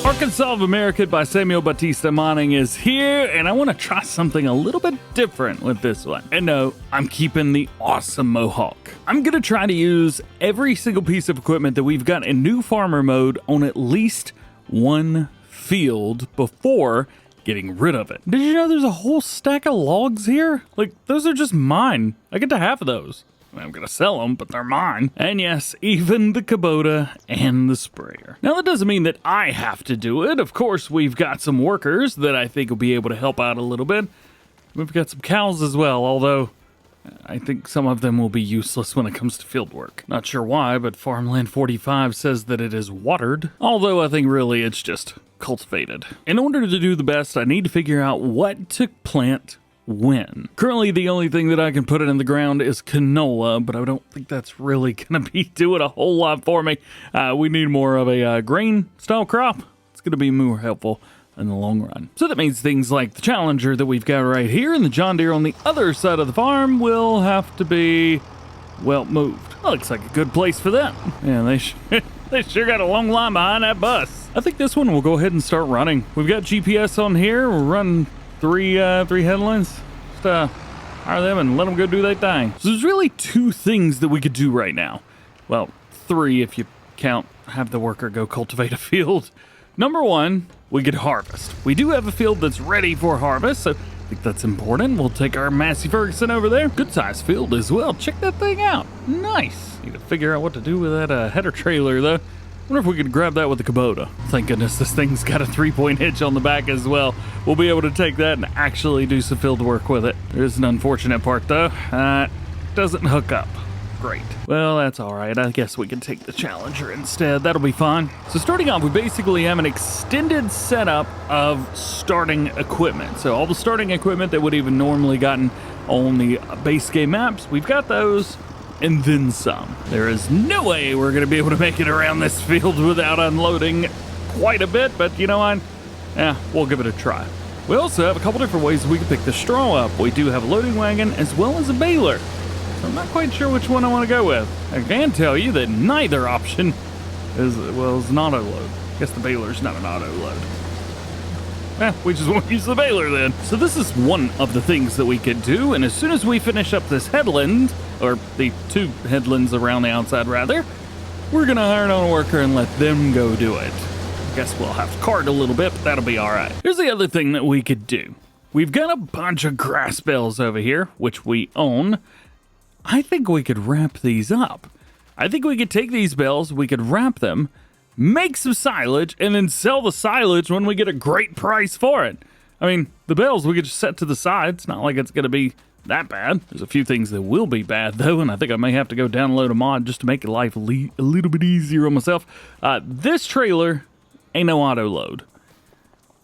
Arkansas of America by SamuelBatistaModding is here, and I want to try something a little bit different with this one. And no, I'm keeping the awesome Mohawk. I'm going to try to use every single piece of equipment that we've got in new farmer mode on at least one field before getting rid of it. Did you know there's a whole stack of logs here? Like, those are just mine. I get to half of those. I'm gonna sell them, but they're mine. And yes, even the Kubota and the sprayer. Now, that doesn't mean that I have to do it. Of course, we've got some workers that I think will be able to help out a little bit. We've got some cows as well, although I think some of them will be useless when it comes to field work. Not sure why, but Farmland 45 says that it is watered, although I think really it's just cultivated. In order to do the best, I need to figure out what to plant when. Currently, the only thing that I can put it in the ground is canola, but I don't think that's really going to be doing a whole lot for me. We need more of a grain-style crop. It's going to be more helpful in the long run. So that means things like the Challenger that we've got right here and the John Deere on the other side of the farm will have to be, well, moved. That looks like a good place for them. Yeah, they sure got a long line behind that bus. I think this one will go ahead and start running. We've got GPS on here. We're running three headlands. Just hire them and let them go do their thing. So there's really two things that we could do right now. Well, three if you count have the worker go cultivate a field. Number one, we could harvest. We do have a field that's ready for harvest, so I think that's important. We'll take our Massey Ferguson over there. Good sized field as well. Check that thing out. Nice. Need to figure out what to do with that header trailer though. Wonder if we could grab that with the Kubota. Thank goodness this thing's got a 3-point hitch on the back as well. We'll be able to take that and actually do some field work with it. There's an unfortunate part though. Doesn't hook up. Great. Well, that's all right. I guess we can take the Challenger instead. That'll be fine. So starting off, we basically have an extended setup of starting equipment. So all the starting equipment that would even normally gotten on the base game maps, we've got those. And then some. There is no way we're going to be able to make it around this field without unloading quite a bit, but you know what? Yeah, we'll give it a try. We also have a couple different ways we can pick the straw up. We do have a loading wagon as well as a baler. So I'm not quite sure which one I want to go with. I can tell you that neither option is an auto load. I guess the baler's not an auto load. We just won't use the baler then. So this is one of the things that we could do, and as soon as we finish up this headland, or the two headlands around the outside rather, we're gonna hire on a worker and let them go do it. I guess we'll have to cart a little bit, but that'll be all right. Here's the other thing that we could do. We've got a bunch of grass bales over here, which we own. I think we could wrap these up. I think we could take these bales, we could wrap them, make some silage, and then sell the silage when we get a great price for it. I mean, the bales we could just set to the side. It's not like it's going to be that bad. There's a few things that will be bad, though, and I think I may have to go download a mod just to make life a little bit easier on myself. This trailer ain't no auto load.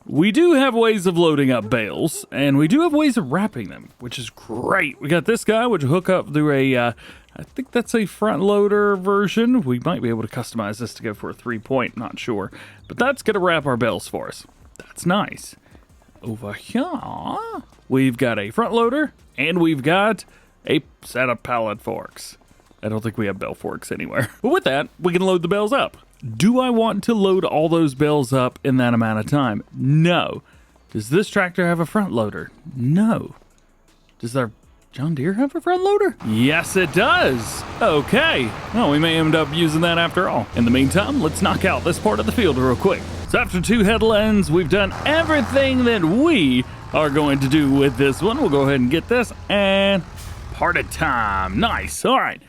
We do have ways of loading up bales, and we do have ways of wrapping them, which is great. We got this guy, which will hook up through a I think that's a front loader version. We might be able to customize this to go for a 3-point, not sure. But that's going to wrap our bales for us. That's nice. Over here, we've got a front loader, and we've got a set of pallet forks. I don't think we have bale forks anywhere. But with that, we can load the bales up. Do I want to load all those bales up in that amount of time? No. Does this tractor have a front loader? No. Does our John Deere have a front loader? Yes, it does. Okay. Well, we may end up using that after all. In the meantime, let's knock out this part of the field real quick. So after 2 headlands, we've done everything that we are going to do with this one. We'll go ahead and get this and party time. Nice. All right.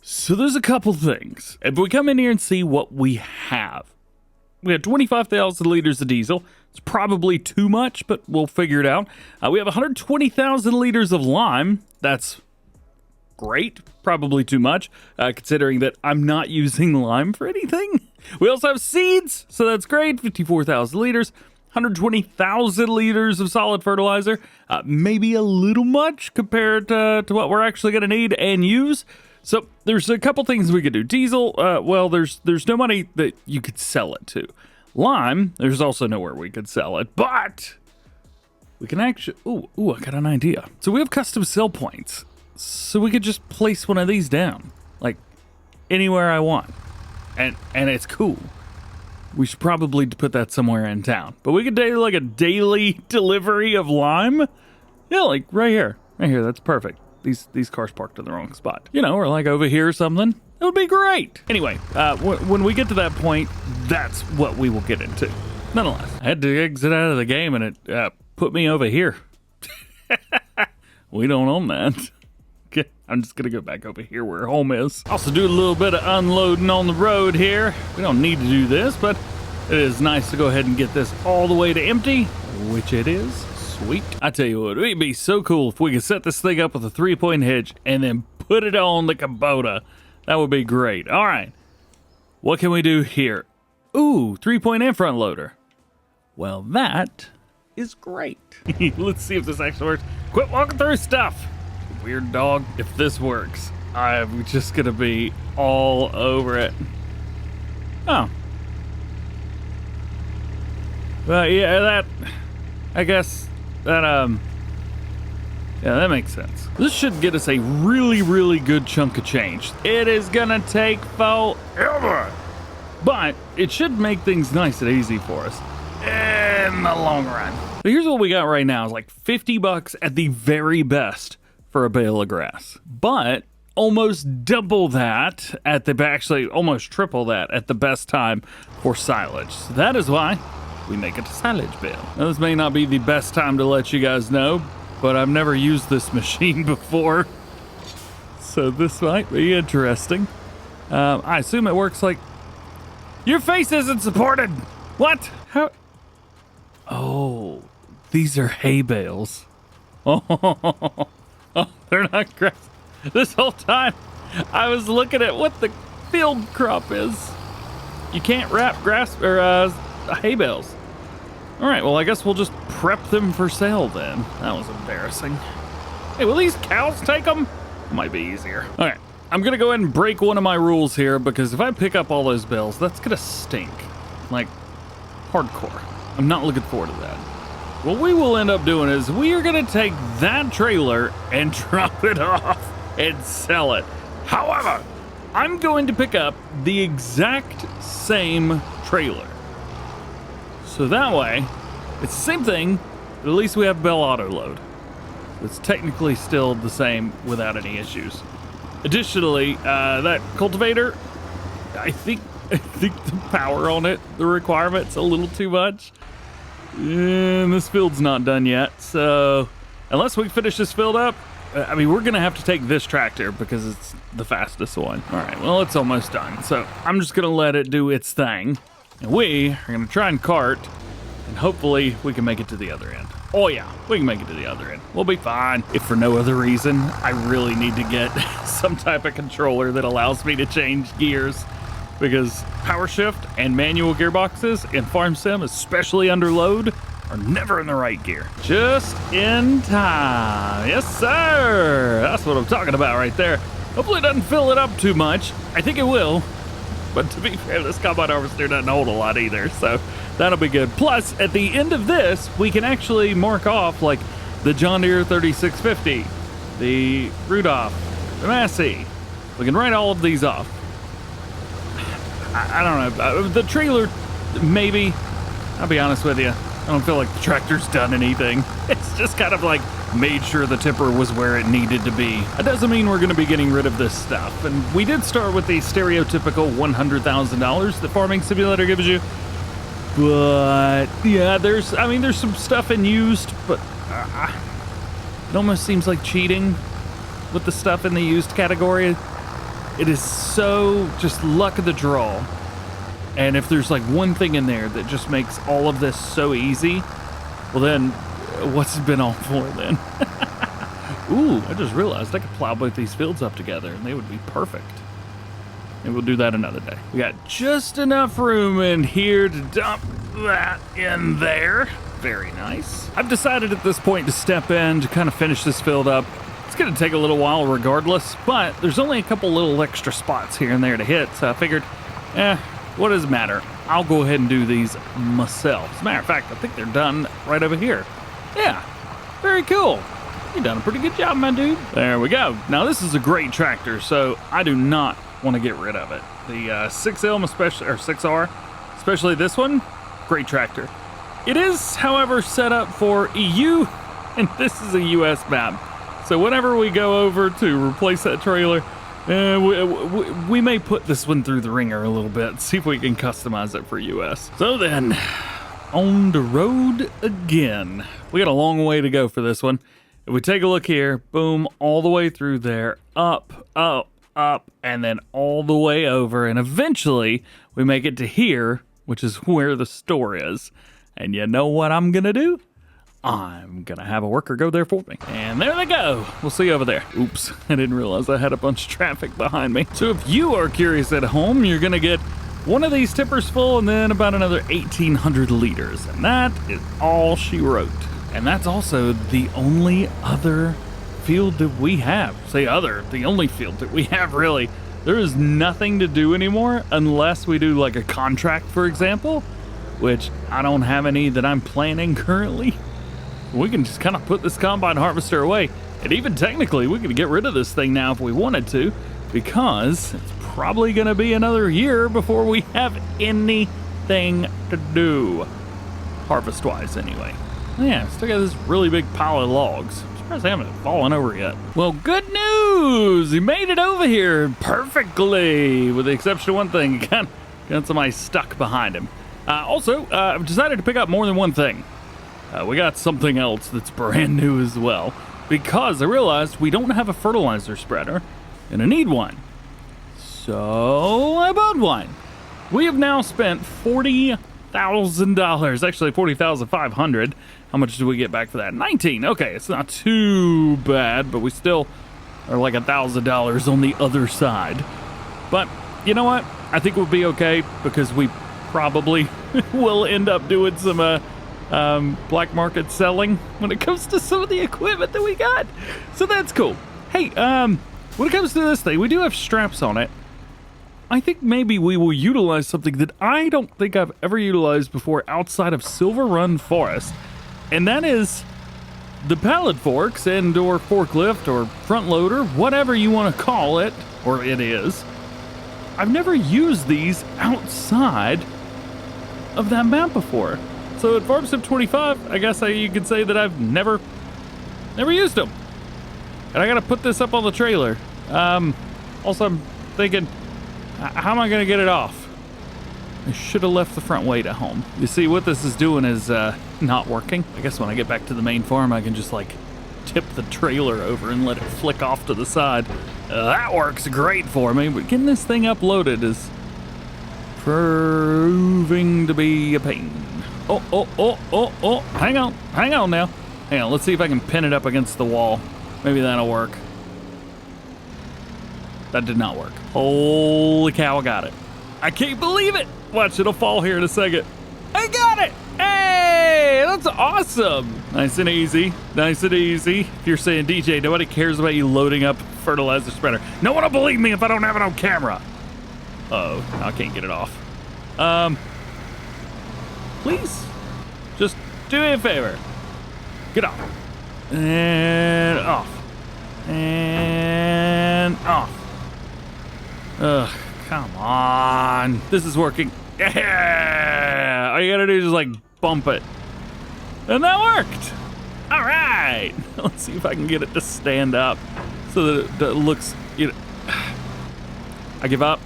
So there's a couple things. If we come in here and see what we have, we have 25,000 liters of diesel. It's probably too much, but we'll figure it out. We have 120,000 liters of lime. That's great. Probably too much, considering that I'm not using lime for anything. We also have seeds, so that's great. 54,000 liters. 120,000 liters of solid fertilizer. Maybe a little much compared to what we're actually going to need and use. So there's a couple things we could do. Diesel, well, there's no money that you could sell it to. Lime, there's also nowhere we could sell it, but we can actually, I got an idea. So we have custom sell points. So we could just place one of these down, like anywhere I want. And it's cool. We should probably put that somewhere in town. But we could do like a daily delivery of lime. Yeah, like right here. Right here, that's perfect. These cars parked in the wrong spot. You know, or like over here or something. It would be great. Anyway, when we get to that point, that's what we will get into. Nonetheless, I had to exit out of the game and it put me over here. We don't own that. Okay, I'm just gonna go back over here where home is. Also do a little bit of unloading on the road here. We don't need to do this, but it is nice to go ahead and get this all the way to empty, which it is. Sweet. I tell you what, it'd be so cool if we could set this thing up with a 3-point hitch and then put it on the Kubota. That would be great. All right, what can we do here? Ooh, 3-point and front loader. Well, that is great. Let's see if this actually works. Quit walking through stuff. Weird dog. If this works, I'm just gonna be all over it. Oh. Well, yeah, I guess that, yeah, that makes sense. This should get us a really, really good chunk of change. It is gonna take forever, but it should make things nice and easy for us in the long run. So here's what we got right now is like $50 at the very best for a bale of grass, but almost double that at the, actually almost triple that at the best time for silage. So that is why we make it a silage bale. Now this may not be the best time to let you guys know, but I've never used this machine before, so this might be interesting. I assume it works like, your face isn't supported. What? How? Oh, these are hay bales. Oh, they're not grass. This whole time I was looking at what the field crop is. You can't wrap grass or hay bales. All right, well, I guess we'll just prep them for sale then. That was embarrassing. Hey, will these cows take them? Might be easier. All right, I'm gonna go ahead and break one of my rules here, because if I pick up all those bales, that's gonna stink. Like, hardcore. I'm not looking forward to that. What we will end up doing is we are gonna take that trailer and drop it off and sell it. However, I'm going to pick up the exact same trailer. So that way, it's the same thing, but at least we have Bale auto load. It's technically still the same without any issues. Additionally, that cultivator, I think the power on it, the requirement's a little too much. And this field's not done yet, so unless we finish this field up, I mean, we're gonna have to take this tractor because it's the fastest one. All right, well, it's almost done, so I'm just gonna let it do its thing. And we are gonna try and cart, and hopefully we can make it to the other end. Oh yeah, we can make it to the other end. We'll be fine. If for no other reason, I really need to get some type of controller that allows me to change gears, because power shift and manual gearboxes in Farm Sim, especially under load, are never in the right gear. Just in time. Yes, sir. That's what I'm talking about right there. Hopefully it doesn't fill it up too much. I think it will. But to be fair, this combine harvester doesn't hold a lot either, so that'll be good. Plus, at the end of this, we can actually mark off like the John Deere 3650, the Rudolph, the Massey. We can write all of these off. I don't know. The trailer, maybe. I'll be honest with you. I don't feel like the tractor's done anything. It's just kind of like made sure the tipper was where it needed to be. That doesn't mean we're going to be getting rid of this stuff. And we did start with the stereotypical $100,000 that Farming Simulator gives you. But yeah, there's some stuff in used, but it almost seems like cheating with the stuff in the used category. It is so just luck of the draw. And if there's like one thing in there that just makes all of this so easy, well then, what's it been all for then? Ooh, I just realized I could plow both these fields up together and they would be perfect. And we'll do that another day. We got just enough room in here to dump that in there. Very nice. I've decided at this point to step in to kind of finish this field up. It's gonna take a little while regardless, but there's only a couple little extra spots here and there to hit, so I figured, what does it matter? I'll go ahead and do these myself. As a matter of fact, I think they're done right over here. Yeah, very cool. You've done a pretty good job, my dude. There we go. Now this is a great tractor, so I do not want to get rid of it. The 6M especially, or 6R especially this one. Great tractor. It is, however, set up for EU, and this is a US map. So whenever we go over to replace that trailer, we may put this one through the ringer a little bit, see if we can customize it for US. So then, on the road again. We got a long way to go for this one. If we take a look here, boom, all the way through there, up, up, up, and then all the way over, and eventually we make it to here, which is where the store is. And you know what I'm gonna do? I'm gonna have a worker go there for me. And there they go. We'll see you over there. Oops, I didn't realize I had a bunch of traffic behind me. So if you are curious at home, you're gonna get one of these tippers full and then about another 1,800 liters. And that is all she wrote. And that's also the only other field that we have. Say other, the only field that we have really. There is nothing to do anymore unless we do like a contract, for example, which I don't have any that I'm planning currently. We can just kind of put this combine harvester away. And even technically, we could get rid of this thing now if we wanted to, because it's probably gonna be another year before we have anything to do. Harvest-wise, anyway. Yeah, still got this really big pile of logs. I'm surprised they haven't fallen over yet. Well, good news! He made it over here perfectly, with the exception of one thing. Got somebody stuck behind him. Also, I've decided to pick up more than one thing. We got something else that's brand new as well, because I realized we don't have a fertilizer spreader, and I need one. So I bought one. We have now spent $40,000, actually $40,500. How much did we get back for that? 19. Okay, it's not too bad, but we still are like $1,000 on the other side. But you know what? I think we'll be okay, because we probably will end up doing some black market selling when it comes to some of the equipment that we got. So that's cool. Hey, when it comes to this thing, we do have straps on it. I think maybe we will utilize something that I don't think I've ever utilized before outside of Silver Run Forest, and that is the pallet forks and or forklift or front loader, whatever you want to call it, or it is. I've never used these outside of that map before. So at Farm Sim 25, I guess you could say that I've never used them. And I gotta put this up on the trailer. Also, I'm thinking, how am I gonna get it off? I should have left the front weight at home. You see, what this is doing is not working. I guess when I get back to the main farm, I can just like tip the trailer over and let it flick off to the side. That works great for me, but getting this thing uploaded is proving to be a pain. Oh, hang on now. Hang on, let's see if I can pin it up against the wall. Maybe that'll work. That did not work. Holy cow, I got it. I can't believe it. Watch, it'll fall here in a second. I got it. Hey, that's awesome. Nice and easy. If you're saying, DJ, nobody cares about you loading up fertilizer spreader. No one will believe me if I don't have it on camera. Uh-oh, I can't get it off. Please, just do me a favor. Get off. And off. And off. Ugh, come on. This is working. Yeah! All you gotta do is just like bump it. And that worked. All right. Let's see if I can get it to stand up so that it looks, you know. I give up.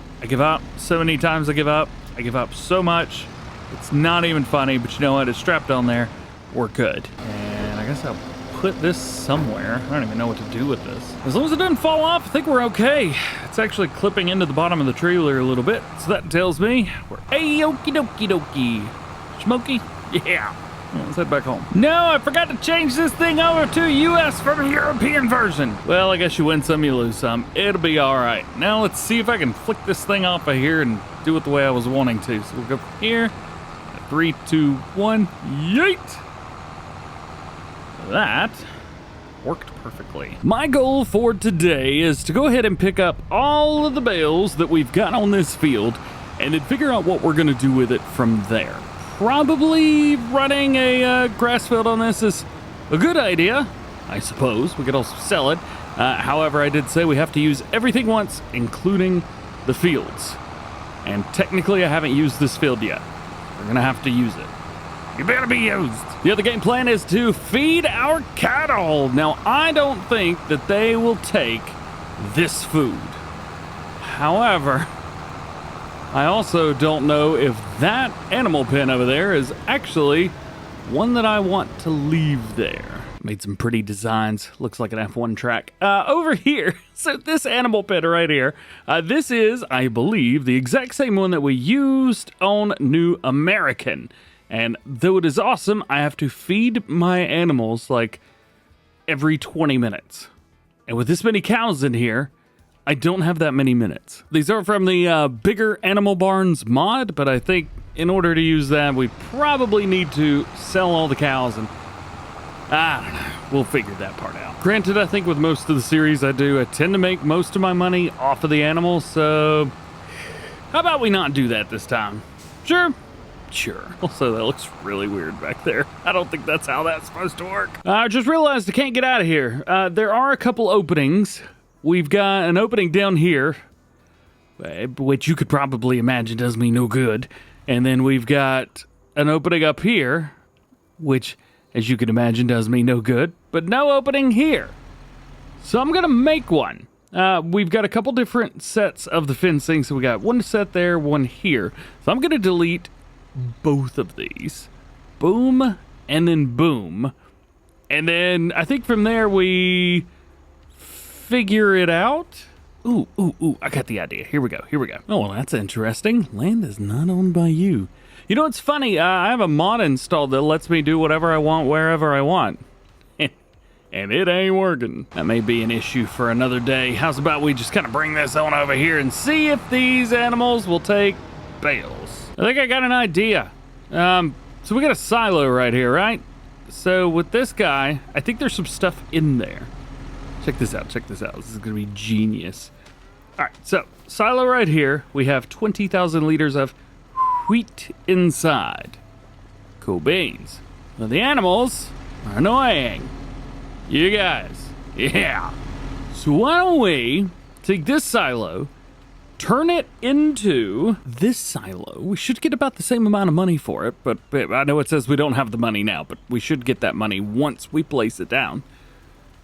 So many times I give up. I give up so much. It's not even funny, but you know what? It's strapped on there. We're good. And I guess I'll put this somewhere. I don't even know what to do with this. As long as it doesn't fall off, I think we're okay. It's actually clipping into the bottom of the trailer a little bit, so that tells me we're a-okie-dokie-dokie. Smoky? Yeah. Let's head back home. No, I forgot to change this thing over to US from a European version. Well, I guess you win some, you lose some. It'll be all right. Now let's see if I can flick this thing off of here and do it the way I was wanting to. So we'll go from here. 3, 2, 1, yeet! That worked perfectly. My goal for today is to go ahead and pick up all of the bales that we've got on this field and then figure out what we're gonna do with it from there. Probably running a grass field on this is a good idea, I suppose. We could also sell it. However, I did say we have to use everything once, including the fields. And technically, I haven't used this field yet. We're gonna have to use it. You better be used. The other game plan is to feed our cattle. Now, I don't think that they will take this food. However, I also don't know if that animal pen over there is actually one that I want to leave there. Made some pretty designs. Looks like an F1 track. Over here, so this animal pen right here, this is, I believe, the exact same one that we used on New American. And though it is awesome, I have to feed my animals like every 20 minutes. And with this many cows in here, I don't have that many minutes. These are from the Bigger Animal Barns mod, but I think in order to use that, we probably need to sell all the cows, and I don't know. We'll figure that part out. Granted, I think with most of the series I tend to make most of my money off of the animals, so how about we not do that this time? Sure. Sure. Also, that looks really weird back there. I don't think that's how that's supposed to work. I just realized I can't get out of here. There are a couple openings. We've got an opening down here, which you could probably imagine does me no good. And then we've got an opening up here, which, as you can imagine, does me no good. But no opening here. So I'm going to make one. We've got a couple different sets of the fencing. So we got one set there, one here. So I'm going to delete both of these. Boom, and then boom. And then I think from there we figure it out. Ooh, I got the idea. Here we go. Oh, well, that's interesting. Land is not owned by you. You know, it's funny. I have a mod installed that lets me do whatever I want, wherever I want. And it ain't working. That may be an issue for another day. How's about we just kind of bring this on over here and see if these animals will take bales. I think I got an idea. So we got a silo right here, right? So with this guy, I think there's some stuff in there. Check this out. This is gonna be genius. All right, so silo right here. We have 20,000 liters of wheat inside. Cool beans. Now the animals are annoying. You guys, yeah. So why don't we take this silo, turn it into this silo. We should get about the same amount of money for it, but I know it says we don't have the money now, but we should get that money once we place it down.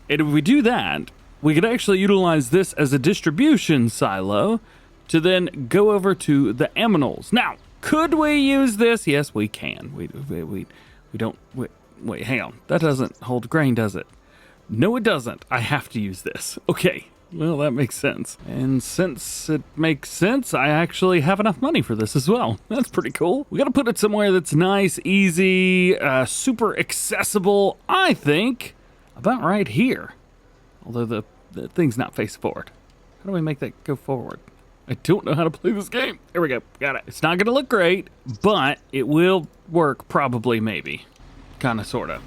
And if we do that, we could actually utilize this as a distribution silo to then go over to the aminals. Now, could we use this? Yes, we can. We don't, wait, hang on. That doesn't hold grain, does it? No, it doesn't. I have to use this. Okay. Well, that makes sense. And since it makes sense, I actually have enough money for this as well. That's pretty cool. We got to put it somewhere that's nice, easy, super accessible, I think, about right here. Although the thing's not face forward. How do we make that go forward? I don't know how to play this game. There we go. Got it. It's not going to look great, but it will work probably, maybe. Kind of, sort of.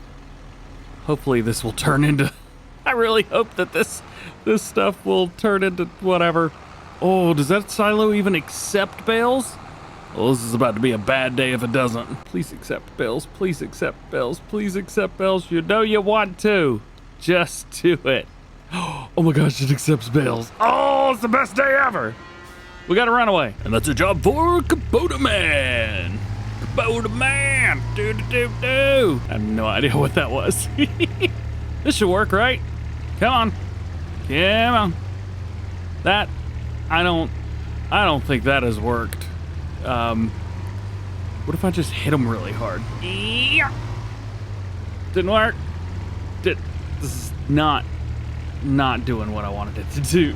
Hopefully this will turn into... I really hope that this stuff will turn into whatever. Oh, does that silo even accept bales? Well, this is about to be a bad day if it doesn't. Please accept bales. Please accept bales. Please accept bales. You know you want to. Just do it. Oh my gosh, it accepts bales. Oh, it's the best day ever. We gotta run away. And that's a job for Kubota Man. Kubota Man. Do. I have no idea what that was. This should work, right? Come on. Come on. That, I don't think that has worked. What if I just hit him really hard? Yeah. Didn't work. This is not doing what I wanted it to do.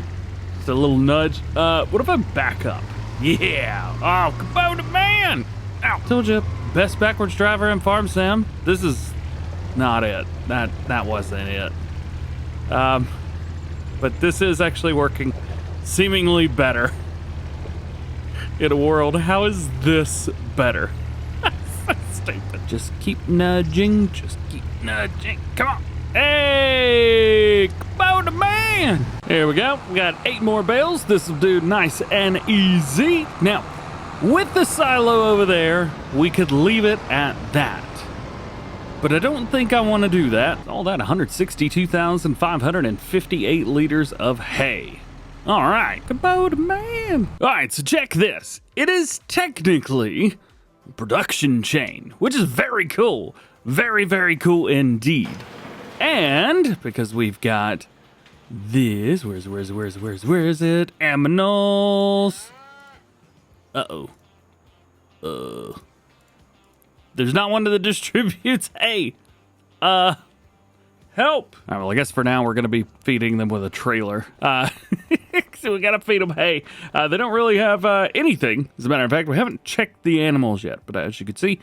Just a little nudge. What if I back up? Yeah. Oh, Kubota Man. Ow. Told you, best backwards driver in Farm Sim. This is not it. That wasn't it. But this is actually working seemingly better in a world. How is this better? So stupid. Just keep nudging. Come on. Hey, Kubota Man. There we go. We got 8 more bales. This will do nice and easy. Now, with the silo over there, we could leave it at that. But I don't think I want to do that. All that 162,558 liters of hay. All right, Kubota Man. All right, so check this. It is technically production chain, which is very cool. Very, very cool indeed. And because we've got this, where is it? Aminals. There's not one that distributes. Hey, help. All right, well, I guess for now we're going to be feeding them with a trailer. So we got to feed them hay. They don't really have anything. As a matter of fact, we haven't checked the animals yet, but as you can see,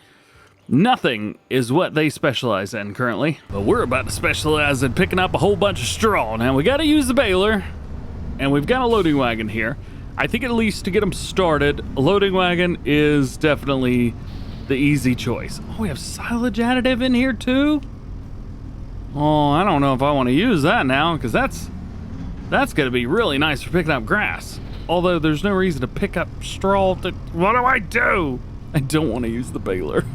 nothing is what they specialize in currently. But we're about to specialize in picking up a whole bunch of straw. Now, we got to use the baler, and we've got a loading wagon here. I think at least to get them started, a loading wagon is definitely the easy choice. Oh, we have silage additive in here too? Oh, I don't know if I want to use that now, because that's going to be really nice for picking up grass. Although there's no reason to pick up straw. What do? I don't want to use the baler.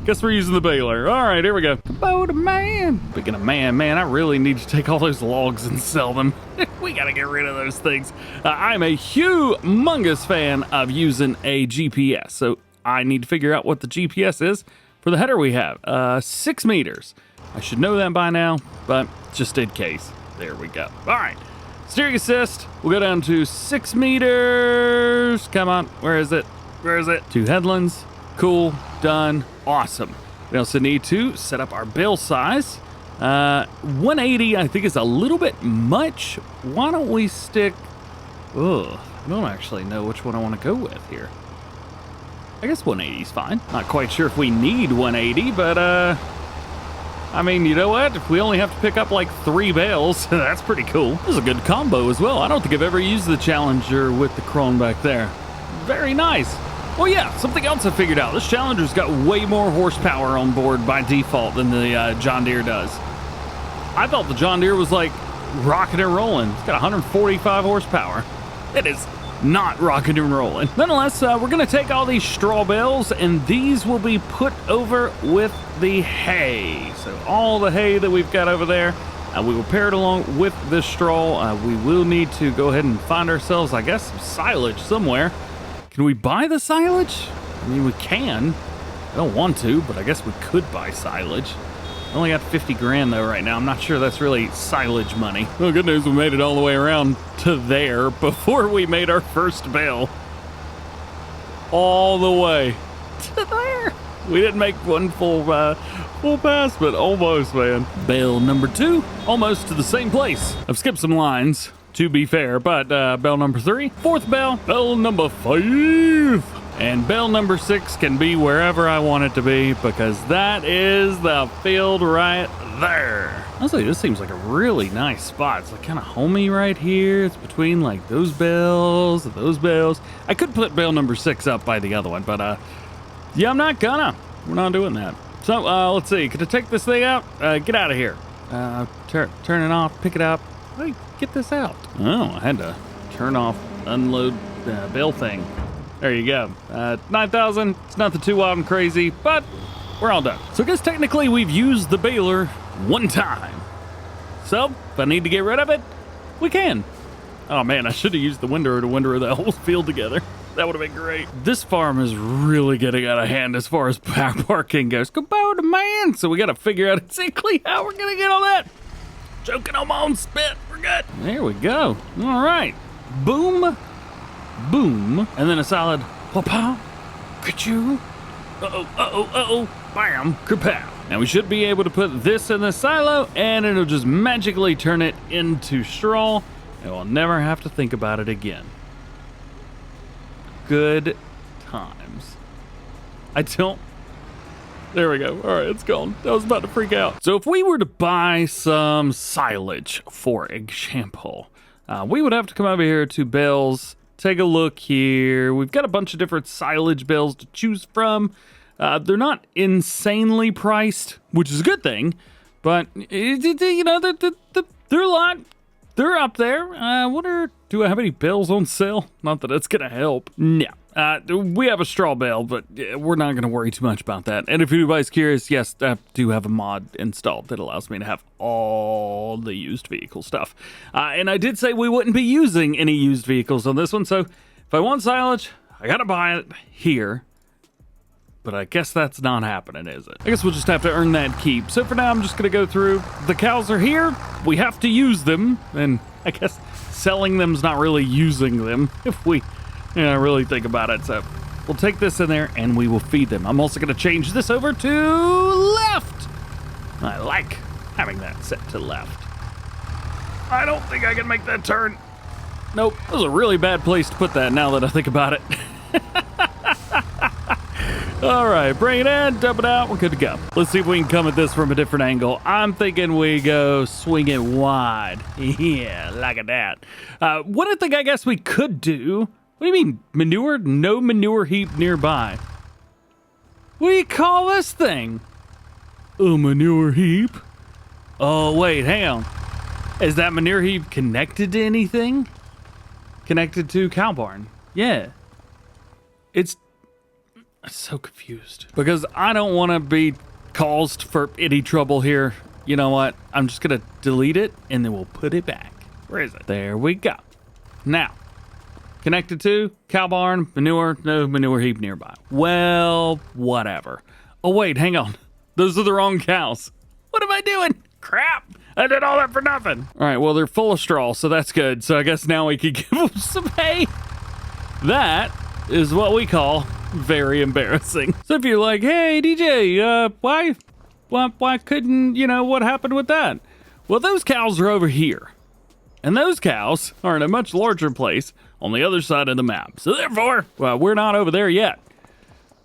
Guess we're using the baler. All right, here we go. Kubota man. Speaking of man, I really need to take all those logs and sell them. We got to get rid of those things. I'm a humongous fan of using a GPS, so I need to figure out what the GPS is for the header we have. 6 meters. I should know that by now, but just in case. There we go. All right. Steering assist. We'll go down to 6 meters. Come on. Where is it? 2 headlands. Cool. Done. Awesome. We also need to set up our bale size. 180, I think, is a little bit much. Why don't we stick... Ugh. I don't actually know which one I want to go with here. I guess 180 is fine. Not quite sure if we need 180, but I mean, you know what? If we only have to pick up like 3 bales, that's pretty cool. This is a good combo as well. I don't think I've ever used the Challenger with the Krone back there. Very nice. Well, yeah, something else I figured out. This Challenger's got way more horsepower on board by default than the John Deere does. I thought the John Deere was like rocking and rolling. It's got 145 horsepower. It is not rocking and rolling. Nonetheless, we're going to take all these straw bales, and these will be put over with the hay. So all the hay that we've got over there, we will pair it along with this straw. We will need to go ahead and find ourselves, I guess, some silage somewhere. Can we buy the silage? I mean, we can. I don't want to, but I guess we could buy silage. I only got 50 grand though right now. I'm not sure that's really silage money. Well, good news, we made it all the way around to there before we made our first bale. All the way to there. We didn't make one full pass, but almost, man. Bale number 2, almost to the same place. I've skipped some lines, to be fair, but bale number 3, 4th bale, bale number 5. And bale number 6 can be wherever I want it to be, because that is the field right there. Honestly, this seems like a really nice spot. It's like kind of homey right here. It's between like those bales and those bales. I could put bale number 6 up by the other one, but yeah, I'm not gonna. We're not doing that. So let's see. Could I take this thing out? Get out of here. Turn it off. Pick it up. How do you get this out? Oh, I had to turn off, unload the bale thing. There you go. 9,000. It's nothing too wild and crazy, but we're all done. So I guess technically we've used the baler one time. So if I need to get rid of it, we can. Oh man, I should have used the windrower to windrow that whole field together. That would have been great. This farm is really getting out of hand as far as parking goes. Kubota man. So we got to figure out exactly how we're going to get all that. Choking on my own spit. We're good. There we go. All right. Boom. Boom. And then a solid pa-pow, ka-choo, uh-oh, bam, kerpow. Now we should be able to put this in the silo and it'll just magically turn it into straw and we'll never have to think about it again. Good times. There we go. All right, it's gone. I was about to freak out. So if we were to buy some silage, for example, we would have to come over here to Bales. Take a look here. We've got a bunch of different silage bales to choose from. They're not insanely priced, which is a good thing, but you know, they're a lot. They're up there. Do I have any bales on sale? Not that it's gonna help. No. We have a straw bale, but we're not going to worry too much about that. And if anybody's curious, yes, I do have a mod installed that allows me to have all the used vehicle stuff. And I did say we wouldn't be using any used vehicles on this one, so if I want silage, I got to buy it here. but I guess that's not happening, is it? I guess we'll just have to earn that keep. So for now, I'm just gonna go through. The cows are here. We have to use them, and I guess selling them's not really using them if we really think about it. So we'll take this in there and we will feed them. I'm also gonna change this over to left. I like having that set to left. I don't think I can make that turn. Nope, that was a really bad place to put that now that I think about it. All right, bring it in, dump it out, we're good to go. Let's see if we can come at this from a different angle. I'm thinking we go swing it wide. Yeah, like that. One thing I guess we could do, what do you mean, manure? No manure heap nearby. What do you call this thing? A manure heap? Oh, wait, hang on. Is that manure heap connected to anything? Connected to cow barn? Yeah. It's so confused because I don't want to be caused for any trouble here. You know what? I'm just going to delete it and then we'll put it back. Where is it? There we go. Now, connected to cow barn, manure, no manure heap nearby. Well, whatever. Oh, wait, hang on. Those are the wrong cows. What am I doing? Crap. I did all that for nothing. All right, well, they're full of straw, so that's good. So I guess now we can give them some hay. That is what we call very embarrassing. So if you're like, hey, DJ, why couldn't, what happened with that? Well, those cows are over here. And those cows are in a much larger place on the other side of the map. So therefore, well, we're not over there yet.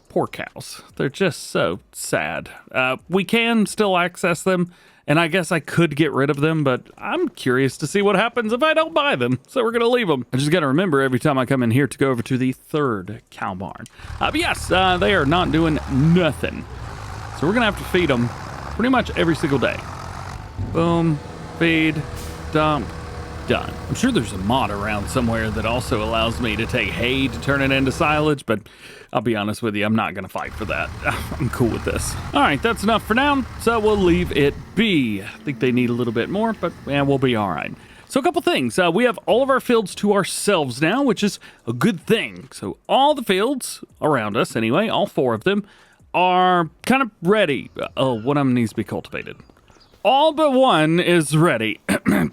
Poor cows. They're just so sad. We can still access them. And I guess I could get rid of them, but I'm curious to see what happens if I don't buy them. So we're going to leave them. I just got to remember every time I come in here to go over to the third cow barn. But yes, they are not doing nothing. So we're going to have to feed them pretty much every single day. Boom, feed, dump, done. I'm sure there's a mod around somewhere that also allows me to take hay to turn it into silage, but I'll be honest with you, I'm not going to fight for that. I'm cool with this. All right, that's enough for now, so we'll leave it be. I think they need a little bit more, but yeah, we'll be all right. So a couple things. We have all of our fields to ourselves now, which is a good thing. So all the fields around us, anyway, all 4 of them, are kind of ready. Oh, one of them needs to be cultivated. All but one is ready.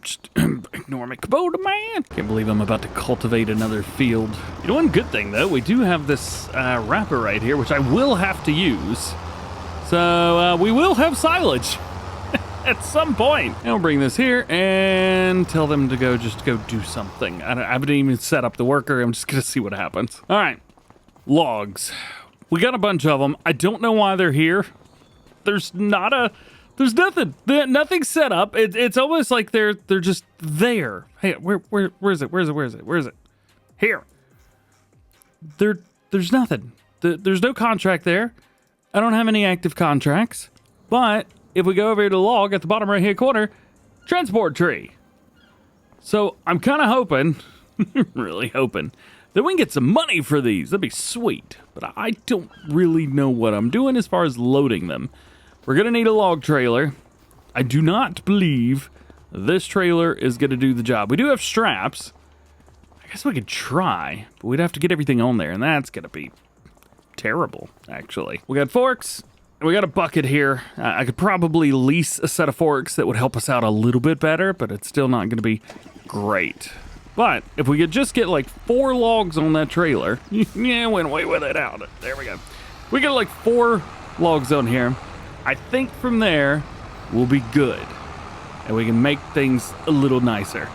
Just ignore me, Kubota man. Can't believe I'm about to cultivate another field. You know, one good thing though, we do have this wrapper right here, which I will have to use. So we will have silage at some point. And we'll bring this here and tell them to go do something. I haven't even set up the worker. I'm just gonna see what happens. All right, logs. We got a bunch of them. I don't know why they're here. There's nothing. Nothing's set up. It's almost like they're just there. Hey, where is it? Where is it? Here. There's nothing. There's no contract there. I don't have any active contracts. But if we go over here to log at the bottom right hand corner, transport tree. So I'm kind of hoping, really hoping, that we can get some money for these. That'd be sweet. But I don't really know what I'm doing as far as loading them. We're going to need a log trailer. I do not believe this trailer is going to do the job. We do have straps. I guess we could try, but we'd have to get everything on there, and that's going to be terrible, actually. We got forks, and we got a bucket here. I could probably lease a set of forks that would help us out a little bit better, but it's still not going to be great. But if we could just get like 4 logs on that trailer, yeah, went away with it out. There we go. We get like 4 logs on here. I think from there, we'll be good. And we can make things a little nicer.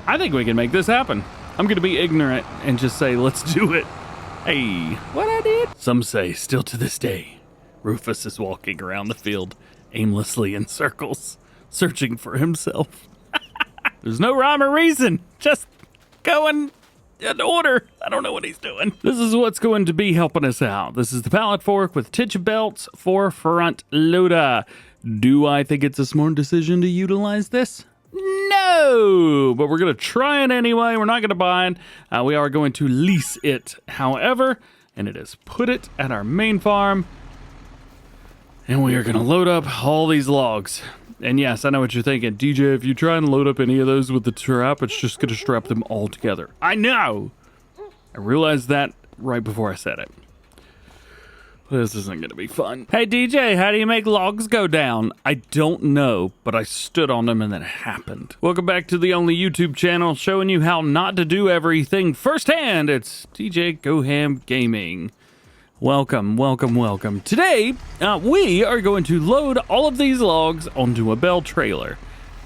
I think we can make this happen. I'm going to be ignorant and just say, let's do it. Hey, what I did? Some say, still to this day, Rufus is walking around the field aimlessly in circles, searching for himself. There's no rhyme or reason. Just going in order. I don't know what he's doing. This is what's going to be helping us out. This is the pallet fork with tension belts for front loader. Do I think it's a smart decision to utilize this? No, but we're going to try it anyway. We're not going to buy it. We are going to lease it, however, and it is put it at our main farm. And we are going to load up all these logs. And yes, I know what you're thinking. DJ, if you try and load up any of those with the trap, it's just going to strap them all together. I know. I realized that right before I said it. This isn't gonna be fun. Hey DJ, how do you make logs go down? I don't know, but I stood on them and then it happened. Welcome back to the only YouTube channel showing you how not to do everything firsthand. It's DjGoHam Gaming. Welcome, welcome, welcome. Today, we are going to load all of these logs onto a Bale trailer.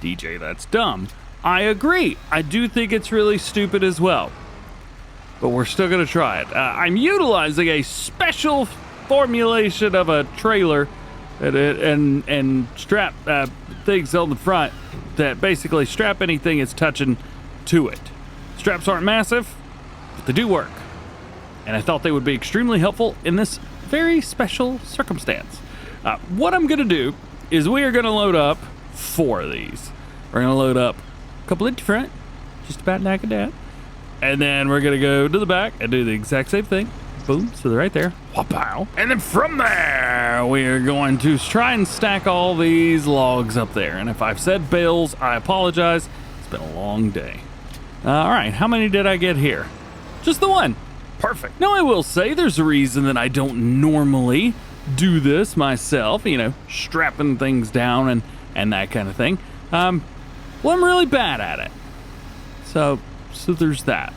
DJ, that's dumb. I agree. I do think it's really stupid as well. But we're still gonna try it. I'm utilizing a special formulation of a trailer and strap things on the front that basically strap anything it's touching to it. Straps aren't massive, but they do work. And I thought they would be extremely helpful in this very special circumstance. What I'm gonna do is we are gonna load up 4 of these. We're gonna load up a couple at the front, just about like that. And then we're gonna go to the back and do the exact same thing. Boom, so they're right there. Wha-pow. And then from there, we're going to try and stack all these logs up there. And if I've said bales, I apologize. It's been a long day. All right, how many did I get here? Just the one. Perfect. Now I will say there's a reason that I don't normally do this myself, you know, strapping things down and that kind of thing. Well, I'm really bad at it. So there's that.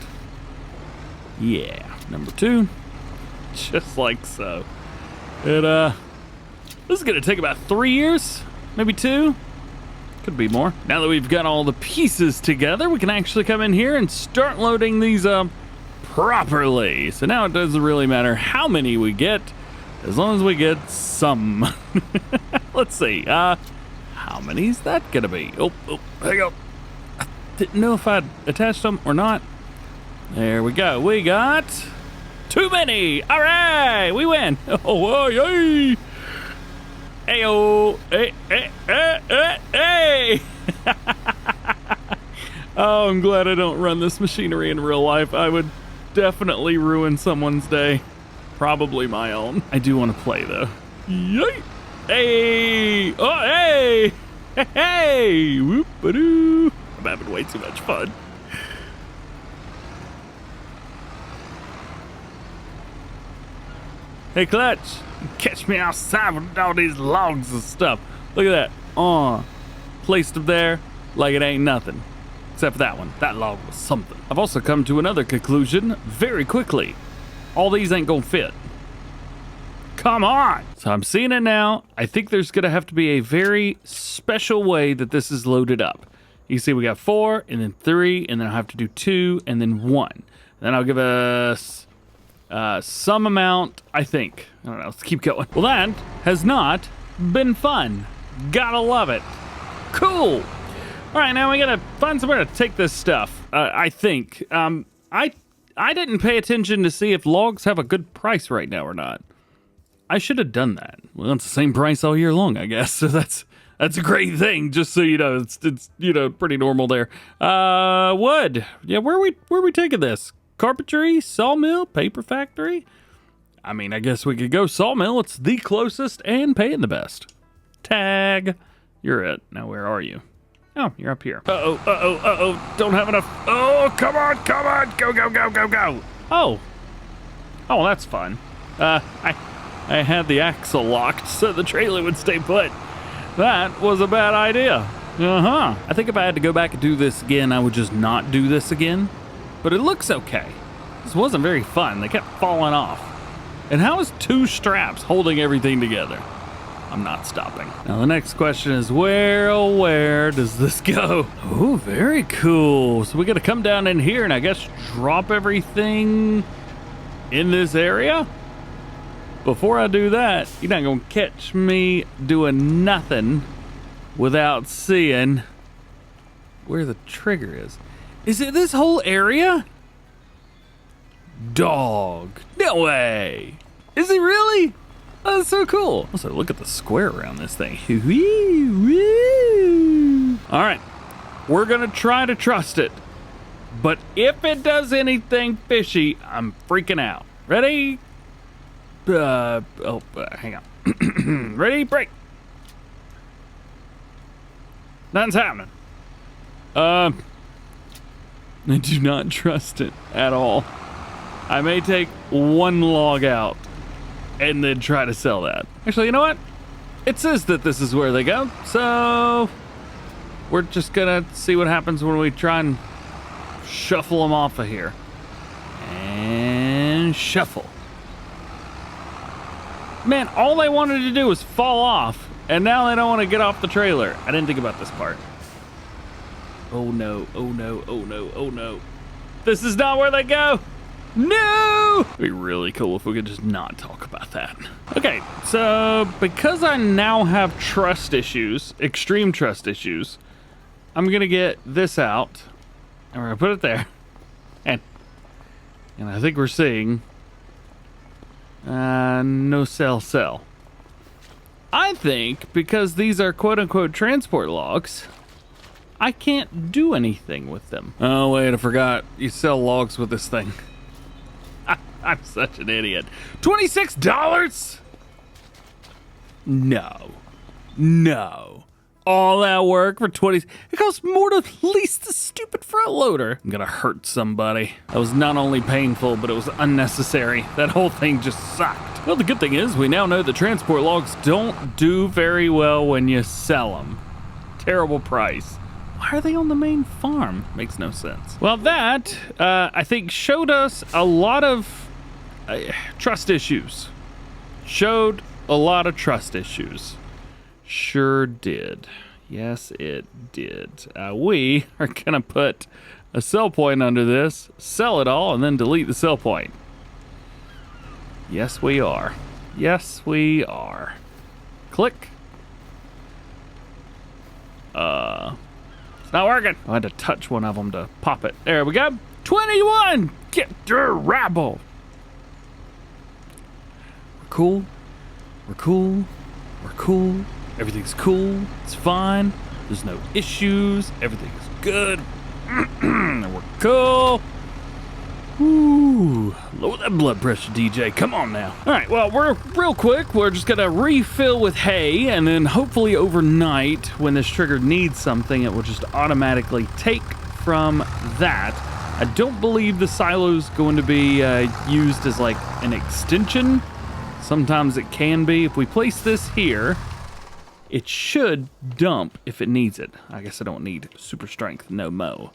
Yeah, number 2. Just like so. This is gonna take about 3 years, maybe 2. Could be more. Now that we've got all the pieces together, we can actually come in here and start loading these properly. So now it doesn't really matter how many we get, as long as we get some. Let's see. How many is that gonna be? Oh, hang on. I didn't know if I'd attached them or not. There we go. We got too many. All right, we win. Oh, yay. Hey-oh. Hey. Oh, I'm glad I don't run this machinery in real life. I would definitely ruin someone's day. Probably my own. I do want to play, though. Yay. Hey. Oh, hey. Hey. Whoop-a-doo. I'm having way too much fun. Hey, Clutch, catch me outside with all these logs and stuff. Look at that. Placed them there like it ain't nothing. Except for that one. That log was something. I've also come to another conclusion very quickly. All these ain't gonna fit. Come on. So I'm seeing it now. I think there's gonna have to be a very special way that this is loaded up. You see we got 4, and then 3, and then I'll have to do 2, and then 1. Then I'll give us some amount, I think. I don't know, let's keep going. Well, that has not been fun. Gotta love it. Cool. All right, now we gotta find somewhere to take this stuff, I think. I didn't pay attention to see if logs have a good price right now or not. I should have done that. Well, it's the same price all year long, I guess, so that's a great thing, just so you know. It's you know, pretty normal there. Wood. Yeah, where are we taking this? Carpentry, sawmill, paper factory? I mean, I guess we could go sawmill. It's the closest and paying the best. Tag. You're it. Now, where are you? Oh, you're up here. Uh-oh. Don't have enough. Oh, come on. Go. Oh, well, that's fun. I had the axle locked so the trailer would stay put. That was a bad idea. I think if I had to go back and do this again, I would just not do this again. But it looks okay. This wasn't very fun. They kept falling off. And how is 2 straps holding everything together? I'm not stopping. Now the next question is where does this go? Oh, very cool. So we gotta come down in here and I guess drop everything in this area? Before I do that, you're not gonna catch me doing nothing without seeing where the trigger is. Is it this whole area? Dog. No way. Is it really? Oh, that's so cool. Also, look at the square around this thing. All right. We're going to try to trust it. But if it does anything fishy, I'm freaking out. Ready? Hang on. Ready? Break. Nothing's happening. I do not trust it at all. I may take 1 log out. and then try to sell that. Actually, you know what? It says that this is where they go, so we're just gonna see what happens when we try and shuffle them off of here. And shuffle. Man, all they wanted to do was fall off, and now they don't want to get off the trailer. I didn't think about this part. Oh no, oh no, oh no, oh no. This is not where they go. No! It'd be really cool if we could just not talk about that. Okay, so because I now have trust issues, extreme trust issues, I'm gonna get this out, and we're gonna put it there. And I think we're seeing no sell. I think because these are quote-unquote transport logs, I can't do anything with them. Oh wait, I forgot. You sell logs with this thing. I'm such an idiot. $26? No. All that work for 20. It costs more to lease the stupid front loader. I'm gonna hurt somebody. That was not only painful, but it was unnecessary. That whole thing just sucked. Well, the good thing is we now know that transport logs don't do very well when you sell them. Terrible price. Why are they on the main farm? Makes no sense. Well, that, I think, showed us a lot of trust issues. Showed a lot of trust issues. Sure did. Yes, it did. We are going to put a sell point under this, sell it all, and then delete the sell point. Yes, we are. Yes, we are. Click. It's not working. I had to touch one of them to pop it. There we go. 21. Get your rabble. We're cool. We're cool. We're cool. Everything's cool. It's fine. There's no issues. Everything is good. We're cool. Ooh, lower that blood pressure, DJ. Come on now. All right, well, we're real quick. We're just gonna refill with hay, and then hopefully overnight, when this trigger needs something, it will just automatically take from that. I don't believe the silo's going to be used as like an extension. Sometimes it can be. If we place this here, it should dump if it needs it. I guess I don't need super strength, no mo.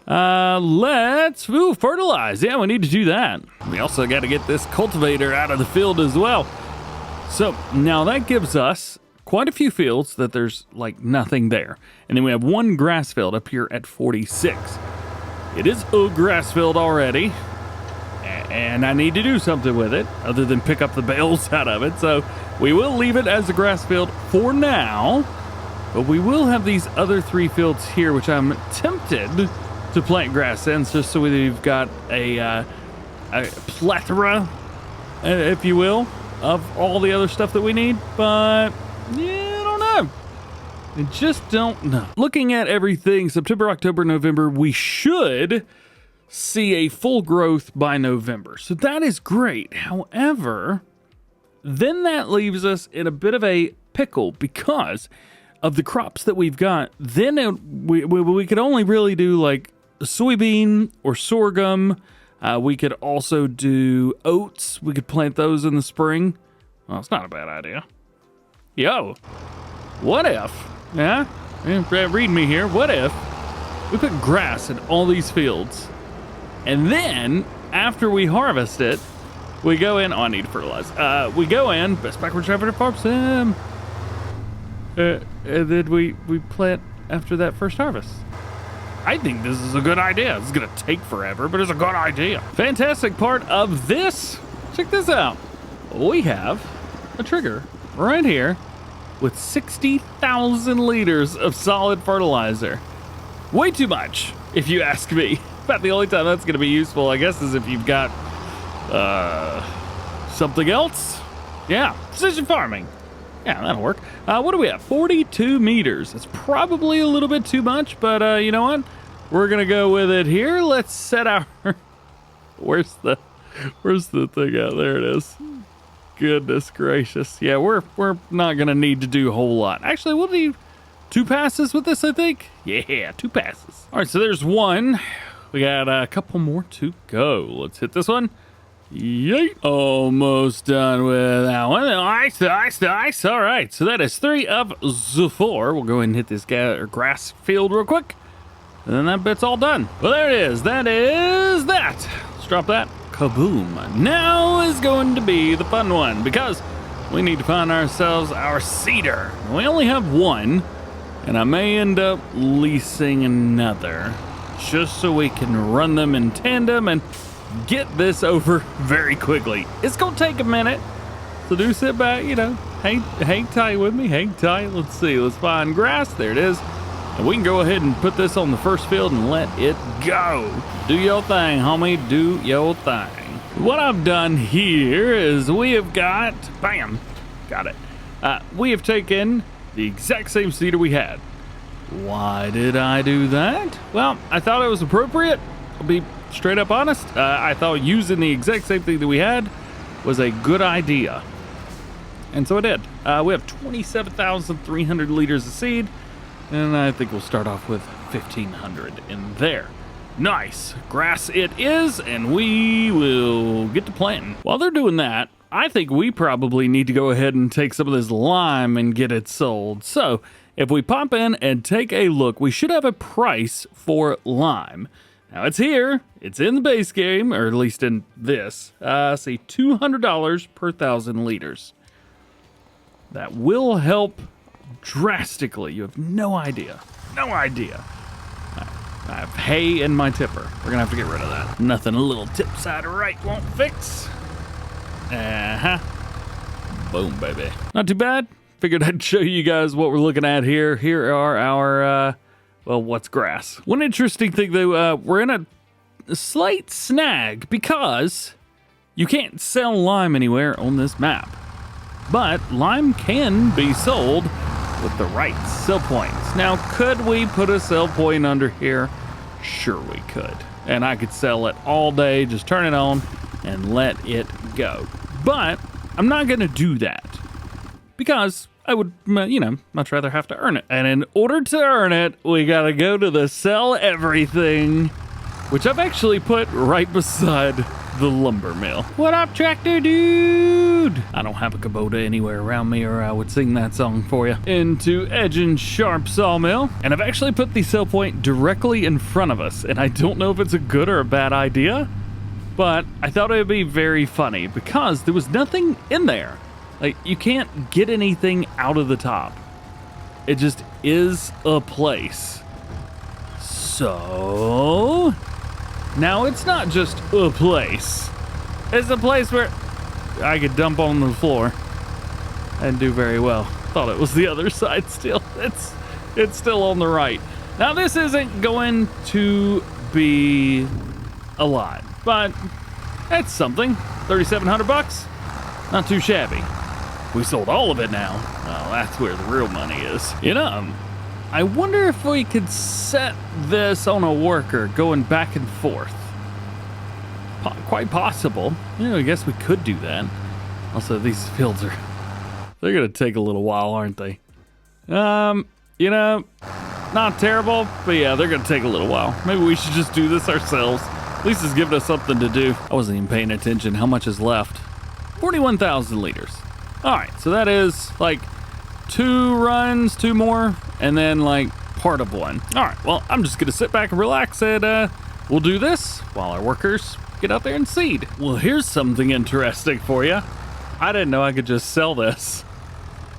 Let's fertilize. Yeah, we need to do that. We also got to get this cultivator out of the field as well. So now that gives us quite a few fields that there's like nothing there. And then we have one grass field up here at 46. It is a grass field already, and I need to do something with it other than pick up the bales out of it. So we will leave it as a grass field for now, but we will have these other 3 fields here, which I'm tempted to plant grass in, just so we've got a plethora, if you will, of all the other stuff that we need. But yeah, I don't know. I just don't know. Looking at everything, September, October, November, we should see a full growth by November. So that is great. However, then that leaves us in a bit of a pickle because of the crops that we've got. Then we could only really do like soybean or sorghum. We could also do oats. We could plant those in the spring. Well, it's not a bad idea. Yo, what if, yeah, read me here. What if we put grass in all these fields, and then after we harvest it, we go in, oh, I need to fertilize. We go in, best backward traveler farm sim. And then we plant after that first harvest. I think this is a good idea. It's gonna take forever, but it's a good idea. Fantastic part of this, check this out. We have a trigger right here with 60,000 liters of solid fertilizer. Way too much, if you ask me. About the only time that's gonna be useful, I guess, is if you've got something else. Yeah, precision farming. Yeah, that'll work. What do we have? 42 meters. It's probably a little bit too much, but you know what? We're gonna go with it here. Let's set our. Where's the thing out? There it is. Goodness gracious. Yeah, we're not gonna need to do a whole lot. Actually, we'll do 2 passes with this, I think. Yeah, 2 passes. All right, so there's one. We got a couple more to go. Let's hit this one. Yay! Almost done with that one. Nice, nice, nice. All right, so that is 3 of the 4. We'll go ahead and hit this grass field real quick. And then that bit's all done. Well, there it is. That is that. Let's drop that. Kaboom. Now is going to be the fun one because we need to find ourselves our seeder. We only have one, and I may end up leasing another just so we can run them in tandem and get this over very quickly. It's gonna take a minute, so do sit back, you know, hang tight with me, hang tight. Let's see, let's find grass. There it is. And we can go ahead and put this on the first field and let it go. Do your thing, homie, do your thing. What I've done here is we have got, bam, got it. We have taken the exact same seeder we had. Why did I do that? Well, I thought it was appropriate. I'll be straight up honest. I thought using the exact same thing that we had was a good idea. And so I did. We have 27,300 liters of seed. And I think we'll start off with 1,500 in there. Nice. Grass it is, and we will get to planting. While they're doing that, I think we probably need to go ahead and take some of this lime and get it sold. So if we pop in and take a look, we should have a price for lime. Now it's here, it's in the base game, or at least in this. See, $200 per 1,000 liters. That will help drastically. You have no idea. No idea. I have hay in my tipper. We're gonna have to get rid of that. Nothing a little tip side right won't fix. Boom, baby. Not too bad. Figured I'd show you guys what we're looking at here. Here are our, well, what's grass? One interesting thing though, we're in a slight snag because you can't sell lime anywhere on this map. But lime can be sold with the right sell points. Now, could we put a sell point under here? Sure we could. And I could sell it all day, just turn it on and let it go. But I'm not gonna do that because I would, you know, much rather have to earn it. And in order to earn it, we gotta go to the sell everything, which I've actually put right beside the lumber mill. What up, tractor dude? I don't have a Kubota anywhere around me or I would sing that song for you. Into Edge and Sharp Sawmill. And I've actually put the sell point directly in front of us. And I don't know if it's a good or a bad idea, but I thought it would be very funny because there was nothing in there. Like, you can't get anything out of the top. It just is a place. So now it's not just a place. It's a place where I could dump on the floor and do very well. Thought it was the other side still. It's still on the right. Now this isn't going to be a lot, but it's something. 3,700 bucks. Not too shabby. We sold all of it now. Well, that's where the real money is. You know, I wonder if we could set this on a worker going back and forth. Quite possible. You know, I guess we could do that. Also, these fields they're gonna take a little while, aren't they? You know, not terrible, but yeah, they're gonna take a little while. Maybe we should just do this ourselves. At least it's giving us something to do. I wasn't even paying attention. How much is left? 41,000 liters. All right, so that is like 2 runs, 2 more, and then like part of one. All right, well, I'm just gonna sit back and relax and we'll do this while our workers get out there and seed. Well, here's something interesting for you. I didn't know I could just sell this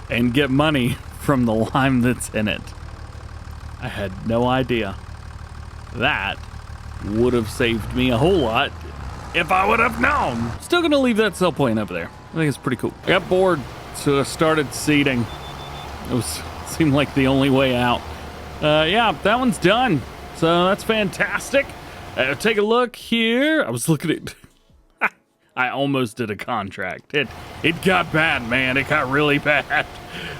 and get money from the lime that's in it. I had no idea. That would have saved me a whole lot if I would have known. Still gonna leave that sell point up there. I think it's pretty cool. I got bored, so I started seeding. It seemed like the only way out. Yeah, that one's done. So that's fantastic. Take a look here. I was looking at... I almost did a contract. It got bad, man. It got really bad.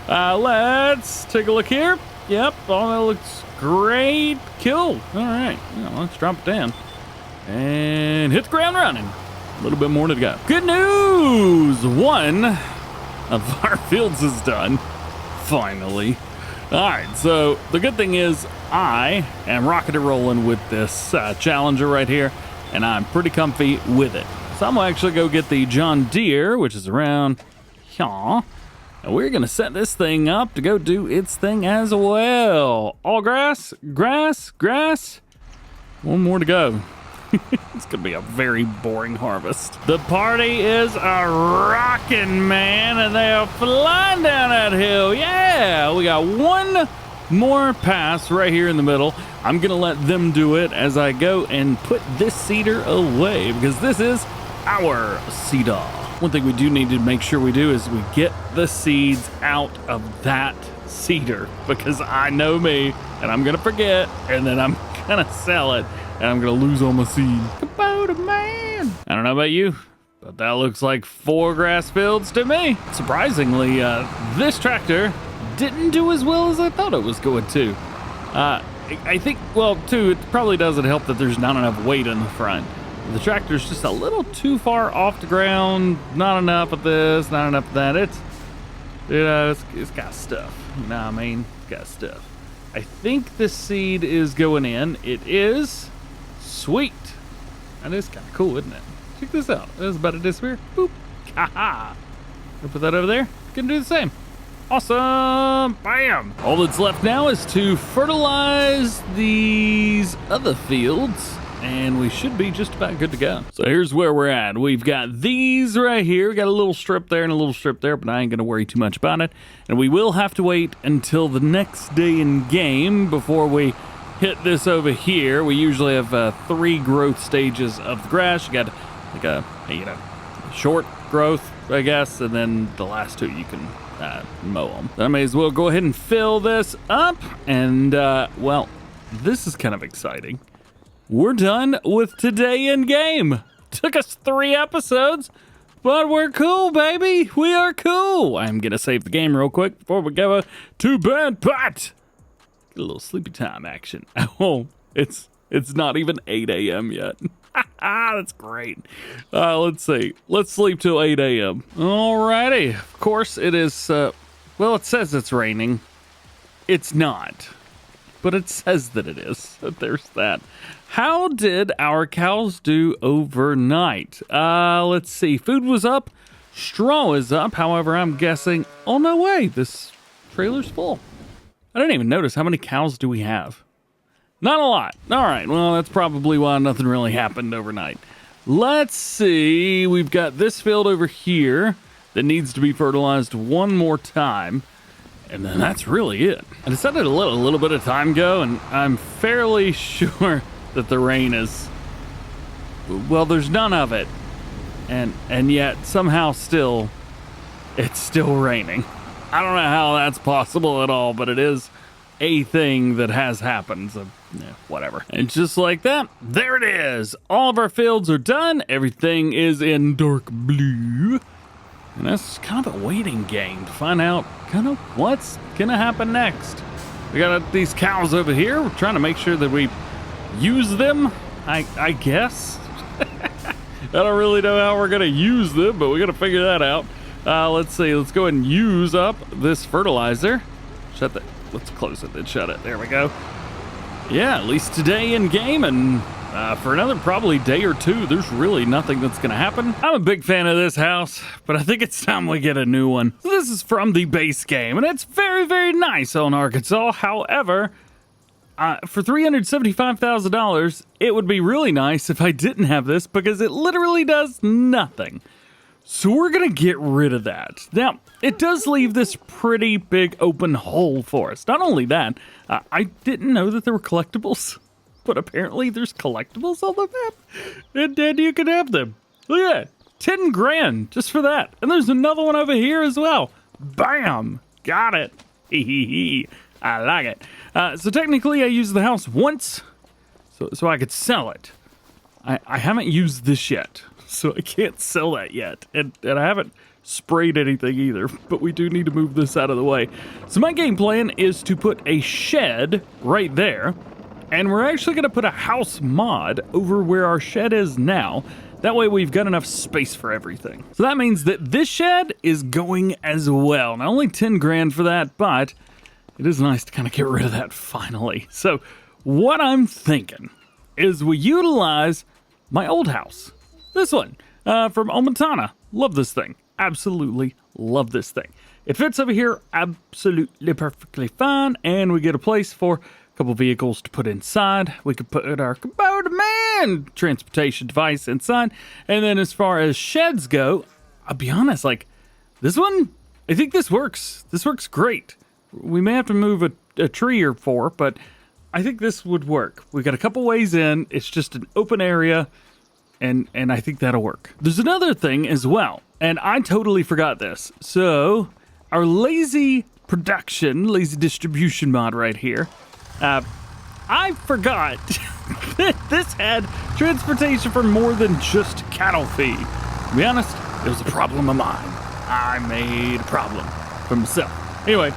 Let's take a look here. Yep, all that looks great. Cool. All right, let's drop it down and hit the ground running. A little bit more to go. Good news! One of our fields is done. Finally. All right, so the good thing is I am rocking and rolling with this Challenger right here, and I'm pretty comfy with it. So I'm gonna actually go get the John Deere, which is around here. And we're gonna set this thing up to go do its thing as well. All grass, grass, grass. One more to go. It's gonna be a very boring harvest. The party is a rockin', man, and they are flying down that hill. Yeah, we got one more pass right here in the middle. I'm gonna let them do it as I go and put this cedar away because this is our cedar. One thing we do need to make sure we do is we get the seeds out of that cedar because I know me and I'm gonna forget and then I'm gonna sell it and I'm gonna lose all my seed. Kubota, man. I don't know about you, but that looks like 4 grass fields to me. Surprisingly, this tractor didn't do as well as I thought it was going to. I think, well, too, it probably doesn't help that there's not enough weight in the front. The tractor's just a little too far off the ground. Not enough of this, not enough of that. It's, you know, it's got stuff. You know what I mean? It's got stuff. I think this seed is going in. It is. Sweet. That is kind of cool, isn't it? Check this out. It's about to disappear. Boop. Ha-ha. I'll put that over there. Gonna do the same. Awesome. Bam. All that's left now is to fertilize these other fields, and we should be just about good to go. So here's where we're at. We've got these right here. We got a little strip there and a little strip there, but I ain't gonna worry too much about it. And we will have to wait until the next day in game before we hit this over here. We usually have 3 growth stages of the grass. You got like a, you know, short growth, I guess, and then the last 2 you can mow them. I may as well go ahead and fill this up. And, well, this is kind of exciting. We're done with today in game. Took us 3 episodes, but we're cool, baby. We are cool. I'm going to save the game real quick before we go to bed, but get a little sleepy time action. Oh, it's not even 8 a.m. yet. That's great. Let's see. Let's sleep till 8 a.m. Alrighty. Of course, it is, well, it says it's raining. It's not. But it says that it is. So there's that. How did our cows do overnight? Let's see. Food was up. Straw is up. However, I'm guessing, oh, no way. This trailer's full. I didn't even notice how many cows do we have. Not a lot. All right, well, that's probably why nothing really happened overnight. Let's see. We've got this field over here that needs to be fertilized one more time. And then that's really it. I decided to let a little bit of time go, and I'm fairly sure that the rain is... Well, there's none of it. And yet, somehow still, it's still raining. I don't know how that's possible at all, but it is a thing that has happened, so yeah, whatever. And just like that, there it is. All of our fields are done. Everything is in dark blue. And that's kind of a waiting game to find out kind of what's gonna happen next. We got these cows over here. We're trying to make sure that we use them, I guess. I don't really know how we're gonna use them, but we gotta figure that out. Let's see, let's go ahead and use up this fertilizer. Shut that. Let's close it and shut it. There we go. Yeah, at least today in game, and for another probably day or 2, there's really nothing that's going to happen. I'm a big fan of this house, but I think it's time we get a new one. So this is from the base game, and it's very, very nice on Arkansas. However, for $375,000, it would be really nice if I didn't have this because it literally does nothing. So we're going to get rid of that. Now, it does leave this pretty big open hole for us. Not only that, I didn't know that there were collectibles, but apparently there's collectibles on the map, and then you can have them. Look at that, 10 grand just for that. And there's another one over here as well. Bam, got it. I like it. So technically I used the house once, so I could sell it. I haven't used this yet. So I can't sell that yet. And I haven't sprayed anything either, but we do need to move this out of the way. So my game plan is to put a shed right there, and we're actually going to put a house mod over where our shed is now. That way we've got enough space for everything. So that means that this shed is going as well. Now only 10 grand for that, but it is nice to kind of get rid of that finally. So what I'm thinking is we utilize my old house. This one. from Omatana. Love this thing. Absolutely love this thing. It fits over here absolutely perfectly fine, and we get a place for a couple vehicles to put inside. We could put our Kubota Man transportation device inside. And then as far as sheds go, I'll be honest, like this one, I think this works. This works great. We may have to move a tree or four, but I think this would work. We got a couple ways in. It's just an open area, and I think that'll work. There's another thing as well, and I totally forgot this. So our lazy distribution mod right here, I forgot that this had transportation for more than just cattle feed. To be honest, it was a problem of mine. I made a problem for myself. Anyway,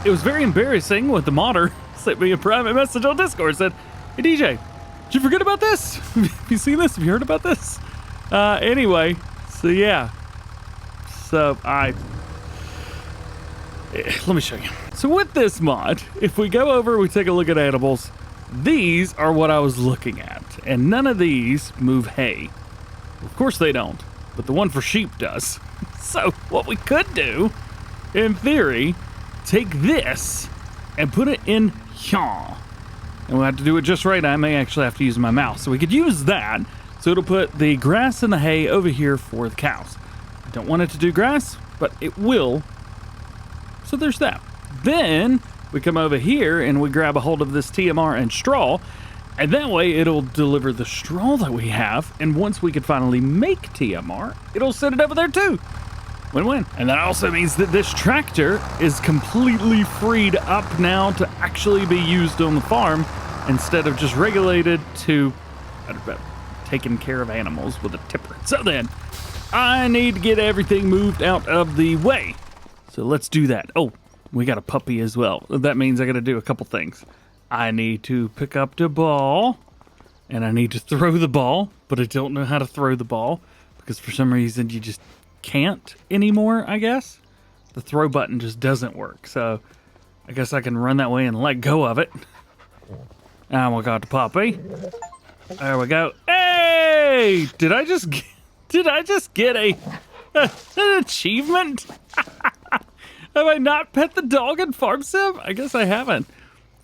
it was very embarrassing when the modder sent me a private message on Discord, said, "Hey DJ, did you forget about this? Have you seen this? Have you heard about this?" Anyway, so yeah. So let me show you. So with this mod, if we go over, we take a look at animals, these are what I was looking at. And none of these move hay. Of course they don't, but the one for sheep does. So what we could do, in theory, take this and put it in here. And we'll have to do it just right. I may actually have to use my mouse. So we could use that. So it'll put the grass and the hay over here for the cows. I don't want it to do grass, but it will. So there's that. Then we come over here and we grab a hold of this TMR and straw, and that way it'll deliver the straw that we have. And once we can finally make TMR, it'll send it over there too. Win-win. And that also means that this tractor is completely freed up now to actually be used on the farm instead of just regulated to, I don't know, taking care of animals with a tipper. So then, I need to get everything moved out of the way. So let's do that. Oh, we got a puppy as well. That means I got to do a couple things. I need to pick up the ball, and I need to throw the ball, but I don't know how to throw the ball because for some reason you just can't anymore, I guess. The throw button just doesn't work. So I guess I can run that way and let go of it. And we got the puppy. There we go. Hey! Did I just get an achievement? Have I not pet the dog in Farm Sim? I guess I haven't.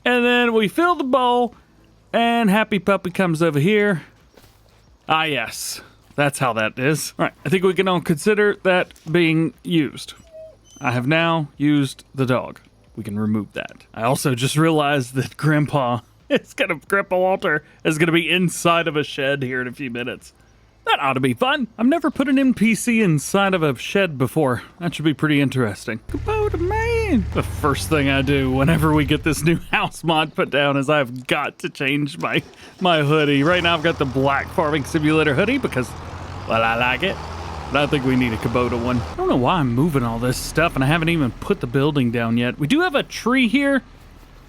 And then we fill the bowl, and Happy Puppy comes over here. Ah, yes. That's how that is. All right, I think we can all consider that being used. I have now used the dog. We can remove that. I also just realized that Grandpa Walter is gonna be inside of a shed here in a few minutes. That ought to be fun. I've never put an NPC inside of a shed before. That should be pretty interesting. Kubota Man! The first thing I do whenever we get this new house mod put down is I've got to change my hoodie. Right now I've got the black Farming Simulator hoodie because, well, I like it. But I think we need a Kubota one. I don't know why I'm moving all this stuff and I haven't even put the building down yet. We do have a tree here.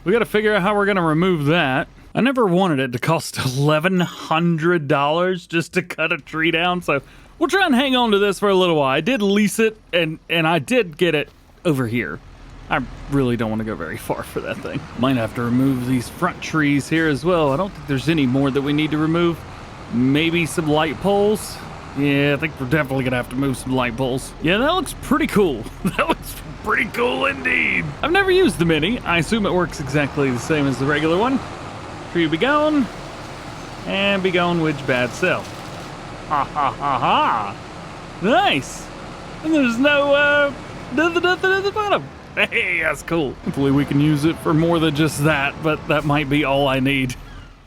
We got to figure out how we're going to remove that. I never wanted it to cost $1,100 just to cut a tree down, so we'll try and hang on to this for a little while. I did lease it, and I did get it over here. I really don't want to go very far for that thing. Might have to remove these front trees here as well. I don't think there's any more that we need to remove. Maybe some light poles. Yeah, I think we're definitely going to have to move some light poles. Yeah, that looks pretty cool. That looks pretty cool indeed. I've never used the Mini. I assume it works exactly the same as the regular one. Tree be gone, and be gone with bad self. Ha ha ha ha! Nice! And there's nothing at the bottom. Hey, that's cool. Hopefully we can use it for more than just that, but that might be all I need.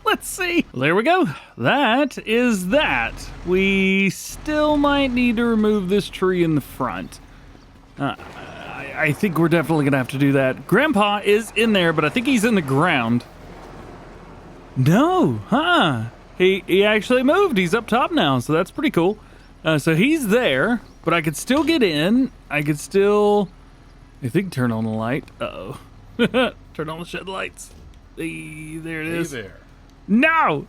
Let's see. Well, there we go. That is that. We still might need to remove this tree in the front. I think we're definitely gonna have to do that. Grandpa is in there, but I think he's in the ground. No, he actually moved. He's up top now, so that's pretty cool. So he's there, but I could still get in. I could still, I think, turn on the light. Uh-oh. Turn on the shed lights. Hey, there it is. Hey there. No!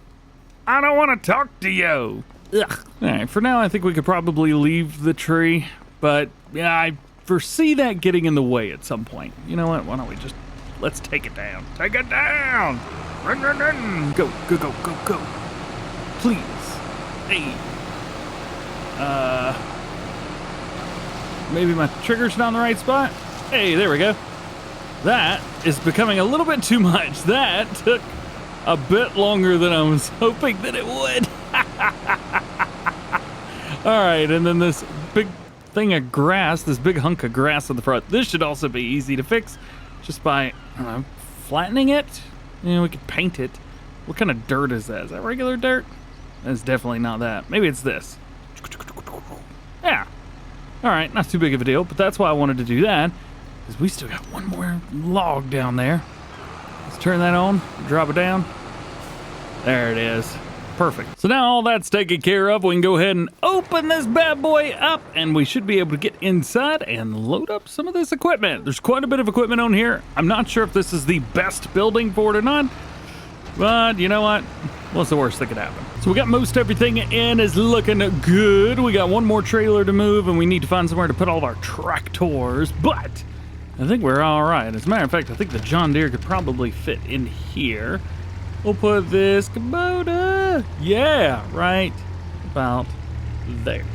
I don't want to talk to you. Ugh. All right, for now, I think we could probably leave the tree, but yeah, I foresee that getting in the way at some point. You know what? Why don't we just, let's take it down. Take it down! Run, run, run! Go, go, go, go, go. Please. Hey. Maybe my trigger's not in the right spot. Hey, there we go. That is becoming a little bit too much. That took a bit longer than I was hoping that it would. All right, and then this big thing of grass, this big hunk of grass on the front. This should also be easy to fix just by, I don't know, flattening it. You know, we could paint it. What kind of dirt is that? Is that regular dirt? That's definitely not that. Maybe it's this. Yeah. All right, not too big of a deal, but that's why I wanted to do that, because we still got one more log down there. Let's turn that on, drop it down. There it is. Perfect. So now all that's taken care of, we can go ahead and open this bad boy up, and we should be able to get inside and load up some of this equipment. There's quite a bit of equipment on here. I'm not sure if this is the best building for it or not, but you know what? What's the worst that could happen? So we got most everything in, is looking good. We got one more trailer to move, and we need to find somewhere to put all of our tractors, but I think we're all right. As a matter of fact, I think the John Deere could probably fit in here. We'll put this Kubota, yeah, right about there.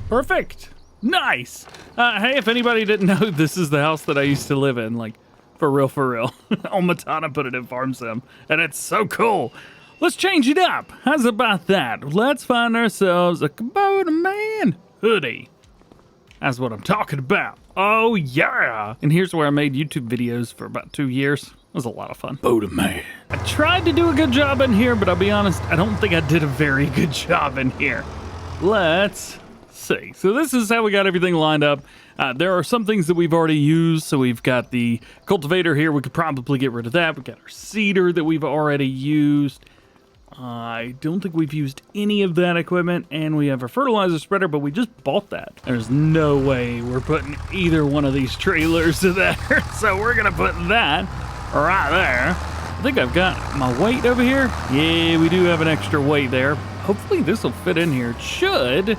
Perfect. Nice. Hey, if anybody didn't know, this is the house that I used to live in, like, for real. On Matana put it in Farm Sim, and it's so cool. Let's change it up. How's about that? Let's find ourselves a Kubota Man hoodie. That's what I'm talking about. Oh, yeah. And here's where I made YouTube videos for about 2 years. It was a lot of fun. Kubota Man. I tried to do a good job in here, but I'll be honest, I don't think I did a very good job in here. Let's see. So this is how we got everything lined up. There are some things that we've already used. So we've got the cultivator here. We could probably get rid of that. We've got our seeder that we've already used. I don't think we've used any of that equipment, and we have a fertilizer spreader, but we just bought that. There's no way we're putting either one of these trailers to there, so we're gonna put that right there. I think I've got my weight over here. Yeah, we do have an extra weight there. Hopefully this will fit in here. It should,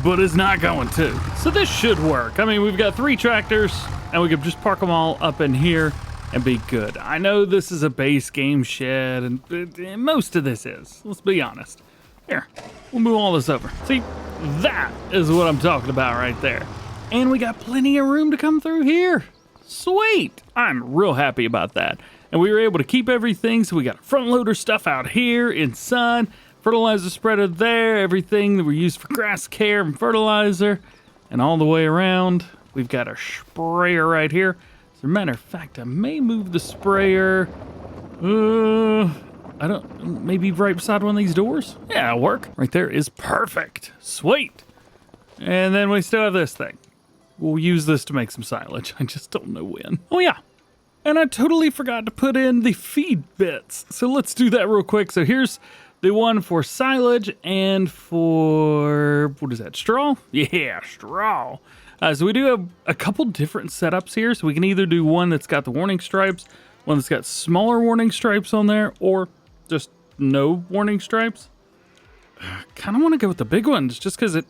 but it's not going to. So this should work. I mean, we've got 3 tractors, and we could just park them all up in here and be good. I know this is a base game shed, and most of this is. Let's be honest. Here, we'll move all this over. See, that is what I'm talking about right there. And we got plenty of room to come through here. Sweet. I'm real happy about that. And we were able to keep everything, so we got front loader stuff out here inside, fertilizer spreader there, everything that we use for grass care and fertilizer, and all the way around. We've got our sprayer right here. As a matter of fact, I may move the sprayer, I don't, maybe right beside one of these doors? Yeah, it'll work. Right there is perfect. Sweet. And then we still have this thing. We'll use this to make some silage. I just don't know when. Oh yeah, and I totally forgot to put in the feed bits. So let's do that real quick. So here's the one for silage and for, what is that, straw? Yeah, straw. So we do have a couple different setups here. So we can either do one that's got the warning stripes, one that's got smaller warning stripes on there, or just no warning stripes. Kind of want to go with the big ones just because it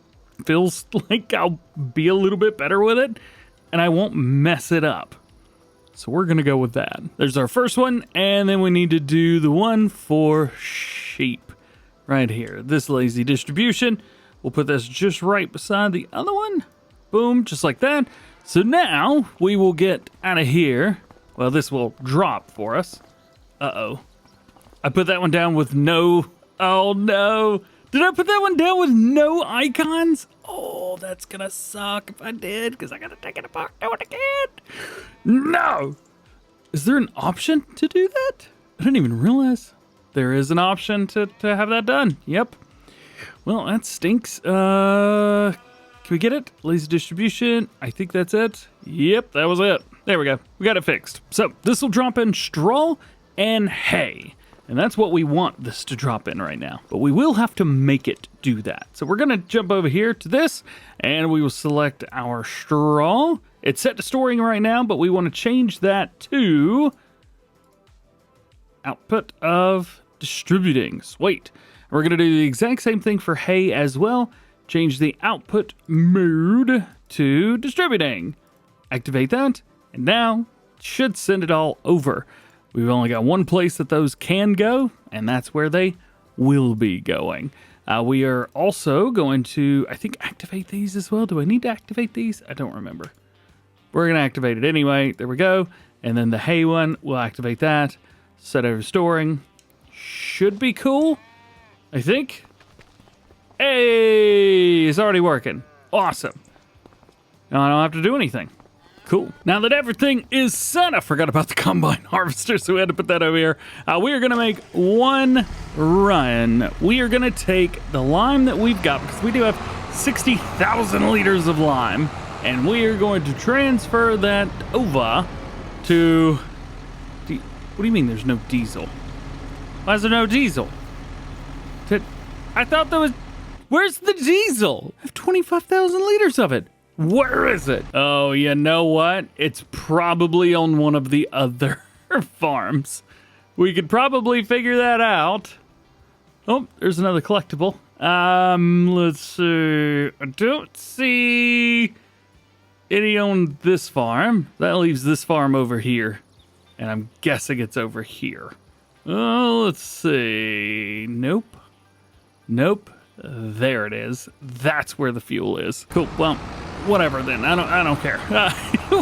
feels like I'll be a little bit better with it and I won't mess it up. So we're going to go with that. There's our first one, and then we need to do the one for sheep right here. This lazy distribution. We'll put this just right beside the other one. Boom, just like that. So now we will get out of here. Well, this will drop for us. Uh-oh. I put that one down with no... Oh, no. Did I put that one down with no icons? Oh, that's gonna suck if I did, because I gotta take it apart. Do it again. No. Is there an option to do that? I didn't even realize there is an option to have that done. Yep. Well, that stinks. Can we get it? Lazy distribution. I think that's it. Yep, that was it. There we go. We got it fixed. So this will drop in straw and hay. And that's what we want this to drop in right now. But we will have to make it do that. So we're going to jump over here to this, and we will select our straw. It's set to storing right now, but we want to change that to output of distributing. Sweet. We're going to do the exact same thing for hay as well. Change the output mode to distributing. Activate that, and now it should send it all over. We've only got one place that those can go, and that's where they will be going. We are also going to, I think, activate these as well. Do I need to activate these? I don't remember. We're going to activate it anyway. There we go. And then the hay one, we'll activate that. Set over storing. Should be cool, I think. Hey, it's already working. Awesome. Now I don't have to do anything. Cool. Now that everything is set, I forgot about the combine harvester, so we had to put that over here. We are going to make one run. We are going to take the lime that we've got, because we do have 60,000 liters of lime, and we are going to transfer that over to... What do you mean there's no diesel? Why is there no diesel? I thought there was... Where's the diesel? I have 25,000 liters of it. Where is it? Oh, you know what? It's probably on one of the other farms. We could probably figure that out. Oh, there's another collectible. Let's see. I don't see any on this farm. That leaves this farm over here. And I'm guessing it's over here. Oh, let's see. Nope. Nope. There it is. That's where the fuel is. Cool. Well, whatever then. I don't care.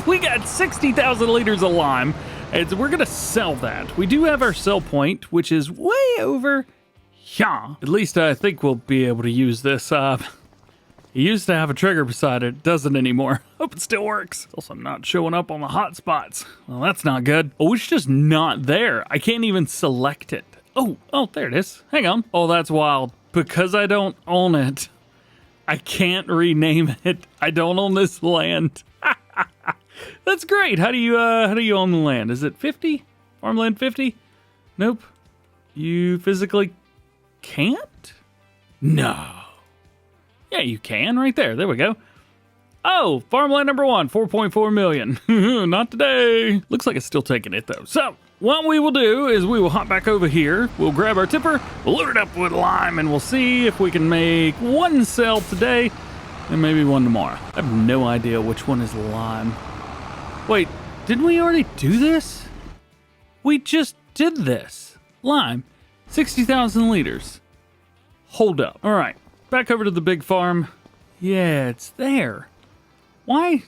We got 60,000 liters of lime, and we're gonna sell that. We do have our sell point, which is way over here. At least I think we'll be able to use this. It used to have a trigger beside it. Doesn't anymore. Hope it still works. Also, I'm not showing up on the hot spots. Well, that's not good. Oh, it's just not there. I can't even select it. Oh, there it is. Hang on. Oh, that's wild. Because I don't own it, I can't rename it. I don't own this land. That's great. How do you own the land? Is it 50? Farmland 50? Nope. You physically can't? No. Yeah, you can right there. There we go. Oh, farmland number 1, 4.4 million. Not today. Looks like it's still taking it though. So what we will do is we will hop back over here. We'll grab our tipper, we'll load it up with lime, and we'll see if we can make one sell today and maybe one tomorrow. I have no idea which one is lime. Wait, didn't we already do this? We just did this. Lime, 60,000 liters. Hold up. All right, back over to the big farm. Yeah, it's there. Why?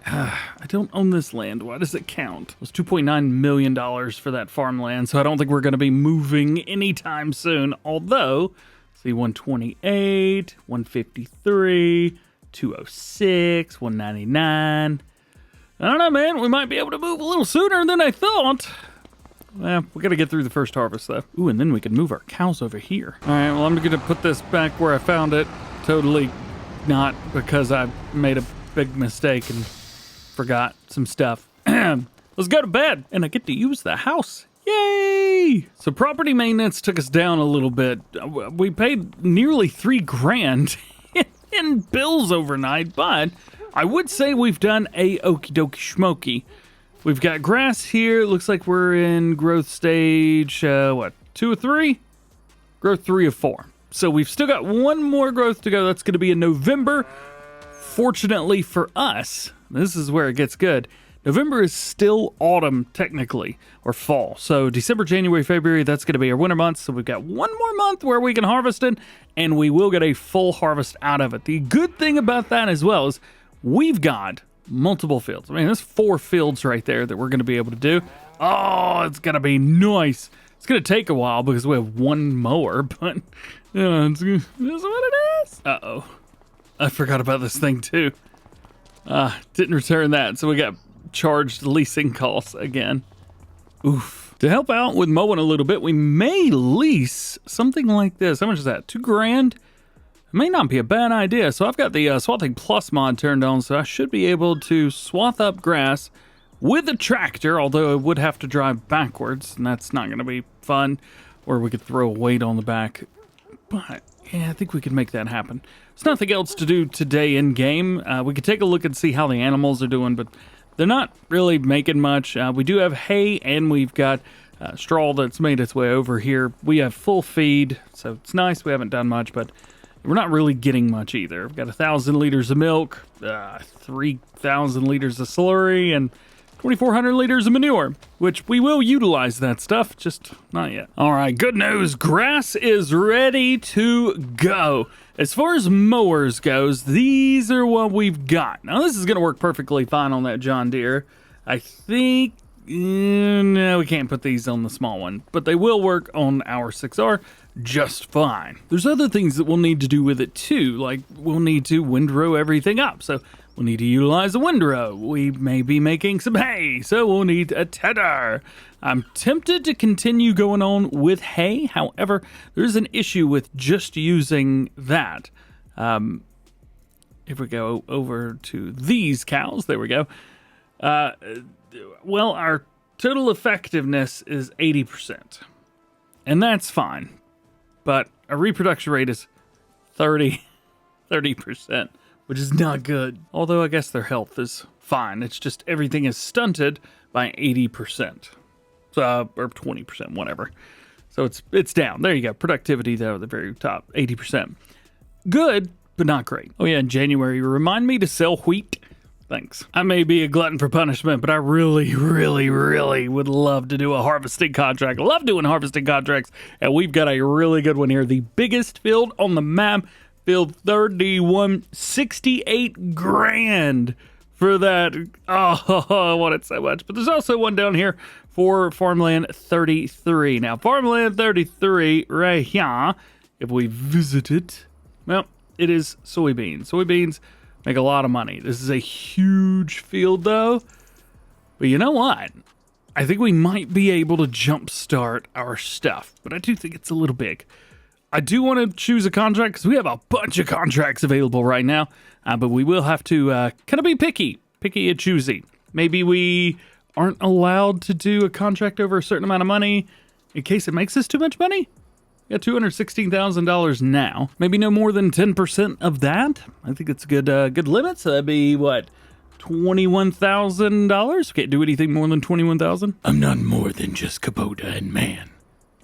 I don't own this land. Why does it count? It was $2.9 million for that farmland, so I don't think we're going to be moving anytime soon. Although, see, 128, 153, 206, 199. I don't know, man. We might be able to move a little sooner than I thought. Well, we got to get through the first harvest, though. Ooh, and then we can move our cows over here. All right, well, I'm going to put this back where I found it. Totally not because I made a big mistake and forgot some stuff. Let's go to bed, and I get to use the house. Yay! So property maintenance took us down a little bit. We paid nearly $3,000 in bills overnight, but I would say we've done a okie dokie schmokey. We've got grass here. It looks like we're in growth stage, 2 or 3? Growth 3 or 4. So we've still got one more growth to go. That's going to be in November. Fortunately for us, this is where it gets good. November is still autumn, technically, or fall. So December, January, February, that's going to be our winter months. So we've got one more month where we can harvest it, and we will get a full harvest out of it. The good thing about that as well is we've got multiple fields. I mean, there's 4 fields right there that we're going to be able to do. Oh, it's going to be nice. It's going to take a while because we have one mower, but it's what it is. Uh-oh. I forgot about this thing too. Didn't return that, so we got charged leasing costs again. Oof. To help out with mowing a little bit, we may lease something like this. How much is that? $2,000? It may not be a bad idea. So I've got the Swathing Plus mod turned on, so I should be able to swath up grass with a tractor, although I would have to drive backwards, and that's not going to be fun. Or we could throw a weight on the back. But yeah, I think we could make that happen. There's nothing else to do today in game. We could take a look and see how the animals are doing, but they're not really making much. We do have hay, and we've got straw that's made its way over here. We have full feed, so it's nice. We haven't done much, but we're not really getting much either. We've got 1,000 liters of milk, 3,000 liters of slurry, and 2,400 liters of manure, which we will utilize that stuff, just not yet. All right, good news. Grass is ready to go. As far as mowers goes, these are what we've got. Now, this is going to work perfectly fine on that John Deere. I think, no, we can't put these on the small one, but they will work on our 6R just fine. There's other things that we'll need to do with it too, like we'll need to windrow everything up. So we'll need to utilize a windrow. We may be making some hay, so we'll need a tedder. I'm tempted to continue going on with hay. However, there's an issue with just using that. If we go over to these cows, there we go. Well, our total effectiveness is 80%, and that's fine. But our reproduction rate is 30%, which is not good. Although I guess their health is fine. It's just everything is stunted by 80%. Or 20%, whatever. So it's down. There you go. Productivity there at the very top, 80%. Good, but not great. Oh yeah, in January, remind me to sell wheat. Thanks. I may be a glutton for punishment, but I really, really, really would love to do a harvesting contract. Love doing harvesting contracts, and we've got a really good one here. The biggest field on the map, field 31, 68 grand for that. Oh, I want it so much. But there's also one down here for farmland 33. Now, farmland 33 right here, if we visit it, well, it is soybeans. Soybeans make a lot of money. This is a huge field though. But you know what? I think we might be able to jumpstart our stuff, but I do think it's a little big. I do want to choose a contract because we have a bunch of contracts available right now, but we will have to kind of be picky and choosy. Maybe we aren't allowed to do a contract over a certain amount of money in case it makes us too much money. We got $216,000 now. Maybe no more than 10% of that. I think it's a good limit. So that'd be what, $21,000? Can't do anything more than $21,000. I'm not more than just Kubota and man.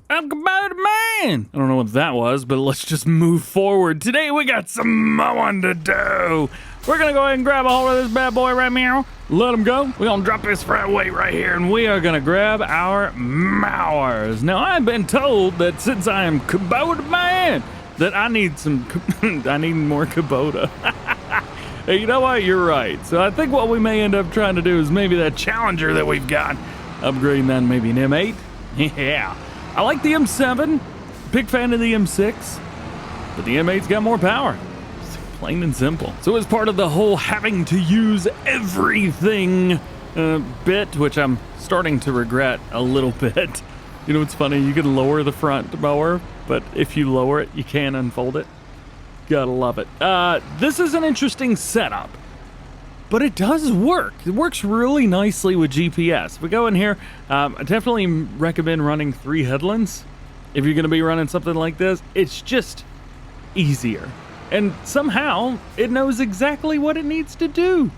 I'm Kubota man. I don't know what that was, but let's just move forward. Today we got some mowing to do. We're gonna go ahead and grab a hold of this bad boy right now. Let him go. We're gonna drop this flat weight right here, and we are gonna grab our mowers. Now, I've been told that since I am Kubota man, that I need I need more Kubota. Hey, you know what? You're right. So I think what we may end up trying to do is maybe that Challenger that we've got, upgrading that maybe an M8. Yeah, I like the M7. Big fan of the M6, but the M8's got more power. Plain and simple. So as part of the whole having to use everything bit, which I'm starting to regret a little bit. You know what's funny? You can lower the front mower, but if you lower it, you can't unfold it. Gotta love it. This is an interesting setup, but it does work. It works really nicely with GPS. If we go in here, I definitely recommend running 3 headlands. If you're gonna be running something like this, it's just easier. And somehow, it knows exactly what it needs to do.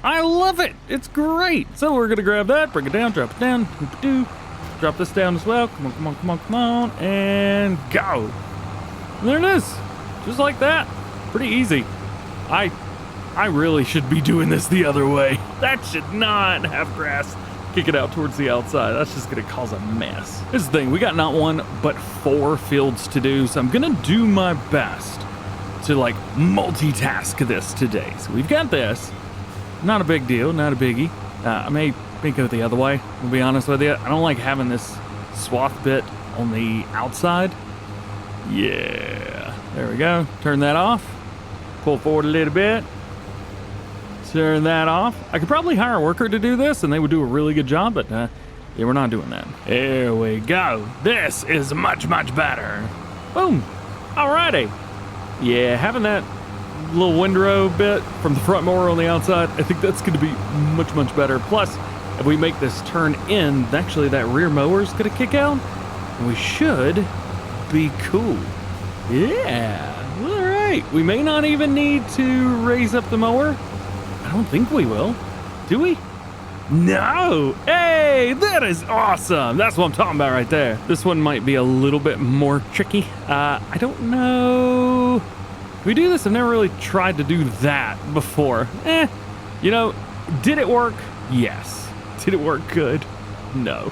I love it. It's great. So we're going to grab that, bring it down, drop it down. Drop this down as well. Come on, come on, come on, come on. And go. And there it is. Just like that. Pretty easy. I really should be doing this the other way. That should not have grass kicking out towards the outside. That's just going to cause a mess. Here's the thing. We got not 1, but 4 fields to do. So I'm going to do my best to like multitask this today. So we've got this. Not a big deal, not a biggie. I may go the other way, to be honest with you. I don't like having this swath bit on the outside. Yeah, there we go. Turn that off. Pull forward a little bit. Turn that off. I could probably hire a worker to do this and they would do a really good job, but yeah, we're not doing that. There we go. This is much, much better. Boom. Alrighty. Yeah, having that little windrow bit from the front mower on the outside, I think that's going to be much, much better. Plus, if we make this turn in, actually that rear mower is going to kick out. And we should be cool. Yeah, all right. We may not even need to raise up the mower. I don't think we will. Do we? No! Hey, that is awesome! That's what I'm talking about right there. This one might be a little bit more tricky. I don't know. Can we do this? I've never really tried to do that before. You know, did it work? Yes. Did it work good? No.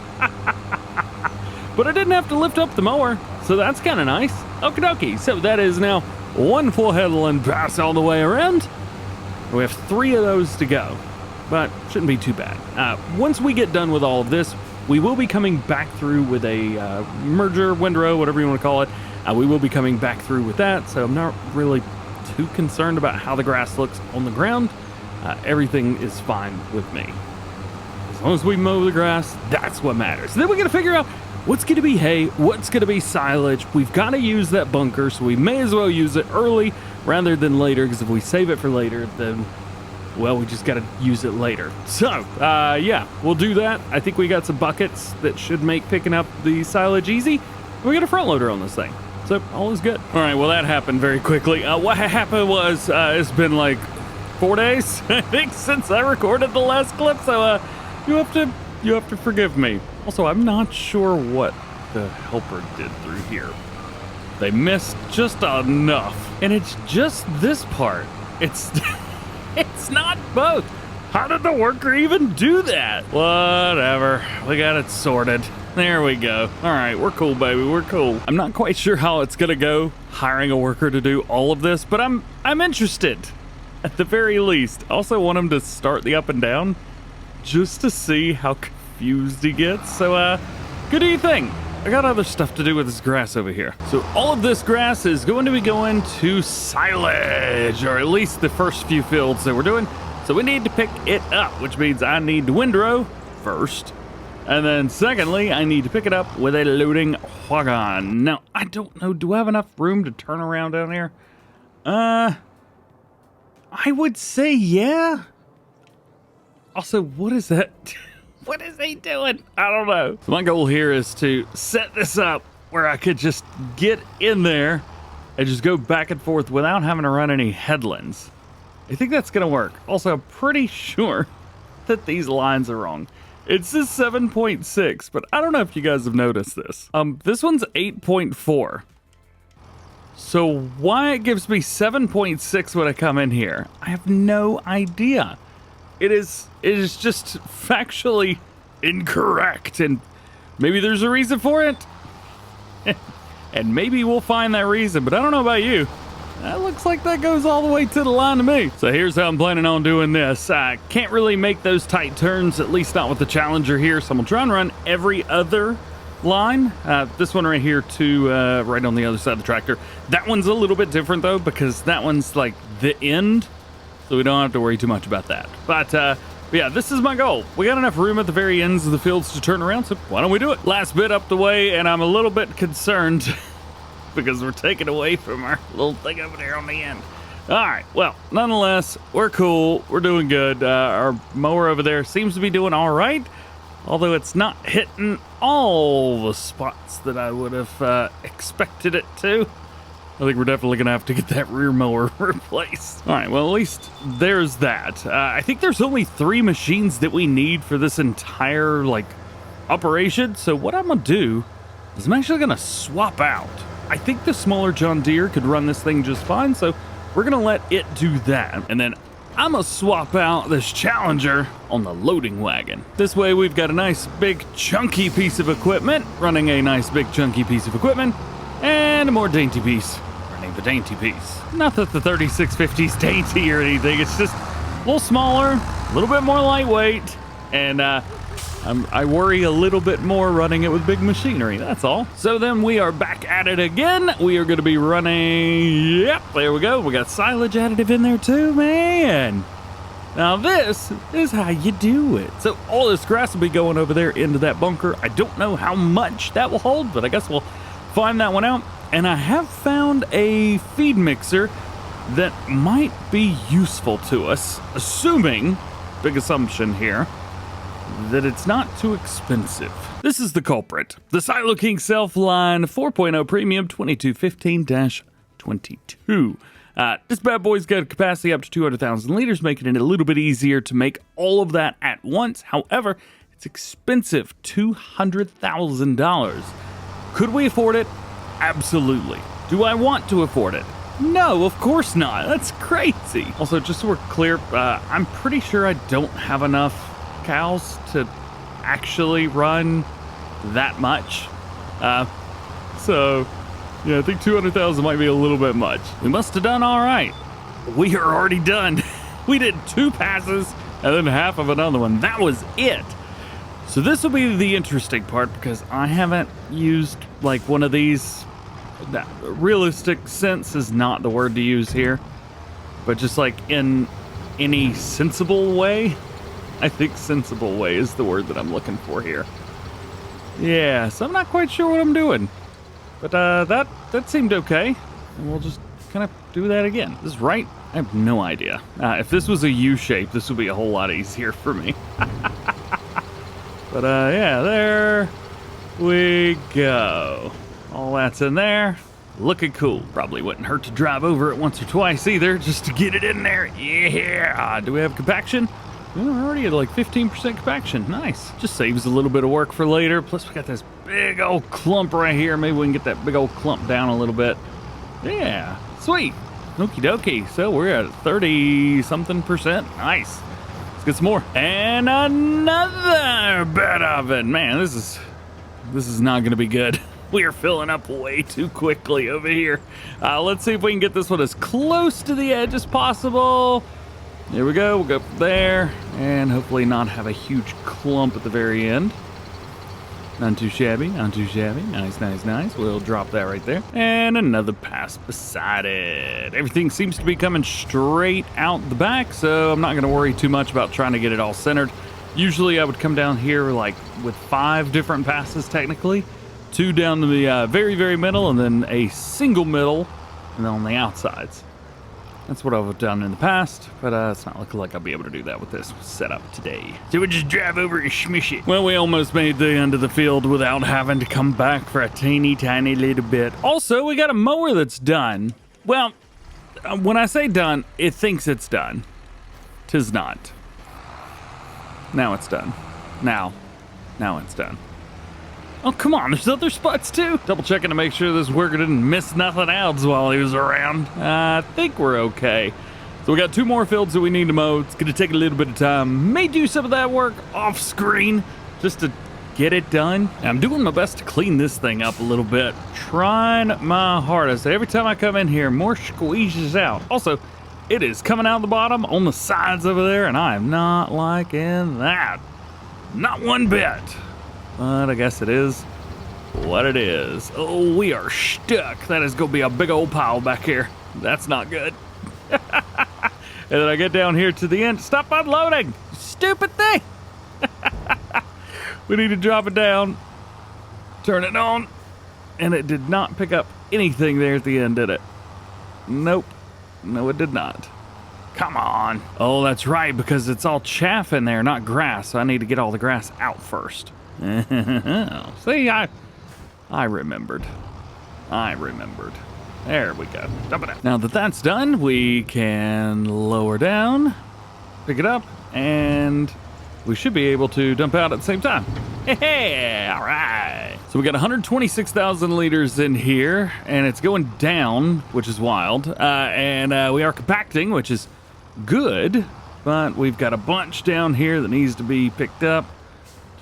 But I didn't have to lift up the mower, so that's kind of nice. Okie dokie, so that is now one full headland pass all the way around. We have 3 of those to go, but shouldn't be too bad. Once we get done with all of this, we will be coming back through with a merger, windrow, whatever you want to call it. We will be coming back through with that, so I'm not really too concerned about how the grass looks on the ground. Everything is fine with me. As long as we mow the grass, that's what matters. Then we got to figure out what's going to be hay, what's going to be silage. We've got to use that bunker, so we may as well use it early rather than later, because if we save it for later, then, well, we just got to use it later. So, yeah, we'll do that. I think we got some buckets that should make picking up the silage easy. We got a front loader on this thing, so all is good. All right, well, that happened very quickly. What happened was it's been like 4 days, I think, since I recorded the last clip, so you have to forgive me. Also, I'm not sure what the helper did through here. They missed just enough, and it's just this part. It's it's not both. How did the worker even do that? Whatever, we got it sorted. There we go. All right, we're cool, baby, we're cool. I'm not quite sure how it's gonna go hiring a worker to do all of this, but I'm interested at the very least. Also want him to start the up and down just to see how confused he gets. So, good do you think? I got other stuff to do with this grass over here. So all of this grass is going to be going to silage, or at least the first few fields that we're doing. So we need to pick it up, which means I need to windrow first. And then secondly, I need to pick it up with a loading wagon. Now, I don't know, do I have enough room to turn around down here? I would say yeah. Also, what is that? What is he doing? I don't know. So my goal here is to set this up where I could just get in there and just go back and forth without having to run any headlands. I think that's gonna work. Also, I'm pretty sure that these lines are wrong. It says 7.6, but I don't know if you guys have noticed this. This one's 8.4. So why it gives me 7.6 when I come in here, I have no idea. It is just factually incorrect, and maybe there's a reason for it. And maybe we'll find that reason, but I don't know about you. That looks like that goes all the way to the line to me. So here's how I'm planning on doing this. I can't really make those tight turns, at least not with the Challenger here, so I'm gonna try and run every other line. This one right here to right on the other side of the tractor. That one's a little bit different though, because that one's like the end, so we don't have to worry too much about that. But yeah, this is my goal. We got enough room at the very ends of the fields to turn around, so why don't we do it? Last bit up the way, and I'm a little bit concerned because we're taking away from our little thing over there on the end. All right, well, nonetheless, we're cool. We're doing good. Our mower over there seems to be doing all right, although it's not hitting all the spots that I would have expected it to. I think we're definitely gonna have to get that rear mower replaced. All right, well, at least there's that. I think there's only 3 machines that we need for this entire, like, operation. So what I'm gonna do is I'm actually gonna swap out. I think the smaller John Deere could run this thing just fine, so we're gonna let it do that. And then I'm gonna swap out this Challenger on the loading wagon. This way we've got a nice big chunky piece of equipment running a nice big chunky piece of equipment, and a more dainty piece running the dainty piece. Not that the 3650's dainty or anything, it's just a little smaller, a little bit more lightweight, and I worry a little bit more running it with big machinery, that's all. So then we are back at it again. We are gonna be running, yep, there we go. We got silage additive in there too, man. Now this is how you do it. So all this grass will be going over there into that bunker. I don't know how much that will hold, but I guess we'll find that one out. And I have found a feed mixer that might be useful to us, assuming, big assumption here, that it's not too expensive. This is the culprit. The Silo King Self-Line 4.0 Premium 2215-22. This bad boy's got a capacity up to 200,000 liters, making it a little bit easier to make all of that at once. However, it's expensive, $200,000. Could we afford it? Absolutely. Do I want to afford it? No, of course not. That's crazy. Also, just so we're clear, I'm pretty sure I don't have enough cows to actually run that much. So, yeah, I think 200,000 might be a little bit much. We must have done all right. We are already done. We did 2 passes and then half of another one. That was it. So this will be the interesting part because I haven't used like one of these. That realistic sense is not the word to use here, but just like in any sensible way. I think sensible way is the word that I'm looking for here. Yeah, so I'm not quite sure what I'm doing, but that seemed okay, and we'll just kind of do that again. This is right? I have no idea. If this was a U shape, this would be a whole lot easier for me. But yeah, there we go. All that's in there. Looking cool. Probably wouldn't hurt to drive over it once or twice either, just to get it in there. Yeah. Do we have compaction? We're already at like 15% compaction. Nice. Just saves a little bit of work for later. Plus we got this big old clump right here. Maybe we can get that big old clump down a little bit. Yeah. Sweet. Okie dokie. So we're at 30-something%. Nice. Let's get some more. And another bed of it. Man, this is not going to be good. We are filling up way too quickly over here. Let's see if we can get this one as close to the edge as possible. There we go. We'll go there and hopefully not have a huge clump at the very end. Not too shabby, not too shabby. Nice, nice, nice. We'll drop that right there. And another pass beside it. Everything seems to be coming straight out the back, so I'm not going to worry too much about trying to get it all centered. Usually I would come down here like with 5 different passes technically. 2 down to the very, very middle, and then a single middle, and then on the outsides. That's what I've done in the past, but it's not looking like I'll be able to do that with this setup today. So we just drive over and smush it. Well, we almost made the end of the field without having to come back for a teeny tiny little bit. Also, we got a mower that's done. Well, when I say done, it thinks it's done. 'Tis not. Now it's done. Now it's done. Oh, come on, there's other spots too. Double checking to make sure this worker didn't miss nothing else while he was around. I think we're okay. So we got 2 more fields that we need to mow. It's gonna take a little bit of time. May do some of that work off screen just to get it done. I'm doing my best to clean this thing up a little bit. Trying my hardest. Every time I come in here, more squeezes out. Also, it is coming out the bottom on the sides over there, and I am not liking that. Not one bit. But I guess it is what it is. Oh, we are stuck. That is going to be a big old pile back here. That's not good. And then I get down here to the end. Stop unloading, stupid thing. We need to drop it down. Turn it on. And it did not pick up anything there at the end, did it? Nope. No, it did not. Come on. Oh, that's right, because it's all chaff in there, not grass. So I need to get all the grass out first. See, I remembered. There we go. Dump it out. Now that that's done, we can lower down, pick it up, and we should be able to dump out at the same time. Hey, all right. So we got 126,000 liters in here, and it's going down, which is wild. And we are compacting, which is good, but we've got a bunch down here that needs to be picked up.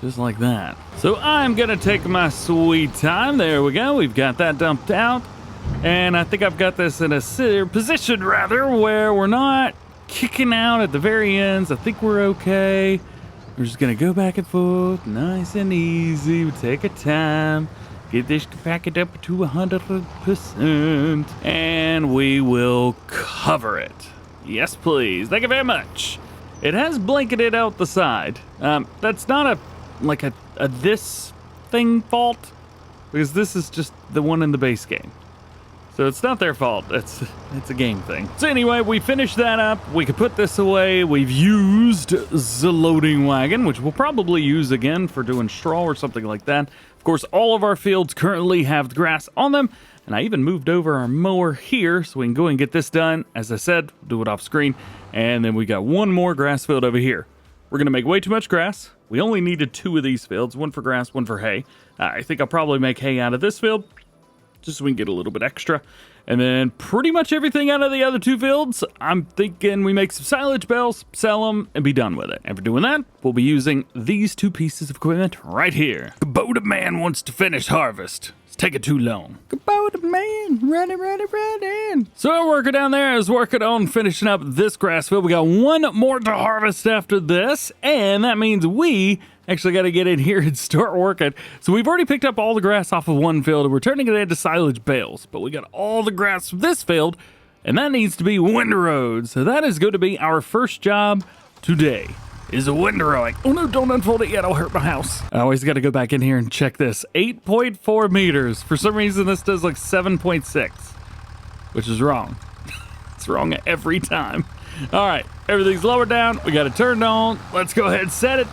Just like that. So I'm gonna take my sweet time. There we go. We've got that dumped out. And I think I've got this in a position rather where we're not kicking out at the very ends. I think we're okay. We're just gonna go back and forth, nice and easy. We take our time. Get this packet up to 100%. And we will cover it. Yes, please. Thank you very much. It has blanketed out the side. That's not like a this thing fault, because this is just the one in the base game. So it's not their fault. It's a game thing. So anyway, we finished that up. We could put this away. We've used the loading wagon, which we'll probably use again for doing straw or something like that. Of course, all of our fields currently have the grass on them, and I even moved over our mower here so we can go and get this done. As I said, do it off screen. And then we got 1 more grass field over here. We're gonna make way too much grass. We only needed 2 of these fields, 1 for grass, 1 for hay. I think I'll probably make hay out of this field, just so we can get a little bit extra. And then pretty much everything out of the other 2 fields, I'm thinking we make some silage bales, sell them, and be done with it. And for doing that, we'll be using these 2 pieces of equipment right here. Kubota man wants to finish harvest. It's taking too long. Kubota man, running. So our worker down there is working on finishing up this grass field. We got 1 more to harvest after this, and that means we actually got to get in here and start working. So we've already picked up all the grass off of 1 field, and we're turning it into silage bales. But we got all the grass from this field, and that needs to be windrowed. So that is going to be our first job today, is windrowing. Oh no, don't unfold it yet, I'll hurt my house. I always got to go back in here and check this. 8.4 meters. For some reason, this does like 7.6, which is wrong. It's wrong every time. All right, everything's lowered down. We got it turned on. Let's go ahead and set it.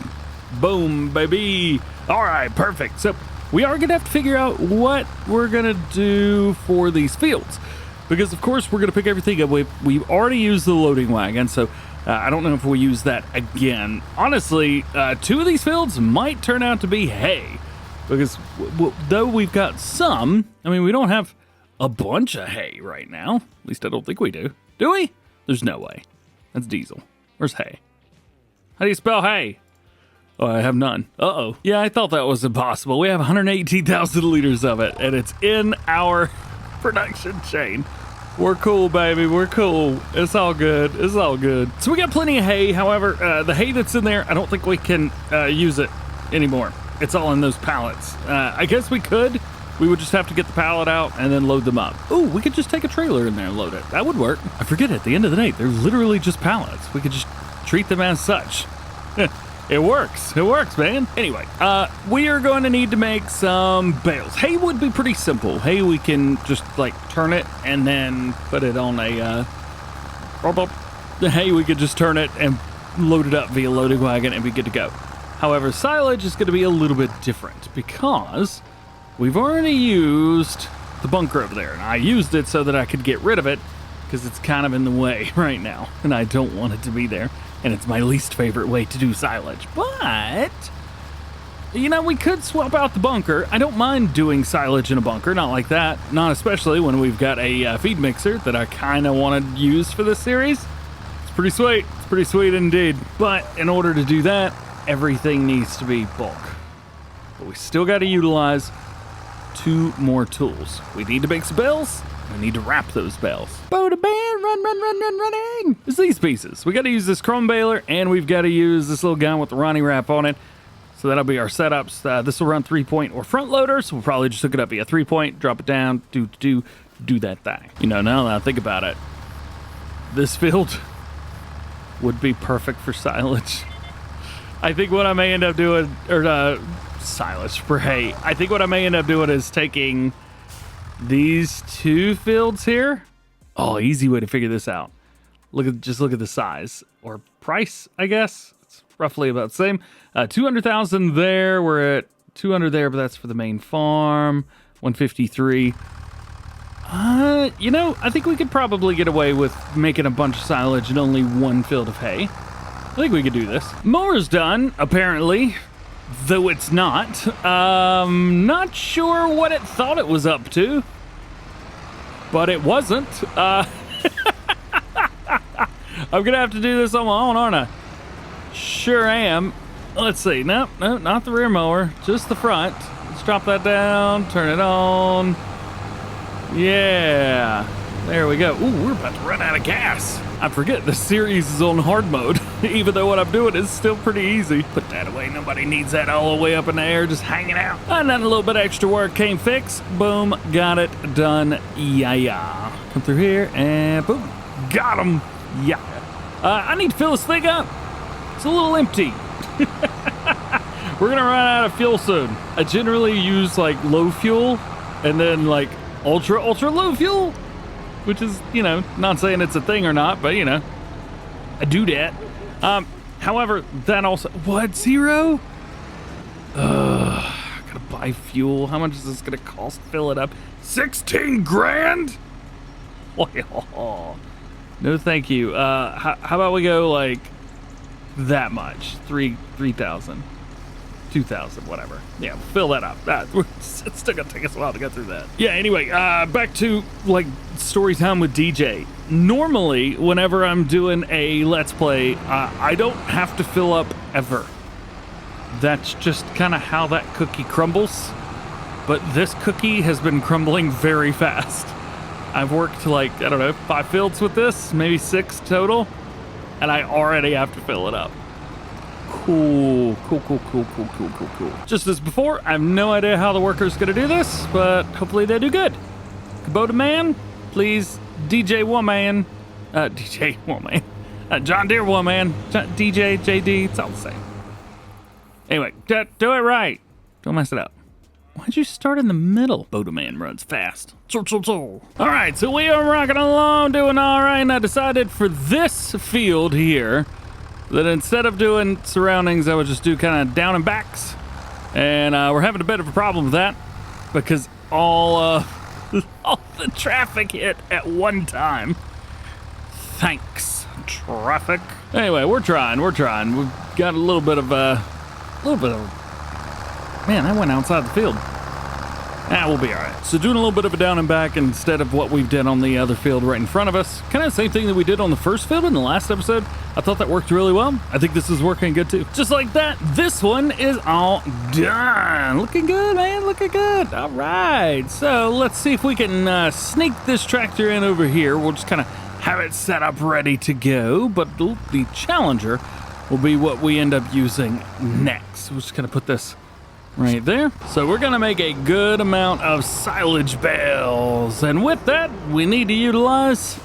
Boom, baby. All right, perfect. So we are going to have to figure out what we're going to do for these fields, because of course we're going to pick everything up. We've already used the loading wagon, so I don't know if we'll use that again. Honestly, 2 of these fields might turn out to be hay, because though we've got some, I mean, we don't have a bunch of hay right now. At least I don't think we do. Do we? There's no way. That's diesel. Where's hay? How do you spell hay? Oh, I have none. Uh-oh. Yeah, I thought that was impossible. We have 118,000 liters of it, and it's in our production chain. We're cool, baby. We're cool. It's all good. It's all good. So we got plenty of hay. However, the hay that's in there, I don't think we can use it anymore. It's all in those pallets. I guess we could. We would just have to get the pallet out and then load them up. Oh, we could just take a trailer in there and load it. That would work. I forget, at the end of the day, they're literally just pallets. We could just treat them as such. It works. It works, man. Anyway, we are going to need to make some bales. Hay would be pretty simple. Hay, we can just like turn it and then put it on a the hay, we could just turn it and load it up via loading wagon and be good to go. However, silage is going to be a little bit different because we've already used the bunker over there, and I used it so that I could get rid of it because it's kind of in the way right now and I don't want it to be there. And it's my least favorite way to do silage. But, you know, we could swap out the bunker. I don't mind doing silage in a bunker, not like that. Not especially when we've got a feed mixer that I kind of want to use for this series. It's pretty sweet. It's pretty sweet indeed. But in order to do that, everything needs to be bulk. But we still got to utilize 2 more tools. We need to make some bales. We need to wrap those bales. Boda band, running. It's these pieces. We got to use this chrome baler, and we've got to use this little gun with the Ronnie wrap on it. So that'll be our setups. This will run 3-point or front loader, so we'll probably just hook it up via 3-point, drop it down, do that thing. You know, now that I think about it, this field would be perfect for silage. I think what I may end up doing, or silage for hay. I think what I may end up doing is taking these 2 fields here. Oh, easy way to figure this out. Just look at the size or price, I guess. It's roughly about the same. 200,000 there. We're at 200 there, but that's for the main farm. 153. You know, I think we could probably get away with making a bunch of silage and only 1 field of hay. I think we could do this. Mower's done, apparently. Though it's not. Not sure what it thought it was up to. But it wasn't. I'm gonna have to do this on my own, aren't I? Sure am. Let's see. Nope, not the rear mower. Just the front. Let's drop that down. Turn it on. Yeah. There we go. Ooh, we're about to run out of gas. I forget the series is on hard mode, even though what I'm doing is still pretty easy. Put that away. Nobody needs that all the way up in the air, just hanging out. And then a little bit of extra work came fixed. Boom, got it done. Yeah. Come through here and boom, got him. Yeah. I need to fill this thing up. It's a little empty. We're gonna run out of fuel soon. I generally use like low fuel and then like ultra low fuel, which is, you know, not saying it's a thing or not, but you know, I do that. However, that also, what, 0? Gotta buy fuel. How much is this gonna cost to fill it up? 16 grand? No, thank you. How about we go like that much? 3,000. 2,000, whatever. Yeah, fill that up. It's still gonna take us a while to get through that. Yeah, anyway, back to, like, story time with DJ. Normally, whenever I'm doing a Let's Play, I don't have to fill up ever. That's just kind of how that cookie crumbles. But this cookie has been crumbling very fast. I've worked, like, I don't know, 5 fields with this, maybe 6 total, and I already have to fill it up. Cool. Just as before, I have no idea how the worker's gonna do this, but hopefully they do good. Kubota man, please, DJ woman, John Deere woman, DJ, JD, it's all the same. Anyway, do it right. Don't mess it up. Why'd you start in the middle? Kubota man runs fast. All right, so we are rocking along, doing all right, and I decided for this field here, that instead of doing surroundings, I would just do kind of down and backs. And we're having a bit of a problem with that because all the traffic hit at one time. Thanks, traffic. Anyway, we're trying. We've got a little bit of, man, I went outside the field. We'll be all right. So doing a little bit of a down and back instead of what we've done on the other field right in front of us. Kind of the same thing that we did on the first field in the last episode. I thought that worked really well. I think this is working good too. Just like that, this one is all done. Looking good, man, looking good. All right, so let's see if we can sneak this tractor in over here. We'll just kind of have it set up ready to go. But the Challenger will be what we end up using next. We'll just kind of put this right there. So we're gonna make a good amount of silage bales, and with that we need to utilize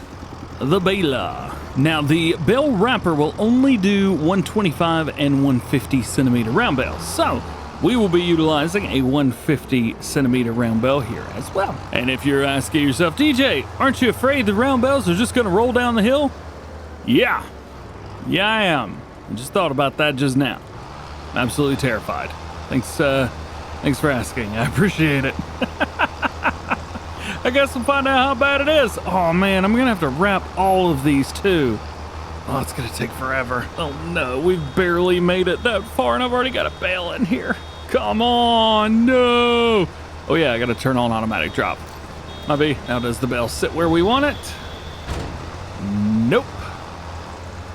the Bale. Now the bale wrapper will only do 125 and 150 centimeter round bales, so we will be utilizing a 150 centimeter round bale here as well. And if you're asking yourself, DJ, aren't you afraid the round bales are just gonna roll down the hill? Yeah I am. I just thought about that just now. I'm absolutely terrified. Thanks for asking. I appreciate it. I guess we'll find out how bad it is. Oh man, I'm gonna have to wrap all of these too. Oh, it's gonna take forever. Oh no, we've barely made it that far and I've already got a bale in here. Come on, no. Oh yeah, I gotta turn on automatic drop. Maybe. Now does the bale sit where we want it? Nope.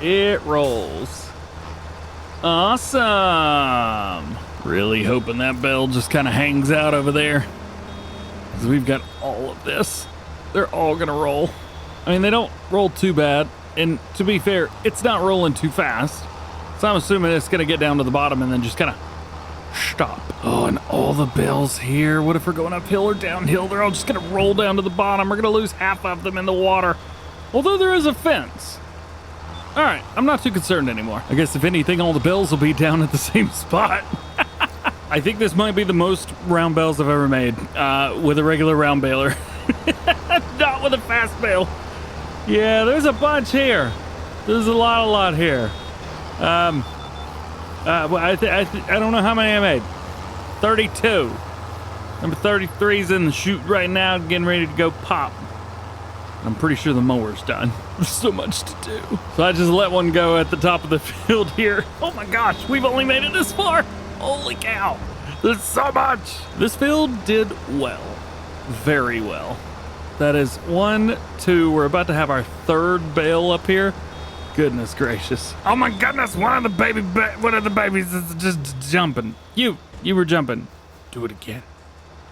It rolls. Awesome. Really hoping that bale just kind of hangs out over there. Because we've got all of this. They're all going to roll. I mean, they don't roll too bad. And to be fair, it's not rolling too fast. So I'm assuming it's going to get down to the bottom and then just kind of stop. Oh, and all the bales here. What if we're going uphill or downhill? They're all just going to roll down to the bottom. We're going to lose half of them in the water. Although there is a fence. All right, I'm not too concerned anymore. I guess if anything, all the bales will be down at the same spot. I think this might be the most round bales I've ever made with a regular round baler. Not with a fast bale. Yeah, there's a bunch here. There's a lot here. I don't know how many I made. 32. Number 33's in the chute right now, getting ready to go pop. I'm pretty sure the mower's done. There's so much to do. So I just let one go at the top of the field here. Oh my gosh, we've only made it this far. Holy cow, there's so much. This field did well, very well. That is 1, 2, we're about to have our 3rd bale up here. Goodness gracious. Oh my goodness, one of the babies is just jumping. You were jumping. Do it again.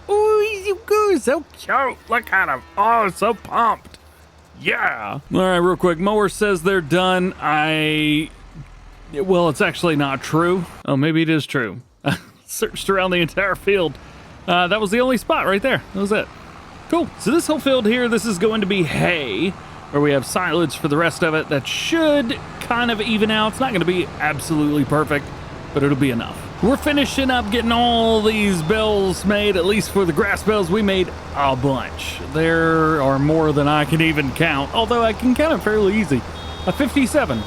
Oh, you go, so cute. Look at him. Oh, so pumped. Yeah. All right, real quick. Mower says they're done. Well, it's actually not true. Oh, maybe it is true. I searched around the entire field. That was the only spot right there. That was it. Cool. So this whole field here, this is going to be hay, where we have silage for the rest of it. That should kind of even out. It's not going to be absolutely perfect, but it'll be enough. We're finishing up getting all these bales made, at least for the grass bales. We made a bunch. There are more than I can even count, although I can count them fairly easy. 57.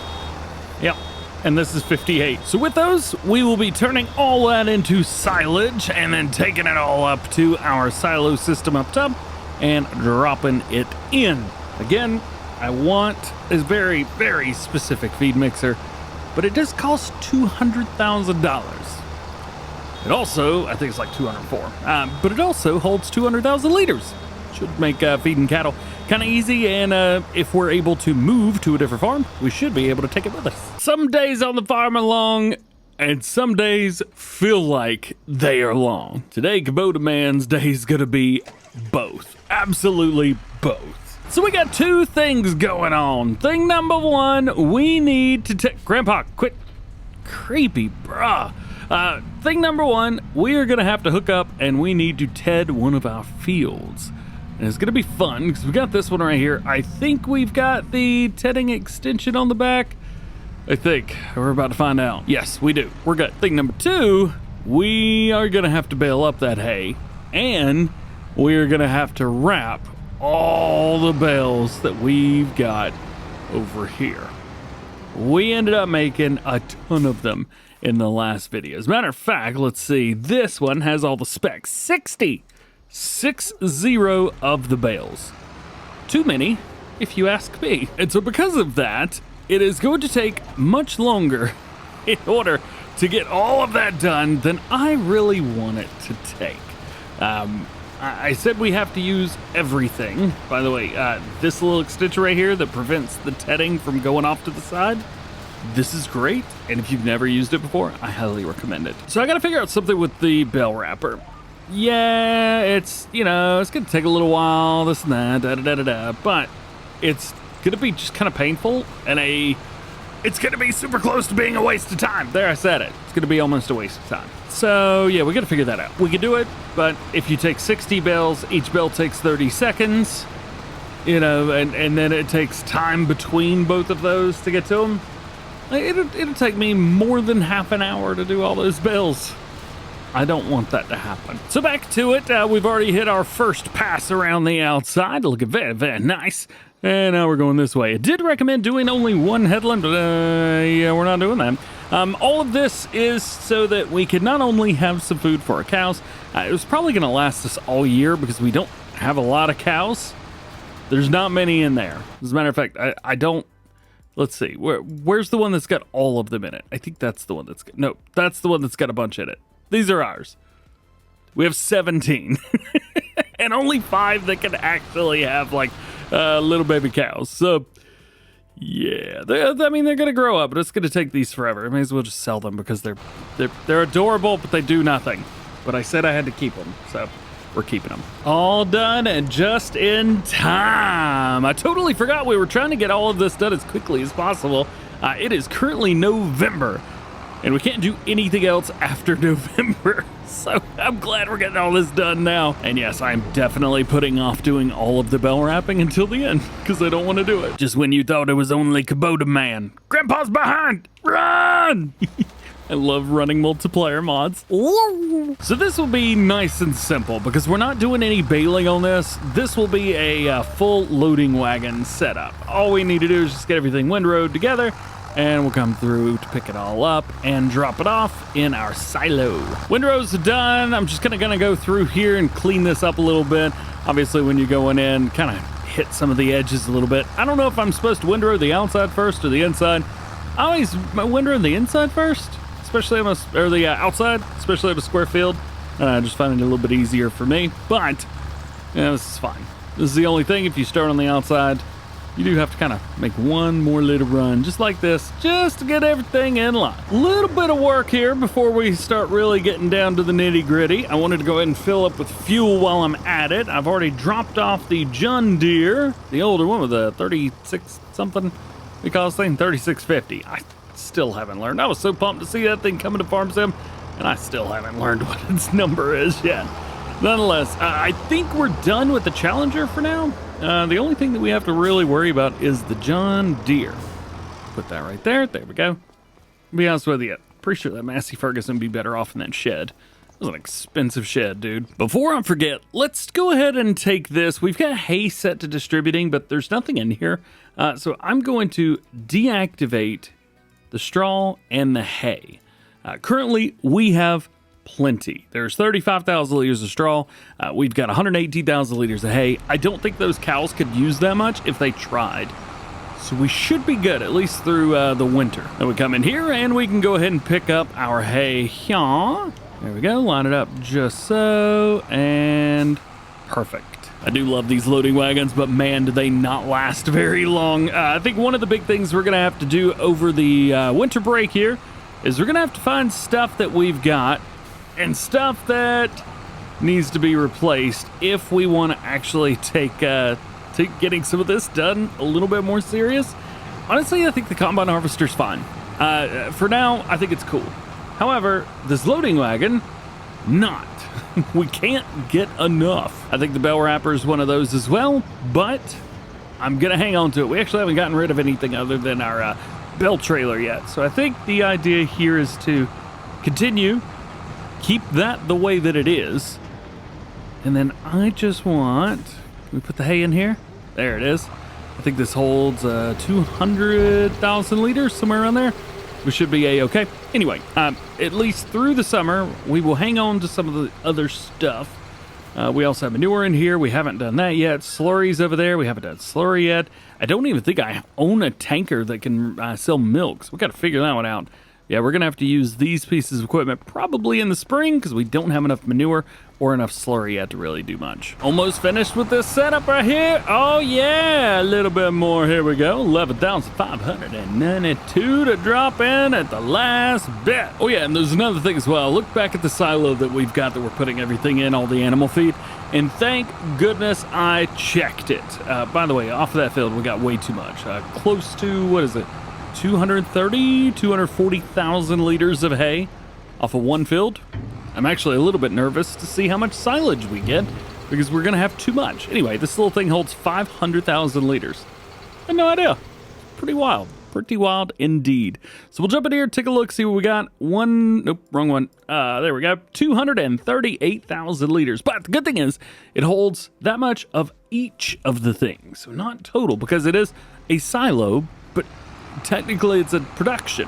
Yep. And this is 58. So with those, we will be turning all that into silage and then taking it all up to our silo system up top and dropping it in. Again, I want a very, very specific feed mixer, but it does cost $200,000. It also, I think it's like 204, but it also holds 200,000 liters. Should make feeding cattle kind of easy, and if we're able to move to a different farm, we should be able to take it with us. Some days on the farm are long, and some days feel like they are long. Today, Kubota Man's day is gonna be both. Absolutely both. So we got two things going on. Thing number one, we need to take... Grandpa, quit. Creepy, bruh. Thing number one, we are gonna have to hook up and we need to ted one of our fields. And it's gonna be fun because we got this one right here. I think we've got the tedding extension on the back. I think we're about to find out. Yes, we do. We're good. Thing number two, we are gonna have to bale up that hay, and we're gonna have to wrap all the bales that we've got over here. We ended up making a ton of them in the last video. As a matter of fact, let's see. This one has all the specs. 60 of the bales. Too many, if you ask me. And so because of that, it is going to take much longer in order to get all of that done than I really want it to take. I said we have to use everything. By the way, this little extension right here that prevents the tedding from going off to the side, this is great. And if you've never used it before, I highly recommend it. So I got to figure out something with the bale wrapper. Yeah, it's, you know, it's going to take a little while, this and that, but it's going to be just kind of painful, and it's going to be super close to being a waste of time. There, I said it. It's going to be almost a waste of time. So, yeah, we got to figure that out. We can do it, but if you take 60 bales, each bale takes 30 seconds, you know, and then it takes time between both of those to get to them. It'll take me more than half an hour to do all those bales. I don't want that to happen. So back to it. We've already hit our first pass around the outside. Looking very, very nice. And now we're going this way. I did recommend doing only one headland, but yeah, we're not doing that. All of this is so that we can not only have some food for our cows. It was probably going to last us all year because we don't have a lot of cows. There's not many in there. As a matter of fact, I don't... Let's see. Where's the one that's got all of them in it? I think that's the one that's... No, that's the one that's got a bunch in it. These are ours. We have 17. And only 5 that can actually have, like, little baby cows. So, yeah. I mean, they're going to grow up, but it's going to take these forever. I may as well just sell them because they're adorable, but they do nothing. But I said I had to keep them, so we're keeping them. All done and just in time. I totally forgot we were trying to get all of this done as quickly as possible. It is currently November. And we can't do anything else after November. So I'm glad we're getting all this done now. And yes, I'm definitely putting off doing all of the bell wrapping until the end because I don't want to do it. Just when you thought it was only Kubota Man. Grandpa's behind! Run! I love running multiplayer mods. So this will be nice and simple because we're not doing any baling on this. This will be a full loading wagon setup. All we need to do is just get everything windrowed together, and we'll come through to pick it all up and drop it off in our silo. Windrows are done. I'm just gonna go through here and clean this up a little bit. Obviously, when you're going in, kind of hit some of the edges a little bit. I don't know if I'm supposed to windrow the outside first or the inside. I always windrow the inside first, especially on the outside, especially on a square field. I just find it a little bit easier for me, but yeah, this is fine. This is the only thing. If you start on the outside, you do have to kind of make one more little run, just like this, just to get everything in line. A little bit of work here before we start really getting down to the nitty gritty. I wanted to go ahead and fill up with fuel while I'm at it. I've already dropped off the John Deere, the older one with a 36 something, we call this thing 3650. I still haven't learned. I was so pumped to see that thing coming to Farm Sim, and I still haven't learned what its number is yet. Nonetheless, I think we're done with the Challenger for now. The only thing that we have to really worry about is the John Deere. Put that right there. There we go. To be honest with you, pretty sure that Massey Ferguson would be better off in that shed. It was an expensive shed, dude. Before I forget, let's go ahead and take this. We've got hay set to distributing, but there's nothing in here. So I'm going to deactivate the straw and the hay. Currently, we have plenty. There's 35,000 liters of straw. We've got 118,000 liters of hay. I don't think those cows could use that much if they tried. So we should be good, at least through the winter. Then we come in here and we can go ahead and pick up our hay here. There we go. Line it up just so, and perfect. I do love these loading wagons, but man, do they not last very long. I think one of the big things we're going to have to do over the winter break here is we're going to have to find stuff that we've got and stuff that needs to be replaced if we want to actually take getting some of this done a little bit more serious. Honestly, I think the combine harvester's fine. For now, I think it's cool. However, this loading wagon, not. We can't get enough. I think the bale wrapper is one of those as well, but I'm gonna hang on to it. We actually haven't gotten rid of anything other than our bale trailer yet. So I think the idea here is to continue, keep that the way that it is. And then I just want, can we put the hay in here? There it is. I think this holds 200,000 liters, somewhere around there. We should be a-okay. Anyway, at least through the summer, we will hang on to some of the other stuff. We also have manure in here. We haven't done that yet. Slurries over there. We haven't done slurry yet. I don't even think I own a tanker that can sell milk, so we got to figure that one out. Yeah, we're going to have to use these pieces of equipment probably in the spring because we don't have enough manure or enough slurry yet to really do much. Almost finished with this setup right here. Oh yeah, a little bit more. Here we go. 11,592 to drop in at the last bit. Oh yeah, and there's another thing as well. Look back at the silo that we've got that we're putting everything in, all the animal feed. And thank goodness I checked it. By the way, off of that field, we got way too much. Close to, what is it? 240,000 liters of hay off of one field. I'm actually a little bit nervous to see how much silage we get because we're going to have too much. Anyway, this little thing holds 500,000 liters. I had no idea. Pretty wild. Pretty wild indeed. So we'll jump in here, take a look, see what we got. Nope, wrong one. There we go. 238,000 liters. But the good thing is it holds that much of each of the things. So not total because it is a silo, but technically it's a production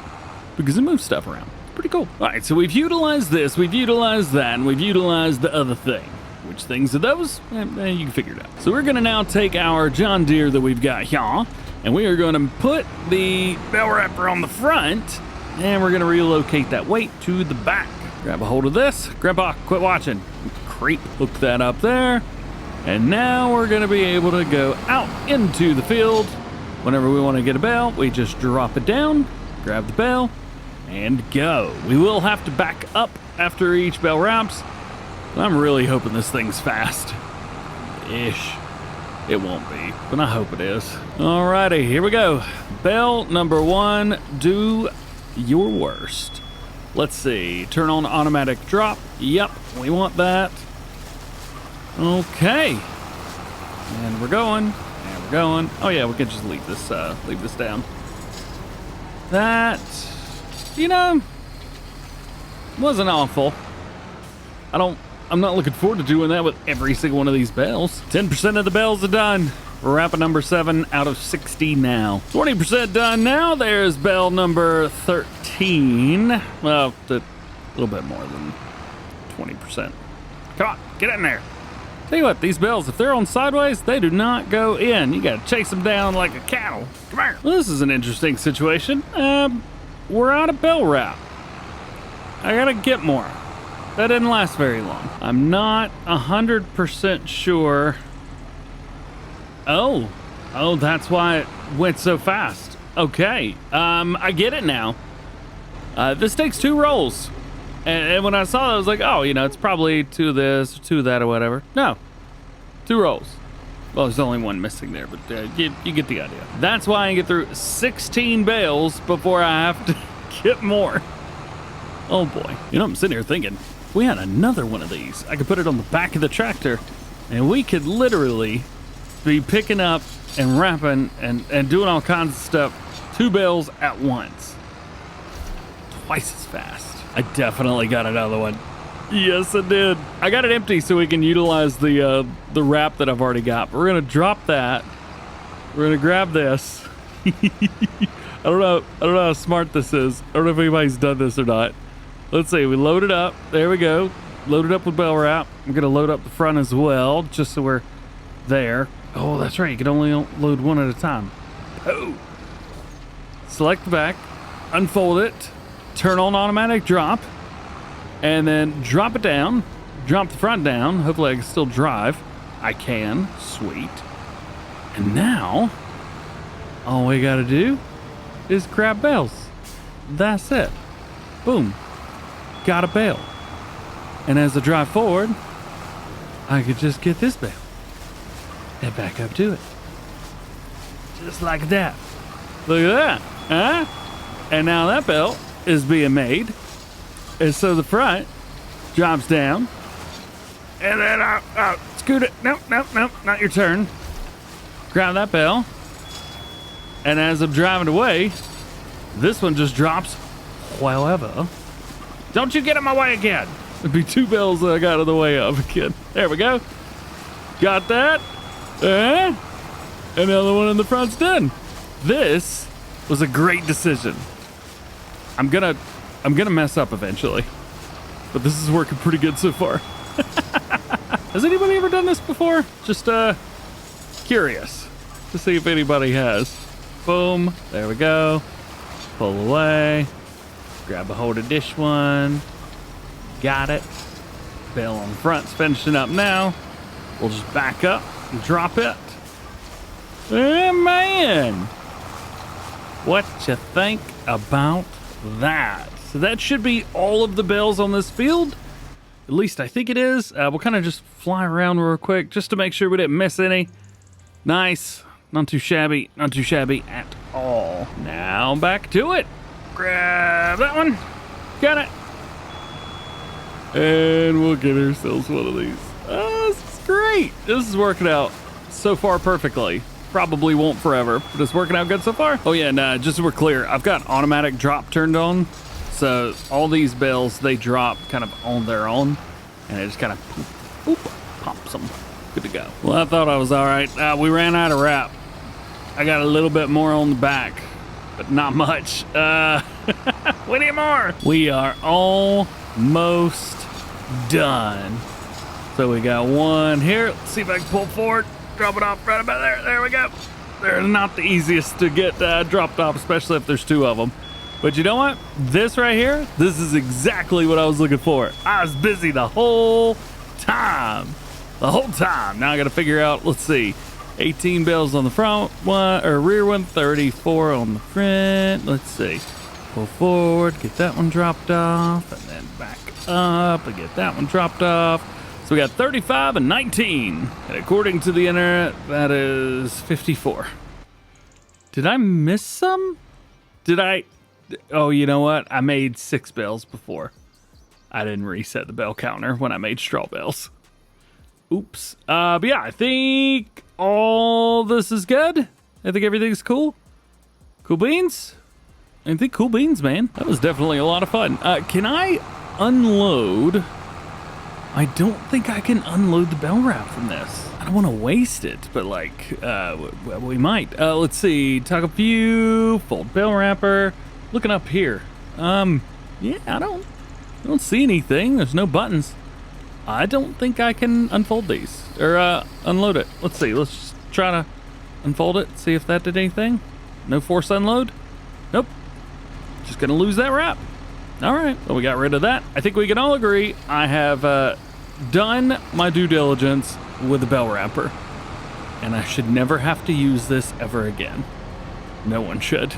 because it moves stuff around. Pretty cool. All right, so we've utilized this, we've utilized that, and we've utilized the other thing. Which things are those? You can figure it out. So we're gonna now take our John Deere that we've got here, and we are gonna put the bale wrapper on the front, and we're gonna relocate that weight to the back. Grab a hold of this. Grandpa, quit watching. Creep. Hook that up there. And now we're gonna be able to go out into the field. Whenever we want to get a bale, we just drop it down, grab the bale, and go. We will have to back up after each bale wraps. I'm really hoping this thing's fast-ish. It won't be, but I hope it is. Alrighty, here we go. Bale number one, do your worst. Let's see, turn on automatic drop. Yep, we want that. Okay, and we're going. Going. Oh yeah, we can just leave this down. That, you know, wasn't awful. I'm not looking forward to doing that with every single one of these bales. 10% of the bales are done. We're wrapping number 7 out of 60 now. 20% done now. There's bale number 13. Well, a little bit more than 20%. Come on, get in there. Tell you what, these bales, if they're on sideways, they do not go in. You gotta chase them down like a cattle. Come here. Well, this is an interesting situation. We're out of bale wrap. I gotta get more. That didn't last very long. I'm not 100% sure. Oh, that's why it went so fast. Okay, I get it now. This takes 2 rolls. And when I saw it, I was like, oh, you know, it's probably 2 of this, 2 of that, or whatever. No, 2 rolls. Well, there's only 1 missing there, but you get the idea. That's why I get through 16 bales before I have to get more. Oh boy. You know, I'm sitting here thinking, if we had another one of these, I could put it on the back of the tractor, and we could literally be picking up and wrapping and doing all kinds of stuff, 2 bales at once. Twice as fast. I definitely got another one. Yes, I did. I got it empty so we can utilize the wrap that I've already got. We're gonna drop that. We're gonna grab this. I don't know how smart this is. I don't know if anybody's done this or not. Let's see. We load it up. There we go. Load it up with bale wrap. I'm gonna load up the front as well, just so we're there. Oh, that's right. You can only load one at a time. Oh. Select the back. Unfold it. Turn on automatic drop. and then drop it down, drop the front down. Hopefully I can still drive. I can. Sweet. And now, all we gotta do is grab bales. That's it. Boom. Got a bale. And as I drive forward, I could just get this bale and back up to it. Just like that. Look at that. Huh? And now that bale is being made. And so the front drops down. And then I'll scoot it. Nope, not your turn. Grab that bale. And as I'm driving away, this one just drops. However, don't you get in my way again. It'd be 2 bales that I got in the way of again. There we go. Got that. And the other one in the front's done. This was a great decision. I'm gonna mess up eventually, but this is working pretty good so far. Has anybody ever done this before? Just curious to see if anybody has. Boom, there we go. Pull away, grab a hold of this one. Got it. Bale on the front's finishing up now. We'll just back up and drop it. Man, what you think about that? So that should be all of the bales on this field. At least I think it is. We'll kind of just fly around real quick just to make sure we didn't miss any. Nice. Not too shabby. Not too shabby at all. Now back to it. Grab that one. Got it. And we'll get ourselves one of these. This is great. This is working out so far perfectly. Probably won't forever, but it's working out good so far. Oh yeah, and just so we're clear, I've got automatic drop turned on. So all these bales, they drop kind of on their own. And it just kind of pops them. Good to go. Well, I thought I was all right. We ran out of wrap. I got a little bit more on the back, but not much. We need more. We are almost done. So we got one here. Let's see if I can pull forward. Drop it off right about there. There we go. They're not the easiest to get dropped off, especially if there's 2 of them. But you know what? This right here, this is exactly what I was looking for. I was busy the whole time. The whole time. Now I got to figure out, let's see, 18 bales on the front one, or rear one, 34 on the front. Let's see. Pull forward, get that one dropped off, and then back up and get that one dropped off. So we got 35 and 19. And according to the internet, that is 54. Did I miss some? Did I? Oh, you know what? I made 6 bales before. I didn't reset the bale counter when I made straw bales. Oops. But yeah, I think all this is good. I think everything's cool. Cool beans? I think cool beans, man. That was definitely a lot of fun. Can I unload? I don't think I can unload the bell wrap from this. I don't want to waste it, but like, we might. Let's see. Toggle view, fold bell wrapper. Looking up here. Yeah, I don't see anything. There's no buttons. I don't think I can unfold these or unload it. Let's see. Let's just try to unfold it. See if that did anything. No force unload. Nope. Just gonna lose that wrap. All right. Well, we got rid of that. I think we can all agree I have done my due diligence with the bell wrapper, and I should never have to use this ever again. No one should.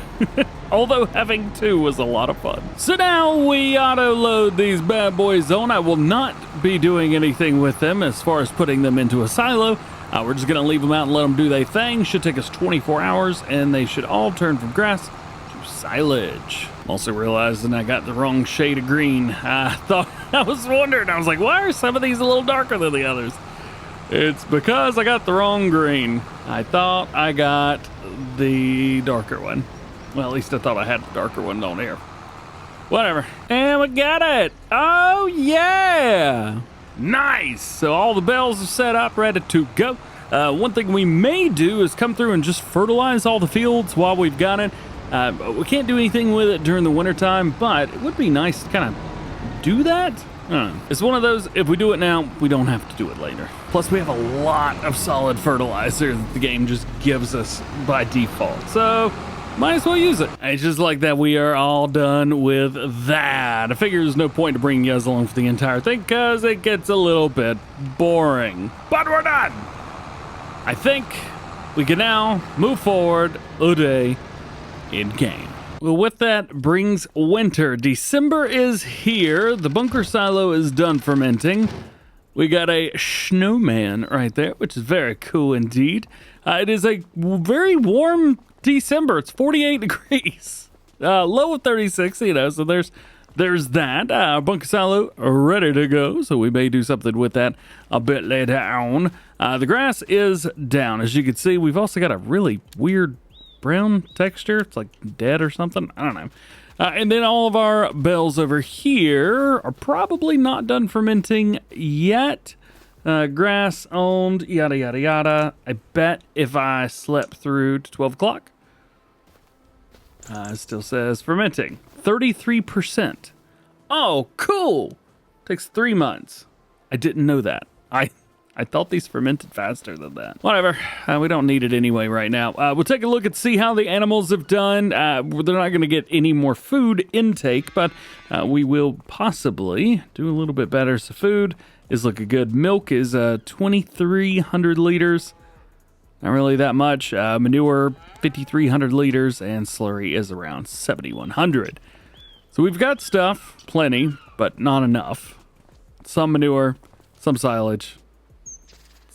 Although having 2 was a lot of fun. So now we auto load these bad boys on. I will not be doing anything with them as far as putting them into a silo. We're just gonna leave them out and let them do their thing. Should take us 24 hours and they should all turn from grass to silage. I'm also realizing I got the wrong shade of green. I was wondering, I was like, why are some of these a little darker than the others? It's because I got the wrong green. I thought I got the darker one. Well, at least I thought I had the darker one on here. Whatever. And we got it. Oh, yeah. Nice. So all the bales are set up, ready to go. One thing we may do is come through and just fertilize all the fields while we've got it. We can't do anything with it during the wintertime, but it would be nice to kind of do that. It's one of those, if we do it now, we don't have to do it later. Plus, we have a lot of solid fertilizer that the game just gives us by default. So, might as well use it. It's just like that. We are all done with that. I figure there's no point to bring you guys along for the entire thing because it gets a little bit boring. But we're done. I think we can now move forward a day in game. Well, with that brings winter. December is here. The bunker silo is done fermenting. We got a snowman right there, which is very cool indeed. It is a very warm December. It's 48 degrees. Low of 36, you know, so there's that. Bunker silo ready to go, so we may do something with that a bit later on. The grass is down. As you can see, we've also got a really weird brown texture. It's like dead or something. I don't know. And then all of our bales over here are probably not done fermenting yet. Grass owned, yada, yada, yada. I bet if I slept through to 12 o'clock, it still says fermenting. 33%. Oh, cool. Takes 3 months. I didn't know that. I thought these fermented faster than that. Whatever. We don't need it anyway right now. We'll take a look and see how the animals have done. They're not going to get any more food intake, but we will possibly do a little bit better. So food is looking good. Milk is 2,300 liters. Not really that much. Manure, 5,300 liters. And slurry is around 7,100. So we've got stuff, plenty, but not enough. Some manure, some silage.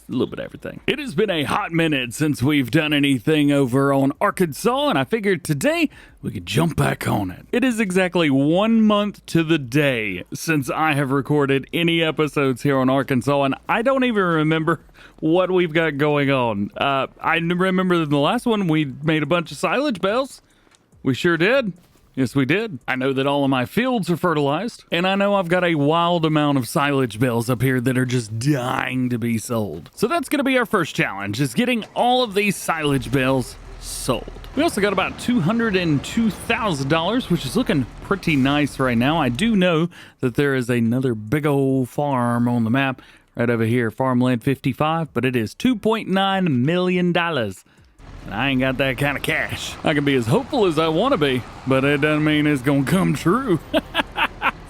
A little bit of everything. It has been a hot minute since we've done anything over on Arkansas, and I figured today we could jump back on it. It is exactly 1 month to the day since I have recorded any episodes here on Arkansas, and I don't even remember what we've got going on. I remember in the last one we made a bunch of silage bales. We sure did. Yes, we did. I know that all of my fields are fertilized, and I know I've got a wild amount of silage bales up here that are just dying to be sold. So that's going to be our first challenge, is getting all of these silage bales sold. We also got about $202,000, which is looking pretty nice right now. I do know that there is another big old farm on the map right over here, Farmland 55, but it is $2.9 million. I ain't got that kind of cash. I can be as hopeful as I want to be, but it doesn't mean it's going to come true.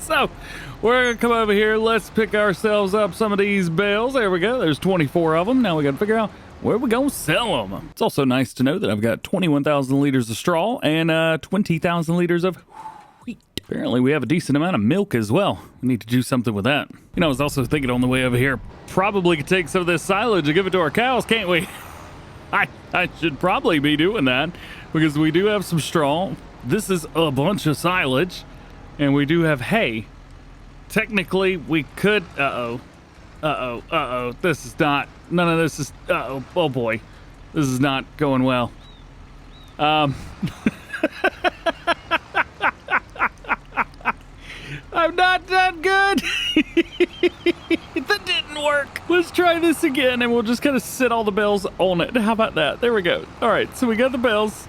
So we're going to come over here. Let's pick ourselves up some of these bales. There we go. There's 24 of them. Now we got to figure out where we're going to sell them. It's also nice to know that I've got 21,000 liters of straw and 20,000 liters of wheat. Apparently we have a decent amount of milk as well. We need to do something with that. You know, I was also thinking on the way over here, probably could take some of this silage and give it to our cows, can't we? I should probably be doing that because we do have some straw. This is a bunch of silage, and we do have hay. Technically, we could... This is not... None of this is... Oh boy. This is not going well. I'm not done good. That didn't work. Let's try this again, and we'll just kind of sit all the bales on it. How about that? There we go. All right, so we got the bales.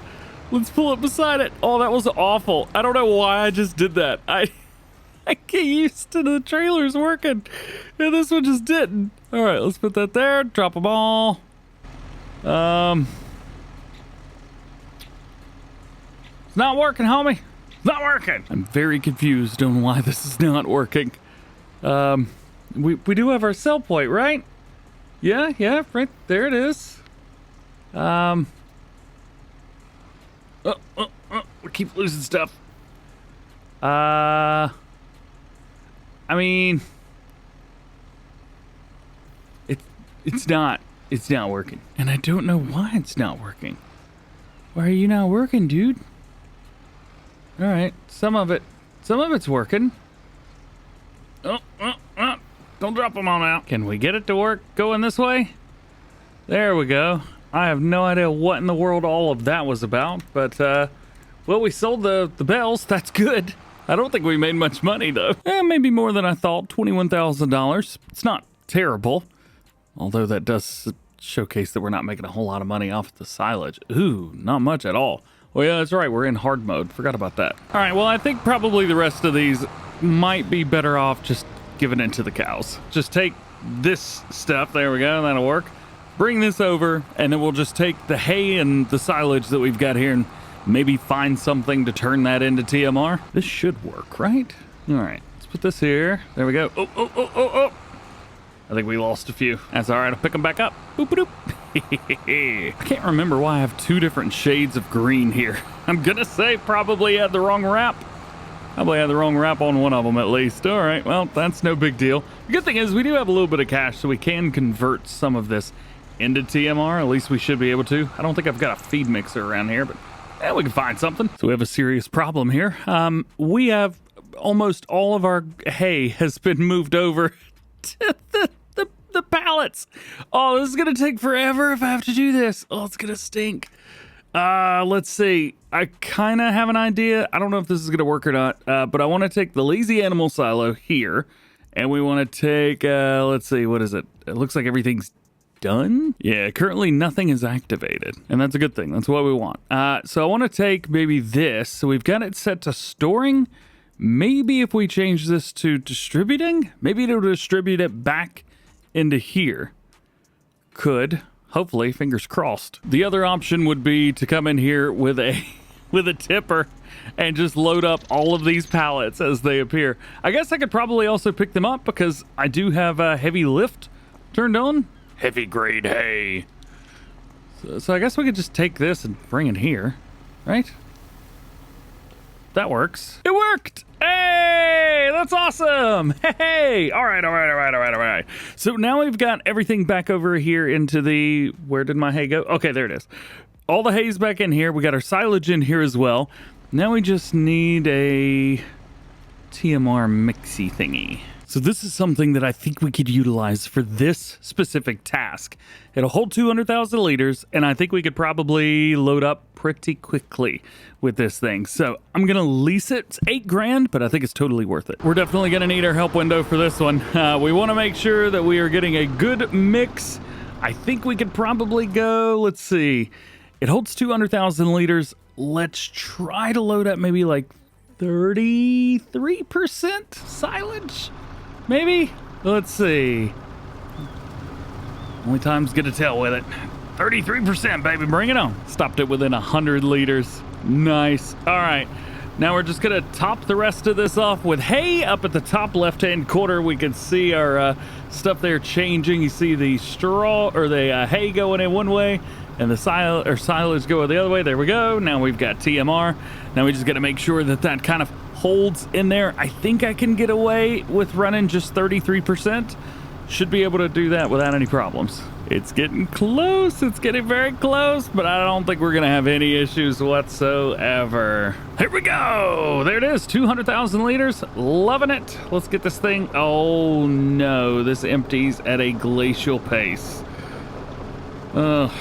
Let's pull it beside it. Oh, that was awful. I don't know why I just did that. I get used to the trailers working, and this one just didn't. All right, let's put that there. Drop them all. It's not working, homie. Not working. I'm very confused on why this is not working. We do have our sell point, right? Yeah, right there it is. We keep losing stuff. I mean, it's not working, and I don't know why it's not working. Why are you not working, dude? All right, some of it's working. Oh, don't drop them on out. Can we get it to work going this way? There we go. I have no idea what in the world all of that was about, but well, we sold the bales. That's good. I don't think we made much money though. Maybe more than I thought. $21,000. It's not terrible, although that does showcase that we're not making a whole lot of money off the silage. Ooh, not much at all. Oh yeah, that's right. We're in hard mode. Forgot about that. All right, well, I think probably the rest of these might be better off just giving it to the cows. Just take this stuff. There we go. That'll work. Bring this over, and then we'll just take the hay and the silage that we've got here and maybe find something to turn that into TMR. This should work, right? All right, let's put this here. There we go. Oh. I think we lost a few. That's all right, I'll pick them back up. Boop, boop. I can't remember why I have two different shades of green here. I'm gonna say probably had the wrong wrap. Probably had the wrong wrap on one of them at least. All right, well, that's no big deal. The good thing is we do have a little bit of cash, so we can convert some of this into TMR. At least we should be able to. I don't think I've got a feed mixer around here, but yeah, we can find something. So we have a serious problem here. We have almost all of our hay has been moved over to the pallets. Oh, this is gonna take forever if I have to do this. Oh, it's gonna stink. Let's see. I kind of have an idea. I don't know if this is gonna work or not, but I want to take the lazy animal silo here, and we want to take, let's see, what is it? It looks like everything's done. Yeah, currently nothing is activated, and that's a good thing. That's what we want. So I want to take maybe this. So we've got it set to storing. Maybe if we change this to distributing, maybe it'll distribute it back into here. Could. Hopefully, fingers crossed. The other option would be to come in here with a tipper and just load up all of these pallets as they appear. I guess I could probably also pick them up because I do have a heavy lift turned on. Heavy grade hay. So I guess we could just take this and bring it here, right? That works. It worked! Hey, that's awesome! Hey! All right. So now we've got everything back over here into the... Where did my hay go? Okay, there it is. All the hay's back in here. We got our silage in here as well. Now we just need a TMR mixy thingy. So this is something that I think we could utilize for this specific task. It'll hold 200,000 liters, and I think we could probably load up pretty quickly with this thing. So I'm gonna lease it. It's $8,000, but I think it's totally worth it. We're definitely gonna need our help window for this one. We wanna make sure that we are getting a good mix. I think we could probably go, let's see. It holds 200,000 liters. Let's try to load up maybe like 33% silage. Maybe? Let's see. Only time's gonna tell with it. 33%, baby, bring it on. Stopped it within 100 liters. Nice. All right, now we're just gonna top the rest of this off with hay. Up at the top left-hand corner, we can see our stuff there changing. You see the straw, or the hay going in one way, and the silage going the other way. There we go. Now we've got TMR. Now we just gotta make sure that that kind of holds in there. I think I can get away with running just 33%. Should be able to do that without any problems. It's getting close. It's getting very close, but I don't think we're gonna have any issues whatsoever. Here we go. There it is, 200,000 liters. Loving it. Let's get this thing. Oh no, this empties at a glacial pace. Well,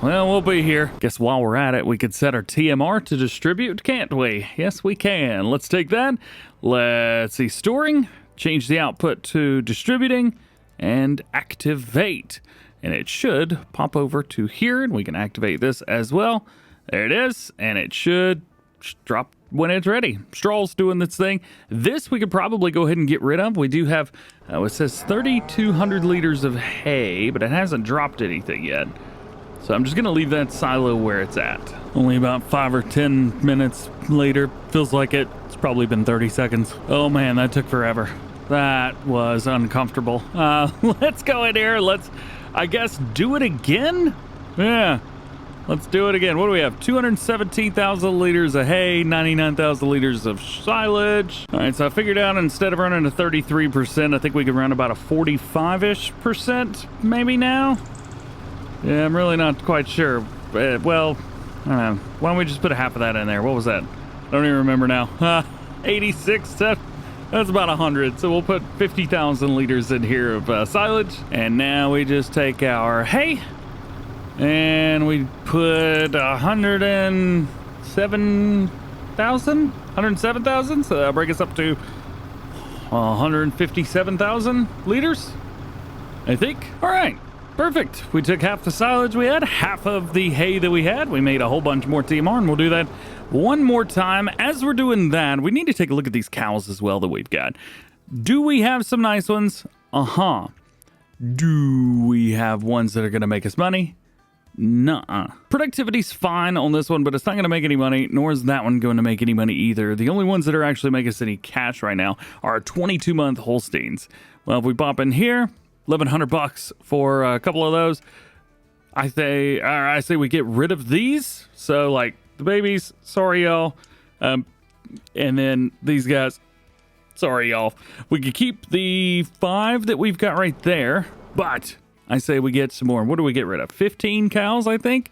we'll be here. Guess while we're at it, we could set our TMR to distribute, can't we? Yes, we can. Let's take that. Let's see, storing, change the output to distributing, and activate. And it should pop over to here, and we can activate this as well. There it is, and it should drop when it's ready. Straw's doing this thing. This we could probably go ahead and get rid of. We do have, it says 3,200 liters of hay, but it hasn't dropped anything yet. So I'm just gonna leave that silo where it's at. Only about 5 or 10 minutes later, feels like it. It's probably been 30 seconds. Oh man, that took forever. That was uncomfortable. Let's go in here. Let's, I guess, do it again? Yeah, let's do it again. What do we have? 217,000 liters of hay, 99,000 liters of silage. All right, so I figured out instead of running a 33%, I think we could run about a 45-ish% maybe now. Yeah, I'm really not quite sure. Well, I don't know. Why don't we just put a half of that in there? What was that? I don't even remember now. 86, that's about 100. So we'll put 50,000 liters in here of silage. And now we just take our hay and we put 107,000. So that'll bring us up to 157,000 liters, I think. All right. Perfect. We took half the silage we had, half of the hay that we had. We made a whole bunch more TMR, and we'll do that one more time. As we're doing that, we need to take a look at these cows as well that we've got. Do we have some nice ones? Uh-huh. Do we have ones that are going to make us money? Nuh-uh. Productivity's fine on this one, but it's not going to make any money, nor is that one going to make any money either. The only ones that are actually making us any cash right now are 22-month Holsteins. Well, if we pop in here, $1,100 for a couple of those, I say we get rid of these. So, like, the babies, sorry, y'all. And then these guys, sorry, y'all. We could keep the 5 that we've got right there, but I say we get some more. What do we get rid of? 15 cows, I think.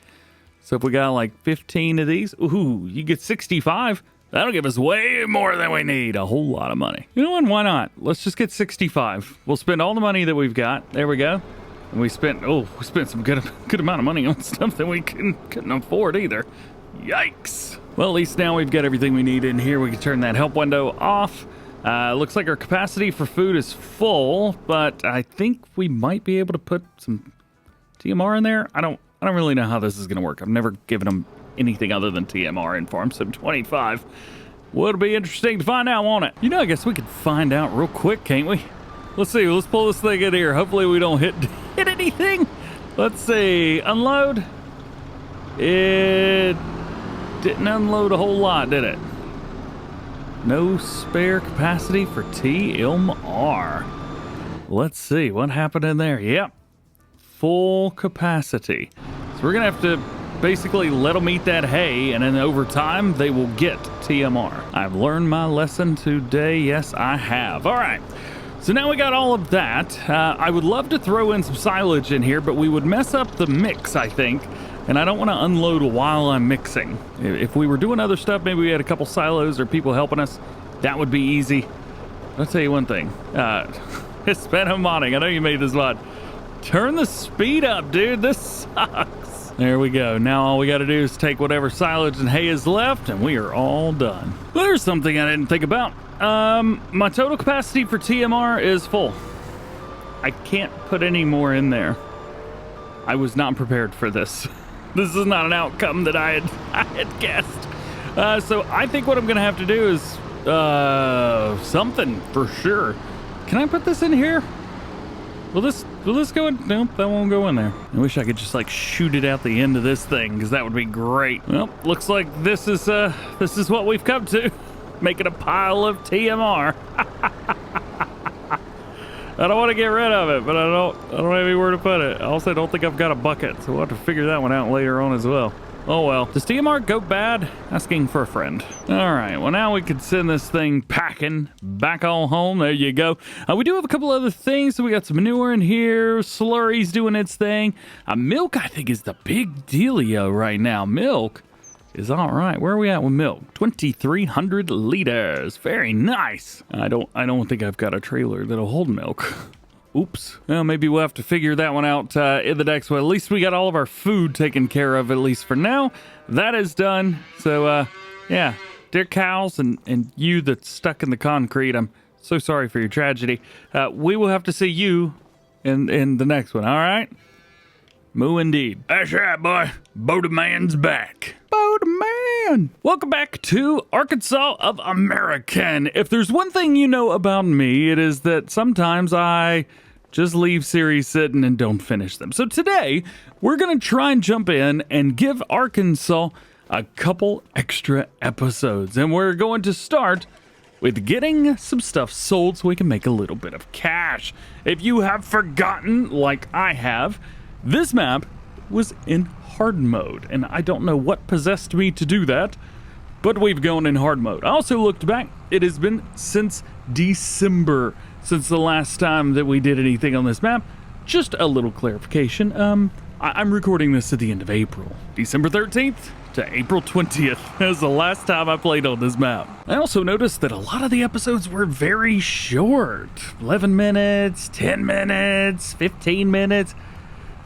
So if we got like 15 of these, ooh, you get 65. That'll give us way more than we need. A whole lot of money. You know what? Why not? Let's just get 65. We'll spend all the money that we've got. There we go. And we spent some good amount of money on stuff that we couldn't afford either. Yikes. Well, at least now we've got everything we need in here. We can turn that help window off. Looks like our capacity for food is full, but I think we might be able to put some TMR in there. I don't really know how this is going to work. I've never given them anything other than TMR in Farm Sim 25. Would be interesting to find out, won't it? You know, I guess we could find out real quick, can't we? Let's see. Let's pull this thing in here. Hopefully we don't hit anything. Let's see. Unload. It didn't unload a whole lot, did it? No spare capacity for TMR. Let's see what happened in there. Yep. Full capacity. So we're going to have to basically let them eat that hay, and then over time, they will get TMR. I've learned my lesson today. Yes, I have. All right. So now we got all of that. I would love to throw in some silage in here, but we would mess up the mix, I think. And I don't want to unload while I'm mixing. If we were doing other stuff, maybe we had a couple silos or people helping us, that would be easy. I'll tell you one thing. SamuelBatistaModding, I know you made this mod. Turn the speed up, dude. This sucks. There we go. Now all we got to do is take whatever silage and hay is left, and we are all done. There's something I didn't think about. My total capacity for TMR is full. I can't put any more in there. I was not prepared for this. This is not an outcome that I had guessed. So I think what I'm going to have to do is something for sure. Can I put this in here? Will this go in? Nope, that won't go in there. I wish I could just like shoot it out the end of this thing, because that would be great. Well, looks like this is what we've come to. Making a pile of TMR. I don't want to get rid of it, but I don't have anywhere to put it. I also don't think I've got a bucket, so we'll have to figure that one out later on as well. Oh well. Does TMR go bad? Asking for a friend. All right, well now we can send this thing packing back on home. There you go. We do have a couple other things. So we got some manure in here. Slurry's doing its thing. Milk, I think, is the big dealio right now. Milk is all right. Where are we at with milk? 2,300 liters. Very nice. I don't think I've got a trailer that'll hold milk. Oops. Well, maybe we'll have to figure that one out in the next one. At least we got all of our food taken care of, at least for now. That is done. So, yeah. Dear cows and you that's stuck in the concrete, I'm so sorry for your tragedy. We will have to see you in the next one, all right? Moo indeed. That's right, boy. Boda Man's back. Boda Man. Welcome back to Arkansas of American. If there's one thing you know about me, it is that sometimes I just leave series sitting and don't finish them. So today, we're going to try and jump in and give Arkansas a couple extra episodes. And we're going to start with getting some stuff sold so we can make a little bit of cash. If you have forgotten, like I have, this map was in hard mode, and I don't know what possessed me to do that, but we've gone in hard mode. I also looked back. It has been since December since the last time that we did anything on this map. Just a little clarification. I'm recording this at the end of April. December 13th to April 20th is the last time I played on this map. I also noticed that a lot of the episodes were very short. 11 minutes, 10 minutes, 15 minutes.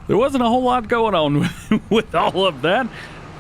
There wasn't a whole lot going on with all of that.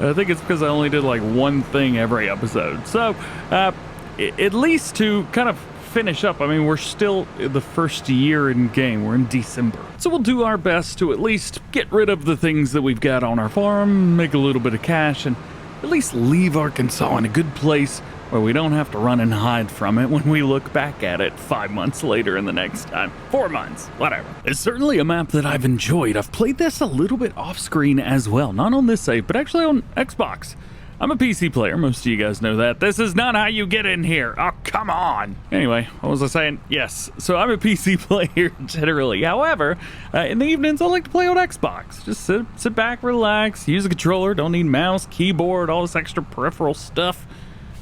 I think it's because I only did like one thing every episode. So, at least to kind of finish up, I mean, we're still in the first year in game. We're in December. So we'll do our best to at least get rid of the things that we've got on our farm, make a little bit of cash, and at least leave Arkansas in a good place where we don't have to run and hide from it when we look back at it 5 months later in the next time. 4 months, whatever. It's certainly a map that I've enjoyed. I've played this a little bit off screen as well, not on this save, but actually on Xbox. I'm a PC player, most of you guys know that. This is not how you get in here. Oh, come on. Anyway, what was I saying? Yes, so I'm a PC player generally. However, in the evenings, I like to play on Xbox. Just sit back, relax, use a controller, don't need mouse, keyboard, all this extra peripheral stuff.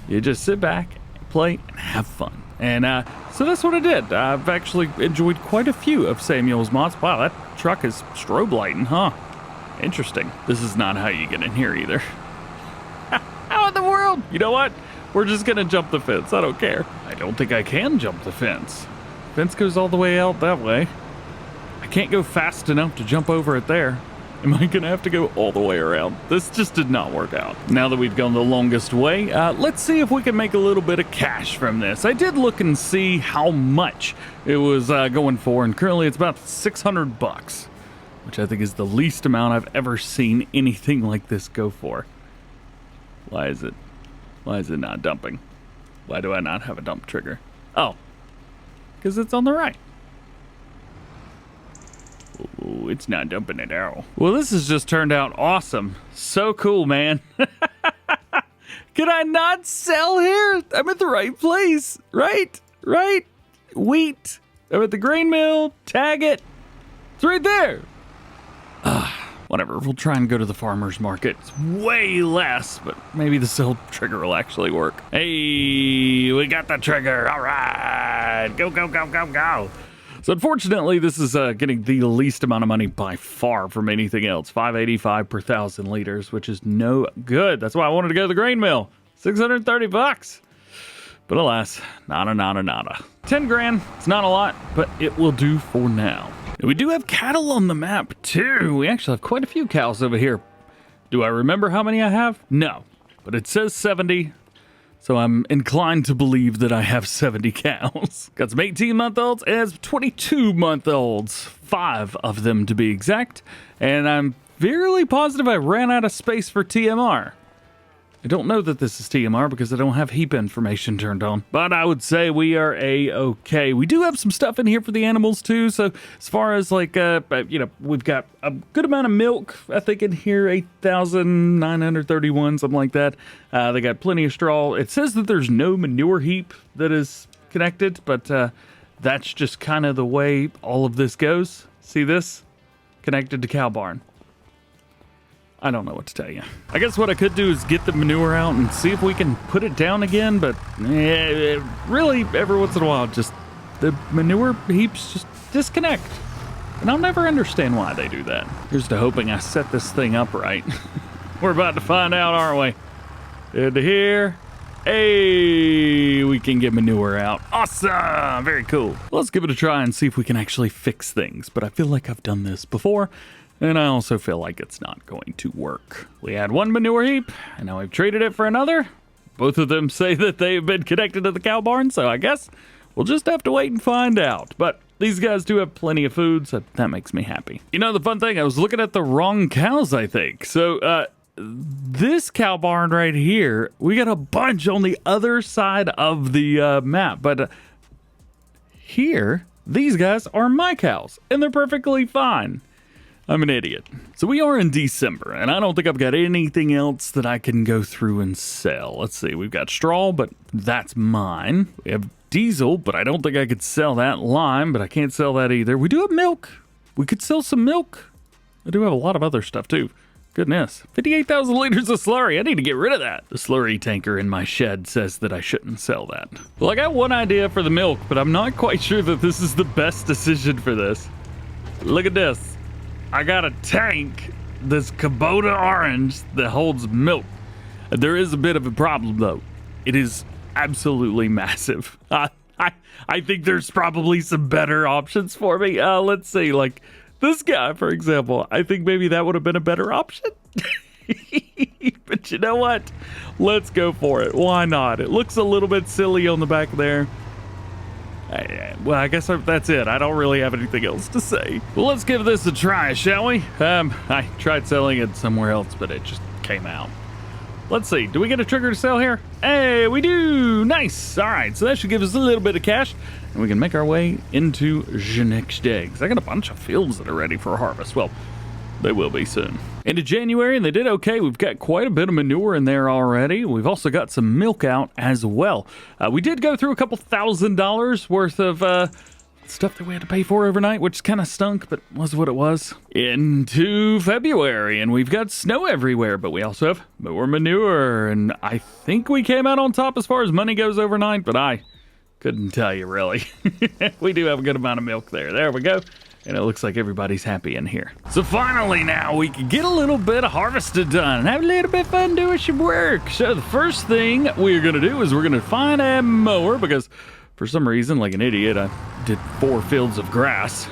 You just sit back, play, and have fun. And so that's what I did. I've actually enjoyed quite a few of Samuel's mods. Wow, that truck is strobe lighting, huh? Interesting. This is not how you get in here either. How in the world? You know what? We're just gonna jump the fence. I don't care. I don't think I can jump the fence. Fence goes all the way out that way. I can't go fast enough to jump over it there. Am I gonna have to go all the way around? This just did not work out. Now that we've gone the longest way, let's see if we can make a little bit of cash from this. I did look and see how much it was going for, and currently it's about 600 bucks, which I think is the least amount I've ever seen anything like this go for. Why is it not dumping? Why do I not have a dump trigger? Oh, because it's on the right. Oh, it's not dumping at all. Well, this has just turned out awesome. So cool, man. Can I not sell here? I'm at the right place, right? Right? Wheat. I'm at the grain mill. Tag it. It's right there. Whatever, we'll try and go to the farmer's market. It's way less, but maybe the sell trigger will actually work. Hey, we got the trigger. All right, go, go, go, go, go. So unfortunately, this is getting the least amount of money by far from anything else. $5.85 per 1,000 liters, which is no good. That's why I wanted to go to the grain mill. 630 bucks. But alas, nada. 10 grand, it's not a lot, but it will do for now. We do have cattle on the map too. We actually have quite a few cows over here. Do I remember how many I have? No, but it says 70. So I'm inclined to believe that I have 70 cows. Got some 18-month-olds and 22-month-olds. 5 of them to be exact. And I'm fairly positive I ran out of space for TMR. I don't know that this is TMR because I don't have heap information turned on, but I would say we are A-okay. We do have some stuff in here for the animals too, so as far as like, we've got a good amount of milk, I think in here, 8,931, something like that. They got plenty of straw. It says that there's no manure heap that is connected, but that's just kind of the way all of this goes. See this? Connected to cow barn. I don't know what to tell you. I guess what I could do is get the manure out and see if we can put it down again, but really, every once in a while, just the manure heaps just disconnect. And I'll never understand why they do that. Here's to hoping I set this thing up right. We're about to find out, aren't we? Into here. Hey, we can get manure out. Awesome, very cool. Let's give it a try and see if we can actually fix things. But I feel like I've done this before. And I also feel like it's not going to work. We had one manure heap, and now we've traded it for another. Both of them say that they've been connected to the cow barn, so I guess we'll just have to wait and find out. But these guys do have plenty of food, so that makes me happy. You know, the fun thing, I was looking at the wrong cows, I think. So, this cow barn right here, we got a bunch on the other side of the map. But here, these guys are my cows, and they're perfectly fine. I'm an idiot. So we are in December, and I don't think I've got anything else that I can go through and sell. Let's see, we've got straw, but that's mine. We have diesel, but I don't think I could sell that. Lime, but I can't sell that either. We do have milk. We could sell some milk. I do have a lot of other stuff too. Goodness, 58,000 liters of slurry. I need to get rid of that. The slurry tanker in my shed says that I shouldn't sell that. Well, I got one idea for the milk, but I'm not quite sure that this is the best decision for this. Look at this. I got a tank, this Kubota orange, that holds milk. There is a bit of a problem, though. It is absolutely massive. I think there's probably some better options for me. Let's see, like this guy, for example. I think maybe that would have been a better option. But you know what? Let's go for it. Why not? It looks a little bit silly on the back there. Well, I guess that's it. I don't really have anything else to say. Well, let's give this a try, shall we? I tried selling it somewhere else, but it just came out. Let's see. Do we get a trigger to sell here? Hey, we do. Nice. All right. So that should give us a little bit of cash, and we can make our way into the next day. Because I got a bunch of fields that are ready for harvest. Well, they will be soon. Into January, and they did okay. We've got quite a bit of manure in there already. We've also got some milk out as well. We did go through a couple $1,000s worth of stuff that we had to pay for overnight, which kind of stunk, but was what it was. Into February, and we've got snow everywhere, but we also have more manure, and I think we came out on top as far as money goes overnight, but I couldn't tell you really. We do have a good amount of milk there. There we go. And it looks like everybody's happy in here. So finally now we can get a little bit of harvested done and have a little bit of fun doing some work. So the first thing we're gonna do is we're gonna find a mower, because for some reason, like an idiot, I did 4 fields of grass.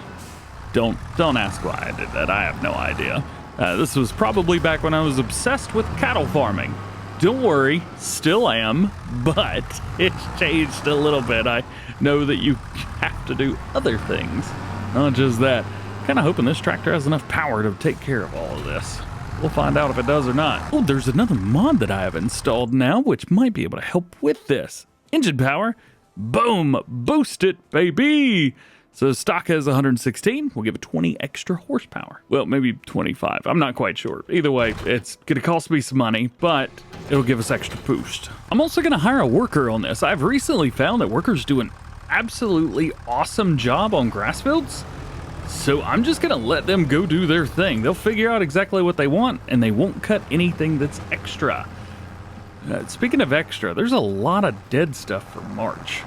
Don't ask why I did that. I have no idea. This was probably back when I was obsessed with cattle farming. Don't worry, still am, but it's changed a little bit. I know that you have to do other things, not just that. Kind of hoping this tractor has enough power to take care of all of this. We'll find out if it does or not. Oh, there's another mod that I have installed now, which might be able to help with this. Engine power. Boom! Boost it, baby! So stock has 116. We'll give it 20 extra horsepower. Well, maybe 25. I'm not quite sure. Either way, it's going to cost me some money, but it'll give us extra boost. I'm also going to hire a worker on this. I've recently found that workers do an absolutely awesome job on grass fields. So I'm just going to let them go do their thing. They'll figure out exactly what they want, and they won't cut anything that's extra. Speaking of extra, there's a lot of dead stuff for March.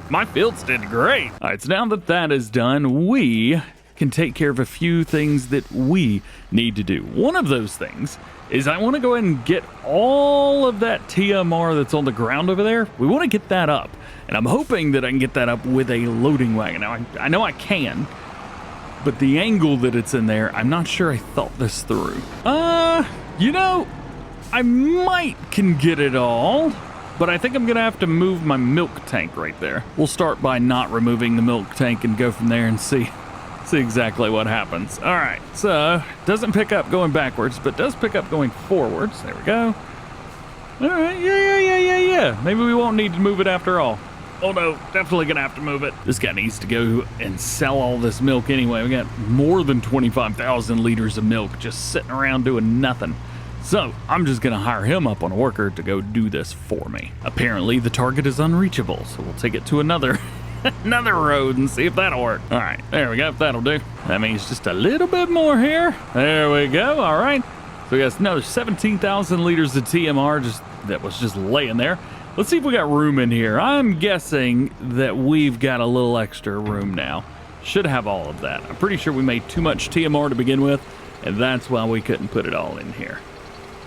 My fields did great. All right, so now that that is done, we can take care of a few things that we need to do. One of those things is I want to go ahead and get all of that TMR that's on the ground over there. We want to get that up, and I'm hoping that I can get that up with a loading wagon. Now, I know I can, but the angle that it's in there, I'm not sure I thought this through. You know, I might can get it all, but I think I'm gonna have to move my milk tank right there. We'll start by not removing the milk tank and go from there and see exactly what happens. All right, so doesn't pick up going backwards, but does pick up going forwards. There we go. All right, yeah. Maybe we won't need to move it after all. Oh no, definitely gonna have to move it. This guy needs to go and sell all this milk anyway. We got more than 25,000 liters of milk just sitting around doing nothing. So I'm just gonna hire him up on a worker to go do this for me. Apparently the target is unreachable, so we'll take it to another road and see if that'll work. All right, there we go, that'll do. That means just a little bit more here. There we go, all right. So we got another 17,000 liters of TMR that was just laying there. Let's see if we got room in here. I'm guessing that we've got a little extra room now. Should have all of that. I'm pretty sure we made too much TMR to begin with, and that's why we couldn't put it all in here.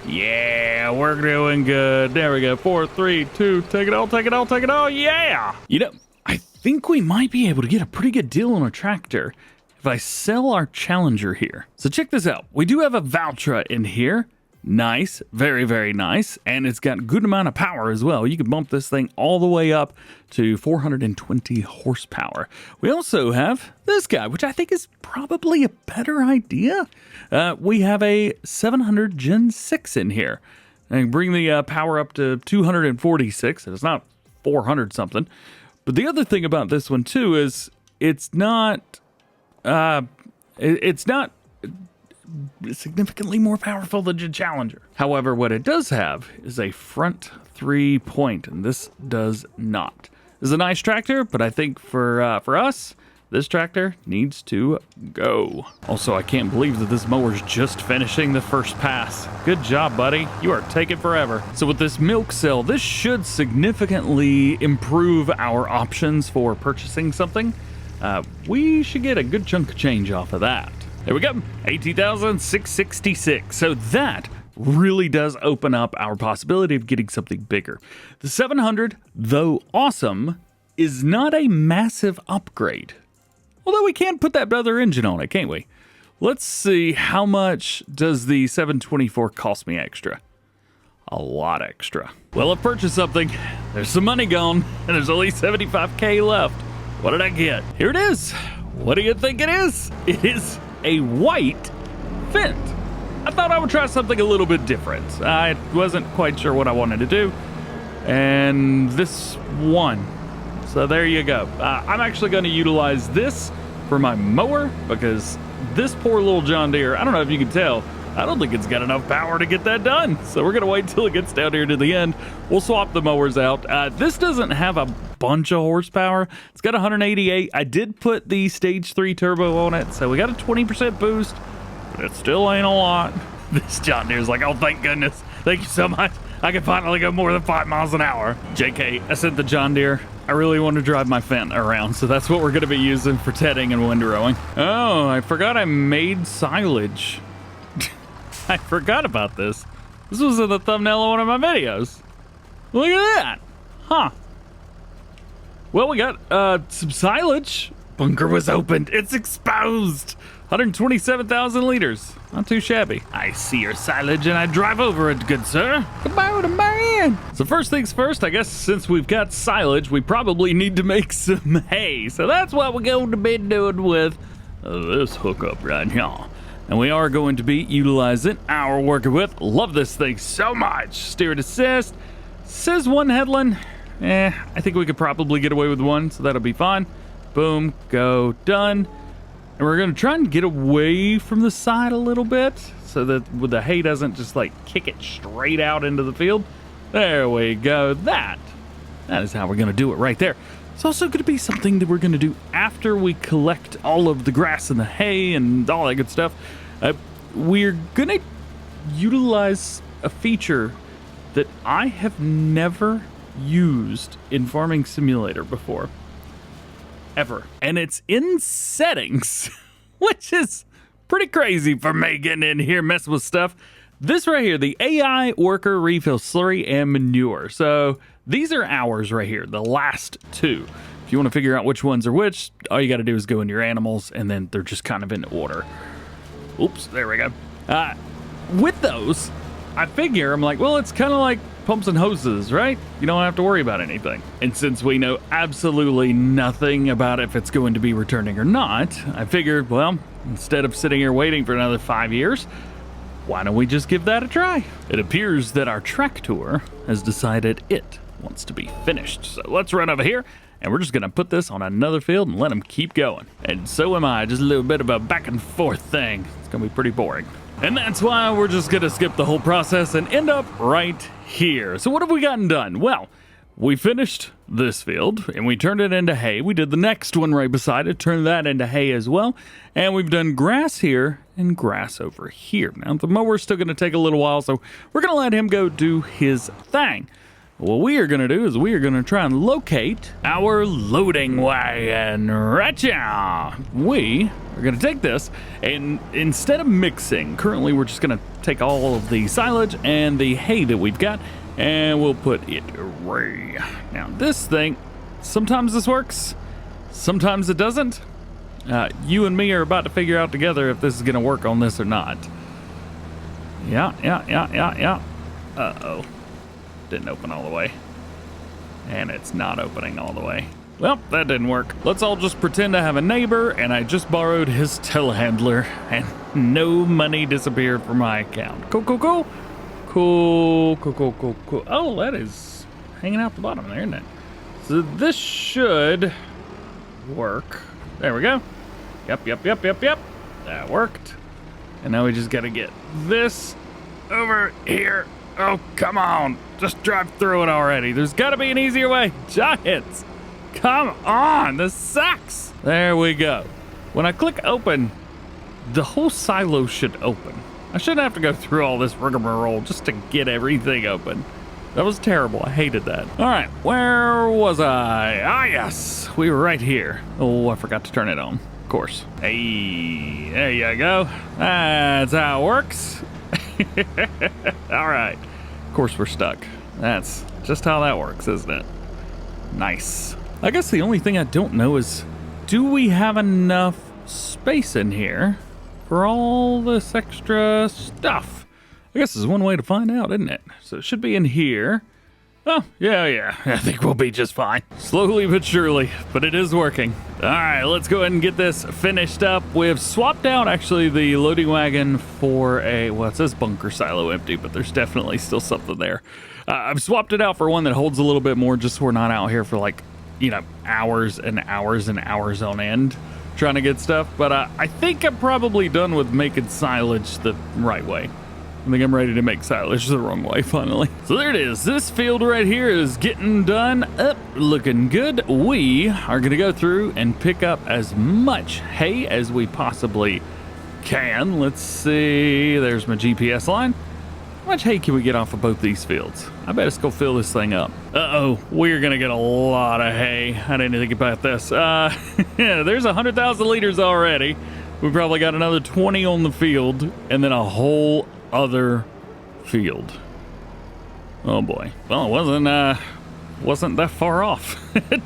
Yeah, we're doing good. There we go. 4, 3, 2, take it all. Yeah! You know, I think we might be able to get a pretty good deal on a tractor if I sell our Challenger here. So check this out. We do have a Valtra in here. Nice, very, very nice, and it's got a good amount of power as well. You can bump this thing all the way up to 420 horsepower. We also have this guy, which I think is probably a better idea. We have a 700 Gen 6 in here, and bring the power up to 246, and it's not 400 something. But the other thing about this one too is it's not significantly more powerful than the Challenger. However, what it does have is a front 3-point, and this does not. This is a nice tractor, but I think for us, this tractor needs to go. Also, I can't believe that this mower's just finishing the first pass. Good job, buddy. You are taking forever. So with this milk cell, this should significantly improve our options for purchasing something. We should get a good chunk of change off of that. There we go, 18,666. So that really does open up our possibility of getting something bigger. The 700, though awesome, is not a massive upgrade. Although we can put that other engine on it, can't we? Let's see, how much does the 724 cost me extra? A lot extra. Well, I've purchased something. There's some money gone, and there's only 75K left. What did I get? Here it is. What do you think it is? It is a white Fendt. I thought I would try something a little bit different. I wasn't quite sure what I wanted to do, and this won. So there you go. I'm actually going to utilize this for my mower because this poor little John Deere, I don't know if you can tell, I don't think it's got enough power to get that done. So we're going to wait until it gets down here to the end. We'll swap the mowers out. This doesn't have a bunch of horsepower. It's got 188. I did put the stage 3 turbo on it, so we got a 20% boost, but it still ain't a lot. This John Deere's like, oh, thank goodness. Thank you so much. I can finally go more than 5 miles an hour. JK, I said the John Deere. I really want to drive my Fendt around, so that's what we're going to be using for tetting and windrowing. Oh, I forgot I made silage. I forgot about this. This was in the thumbnail of one of my videos. Look at that. Huh. Well, we got some silage. Bunker was opened. It's exposed. 127,000 liters. Not too shabby. I see your silage and I drive over it, good sir. Goodbye to man. So first things first, I guess since we've got silage, we probably need to make some hay. So that's what we're going to be doing with this hookup right here. And we are going to be utilizing our worker with. Love this thing so much. Steered assist. Says one headland. I think we could probably get away with one, so that'll be fine. Boom, go, done. And we're going to try and get away from the side a little bit so that the hay doesn't just like kick it straight out into the field. There we go. That is how we're going to do it right there. It's also going to be something that we're going to do after we collect all of the grass and the hay and all that good stuff. We're going to utilize a feature that I have never used in Farming Simulator before. Ever. And it's in settings, which is pretty crazy for me getting in here messing with stuff. This right here, the AI worker refill slurry and manure. So these are ours right here, the last two. If you want to figure out which ones are which, all you got to do is go in your animals and then they're just kind of in order. Oops, there we go. With those, I figure, I'm like, well, it's kind of like pumps and hoses, right? You don't have to worry about anything. And since we know absolutely nothing about if it's going to be returning or not, I figured, well, instead of sitting here waiting for another 5 years, why don't we just give that a try? It appears that our tractor has decided it wants to be finished. So let's run over here and we're just gonna put this on another field and let him keep going. And so am I, just a little bit of a back and forth thing. It's gonna be pretty boring. And that's why we're just gonna skip the whole process and end up right here. So what have we gotten done? Well, we finished this field and we turned it into hay. We did the next one right beside it, turned that into hay as well. And we've done grass here and grass over here. Now the mower's still gonna take a little while, so we're gonna let him go do his thing. What we are gonna do is we are gonna try and locate our loading wagon right here. We are gonna take this and instead of mixing, currently we're just gonna take all of the silage and the hay that we've got and we'll put it away. Now this thing, sometimes this works, sometimes it doesn't. You and me are about to figure out together if this is gonna work on this or not. Yeah. Uh-oh. Didn't open all the way. And it's not opening all the way. Well, that didn't work. Let's all just pretend I have a neighbor and I just borrowed his telehandler and no money disappeared from my account. Cool. Oh, that is hanging out the bottom there, isn't it? So this should work. There we go. Yep. That worked. And now we just gotta get this over here. Oh, come on. Just drive through it already. There's got to be an easier way. Giants, come on. This sucks. There we go. When I click open, the whole silo should open. I shouldn't have to go through all this rigmarole just to get everything open. That was terrible. I hated that. All right, where was I? Ah, yes. We were right here. Oh, I forgot to turn it on. Of course. Hey, there you go. That's how it works. All right. Of course we're stuck. That's just how that works, isn't it? Nice. I guess the only thing I don't know is, do we have enough space in here for all this extra stuff? I guess there's one way to find out, isn't it? So it should be in here. Oh, yeah. I think we'll be just fine. Slowly but surely, but it is working. All right, let's go ahead and get this finished up. We have swapped out actually the loading wagon for a, well, it says bunker silo empty, but there's definitely still something there. I've swapped it out for one that holds a little bit more, just so we're not out here for like, you know, hours and hours and hours on end trying to get stuff. But I think I'm probably done with making silage the right way. I think I'm ready to make silage the wrong way, finally. So there it is. This field right here is getting done up, looking good. We are going to go through and pick up as much hay as we possibly can. Let's see. There's my GPS line. How much hay can we get off of both these fields? I bet it's going to fill this thing up. Uh-oh. We're going to get a lot of hay. I didn't think about this. Yeah, there's 100,000 liters already. We probably got another 20 on the field and then a whole other field. Oh boy. Well, it wasn't that far off.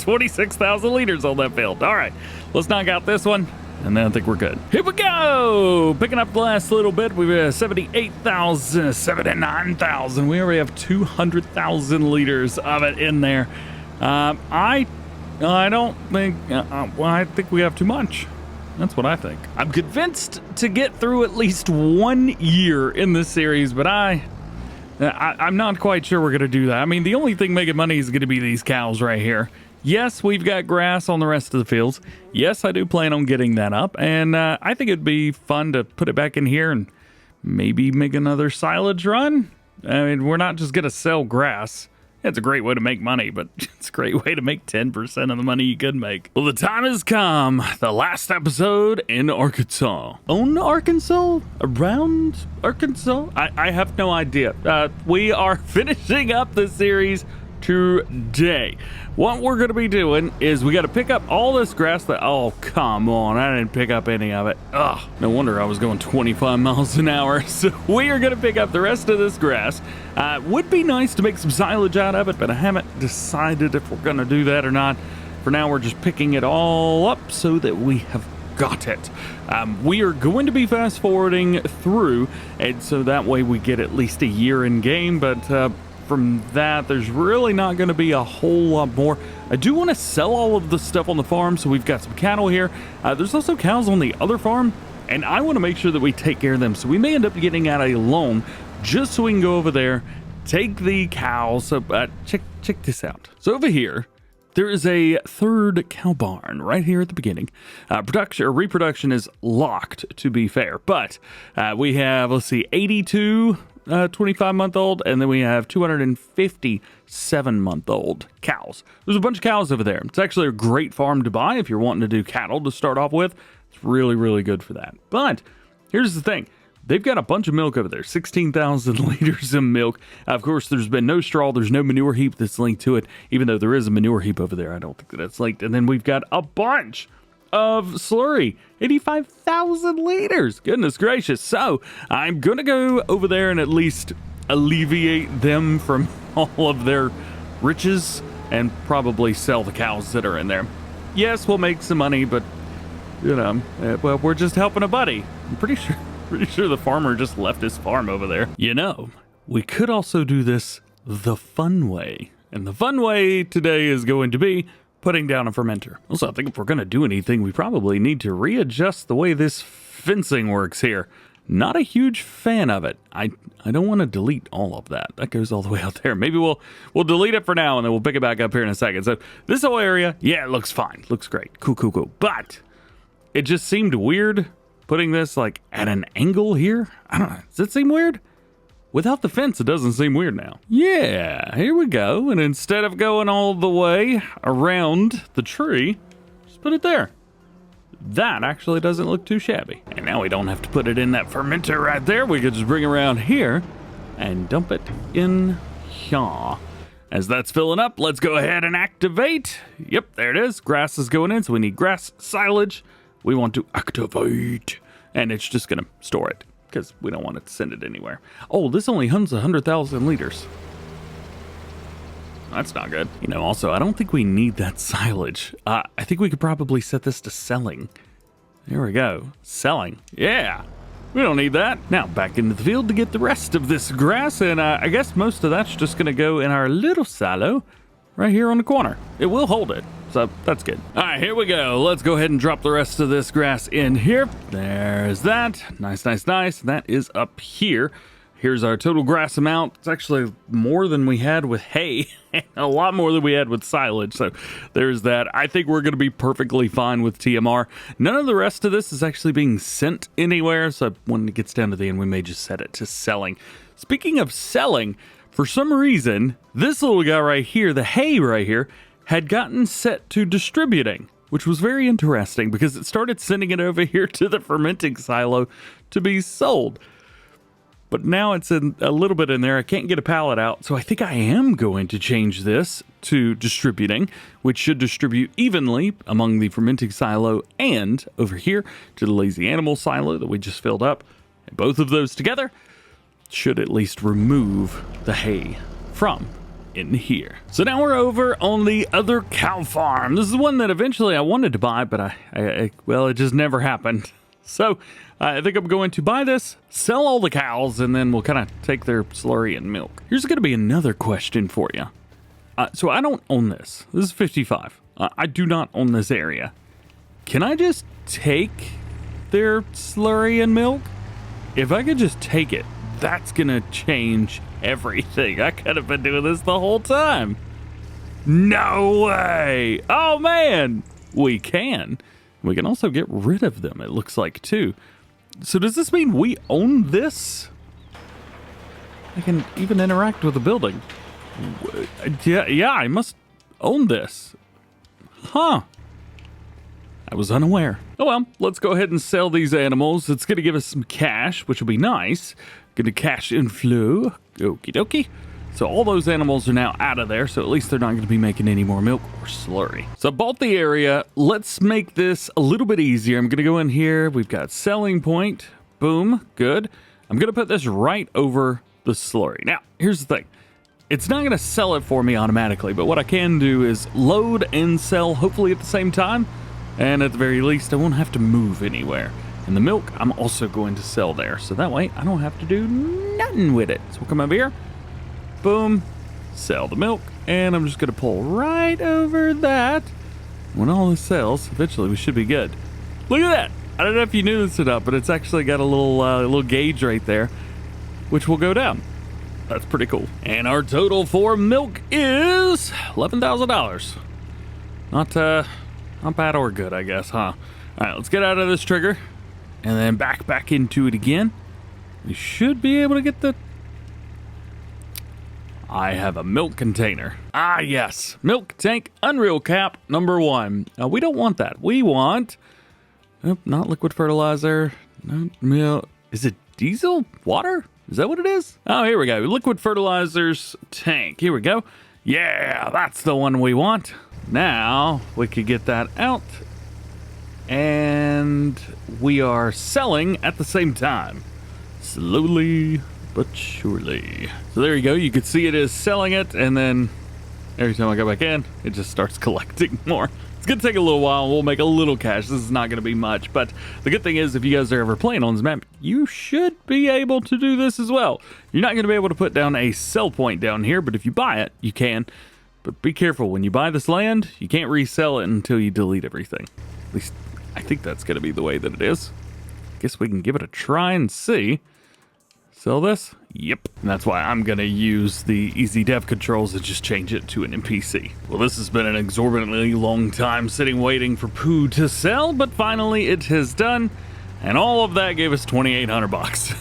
26,000 liters on that field. All right, let's knock out this one, and then I think we're good. Here we go. Picking up the last little bit. We've got 78,000, 79,000. We already have 200,000 liters of it in there. I don't think. Well, I think we have too much. That's what I think. I'm convinced to get through at least 1 year in this series, but I'm not quite sure we're going to do that. I mean, the only thing making money is going to be these cows right here. Yes, we've got grass on the rest of the fields. Yes, I do plan on getting that up, and I think it'd be fun to put it back in here and maybe make another silage run. I mean, we're not just going to sell grass. It's a great way to make money, but it's a great way to make 10% of the money you could make. Well, the time has come. The last episode in Arkansas. On Arkansas? Around Arkansas? I have no idea. We are finishing up the series today. What we're going to be doing is we got to pick up all this grass that, oh, come on. I didn't pick up any of it. Ugh, no wonder I was going 25 miles an hour. So we are going to pick up the rest of this grass. Would be nice to make some silage out of it, but I haven't decided if we're going to do that or not. For now, we're just picking it all up so that we have got it. We are going to be fast forwarding through, and so that way we get at least a year in game, but from that, there's really not going to be a whole lot more. I do want to sell all of the stuff on the farm, so we've got some cattle here. There's also cows on the other farm, and I want to make sure that we take care of them. So we may end up getting out a loan just so we can go over there, take the cows. So check this out. So over here, there is a third cow barn right here at the beginning. Production or reproduction is locked, to be fair, but we have, let's see, 82 25-month-old, and then we have 257-month-old cows. There's a bunch of cows over there. It's actually a great farm to buy if you're wanting to do cattle to start off with. It's really, really good for that. But here's the thing. They've got a bunch of milk over there, 16,000 liters of milk. Of course, there's been no straw. There's no manure heap that's linked to it, even though there is a manure heap over there. I don't think that's linked. And then we've got a bunch of slurry, 85,000 liters. Goodness gracious. So I'm going to go over there and at least alleviate them from all of their riches and probably sell the cows that are in there. Yes, we'll make some money, but, you know, well, we're just helping a buddy. I'm pretty sure the farmer just left his farm over there. You know, we could also do this the fun way. And the fun way today is going to be putting down a fermenter. Also, I think if we're going to do anything, we probably need to readjust the way this fencing works here. Not a huge fan of it. I don't want to delete all of that. That goes all the way out there. Maybe we'll delete it for now, and then we'll pick it back up here in a second. So this whole area, yeah, it looks fine. Looks great. Cool. But it just seemed weird putting this like at an angle here. I don't know. Does it seem weird? Without the fence, it doesn't seem weird now. Yeah, here we go. And instead of going all the way around the tree, just put it there. That actually doesn't look too shabby. And now we don't have to put it in that fermenter right there. We could just bring it around here and dump it in here. As that's filling up, let's go ahead and activate. Yep, there it is. Grass is going in, so we need grass silage. We want to activate. And it's just going to store it, because we don't want it to send it anywhere. Oh, this only hunts 100,000 liters. That's not good. You know, also, I don't think we need that silage. I think we could probably set this to selling. There we go. Selling. Yeah. We don't need that. Now, back into the field to get the rest of this grass, and I guess most of that's just going to go in our little silo right here on the corner. It will hold it, so that's good. All right, here we go. Let's go ahead and drop the rest of this grass in here. There's that. Nice, nice, nice. That is up here. Here's our total grass amount. It's actually more than we had with hay, a lot more than we had with silage. So there's that. I think we're going to be perfectly fine with TMR. None of the rest of this is actually being sent anywhere. So when it gets down to the end, we may just set it to selling. Speaking of selling, for some reason, this little guy right here, the hay right here, had gotten set to distributing, which was very interesting because it started sending it over here to the fermenting silo to be sold. But now it's in a little bit in there. I can't get a pallet out. So I think I am going to change this to distributing, which should distribute evenly among the fermenting silo and over here to the lazy animal silo that we just filled up. And both of those together should at least remove the hay from in here. So now we're over on the other cow farm. This is one that eventually I wanted to buy, but well, it just never happened. So I think I'm going to buy this, sell all the cows, and then we'll kind of take their slurry and milk. Here's going to be another question for you. So I don't own this. This is 55. I do not own this area. Can I just take their slurry and milk? If I could just take it, that's going to change everything. I could have been doing this the whole time. No way. Oh, man. We can. We can also get rid of them, it looks like, too. So does this mean we own this? I can even interact with the building. Yeah, I must own this. Huh. I was unaware. Oh well, let's go ahead and sell these animals. It's going to give us some cash, which will be nice. Going to cash inflow. Okie dokie. So all those animals are now out of there, so at least they're not going to be making any more milk or slurry. So I bought the area. Let's make this a little bit easier. I'm going to go in here. We've got selling point. Boom. Good. I'm going to put this right over the slurry. Now, here's the thing. It's not going to sell it for me automatically, but what I can do is load and sell hopefully at the same time. And at the very least, I won't have to move anywhere. And the milk, I'm also going to sell there. So that way, I don't have to do nothing with it. So we'll come over here. Boom, sell the milk, and I'm just going to pull right over that. When all this sells, eventually we should be good. Look at that. I don't know if you knew this or not, but it's actually got a little gauge right there, which will go down. That's pretty cool. And our total for milk is $11,000. Not bad or good, I guess, huh? All right, let's get out of this trigger, and then back into it again. We should be able to get the... I have a milk container. Ah, yes. Milk tank unreal cap number 1. We don't want that. We want... Nope, not liquid fertilizer. Not milk. Is it diesel? Water? Is that what it is? Oh, here we go. Liquid fertilizers tank. Here we go. Yeah, that's the one we want. Now, we could get that out. And we are selling at the same time. Slowly but surely. So there you go. You can see it is selling it, and then every time I go back in, it just starts collecting more. It's gonna take a little while. We'll make a little cash. This is not gonna be much, but the good thing is if you guys are ever playing on this map, you should be able to do this as well. You're not gonna be able to put down a sell point down here, but if you buy it, you can. But be careful, when you buy this land, you can't resell it until you delete everything. At least I think that's gonna be the way that it is. Guess we can give it a try and see. Sell this? Yep. And that's why I'm going to use the easy dev controls and just change it to an NPC. Well, this has been an exorbitantly long time sitting waiting for poo to sell, but finally it has done. And all of that gave us 2,800 bucks.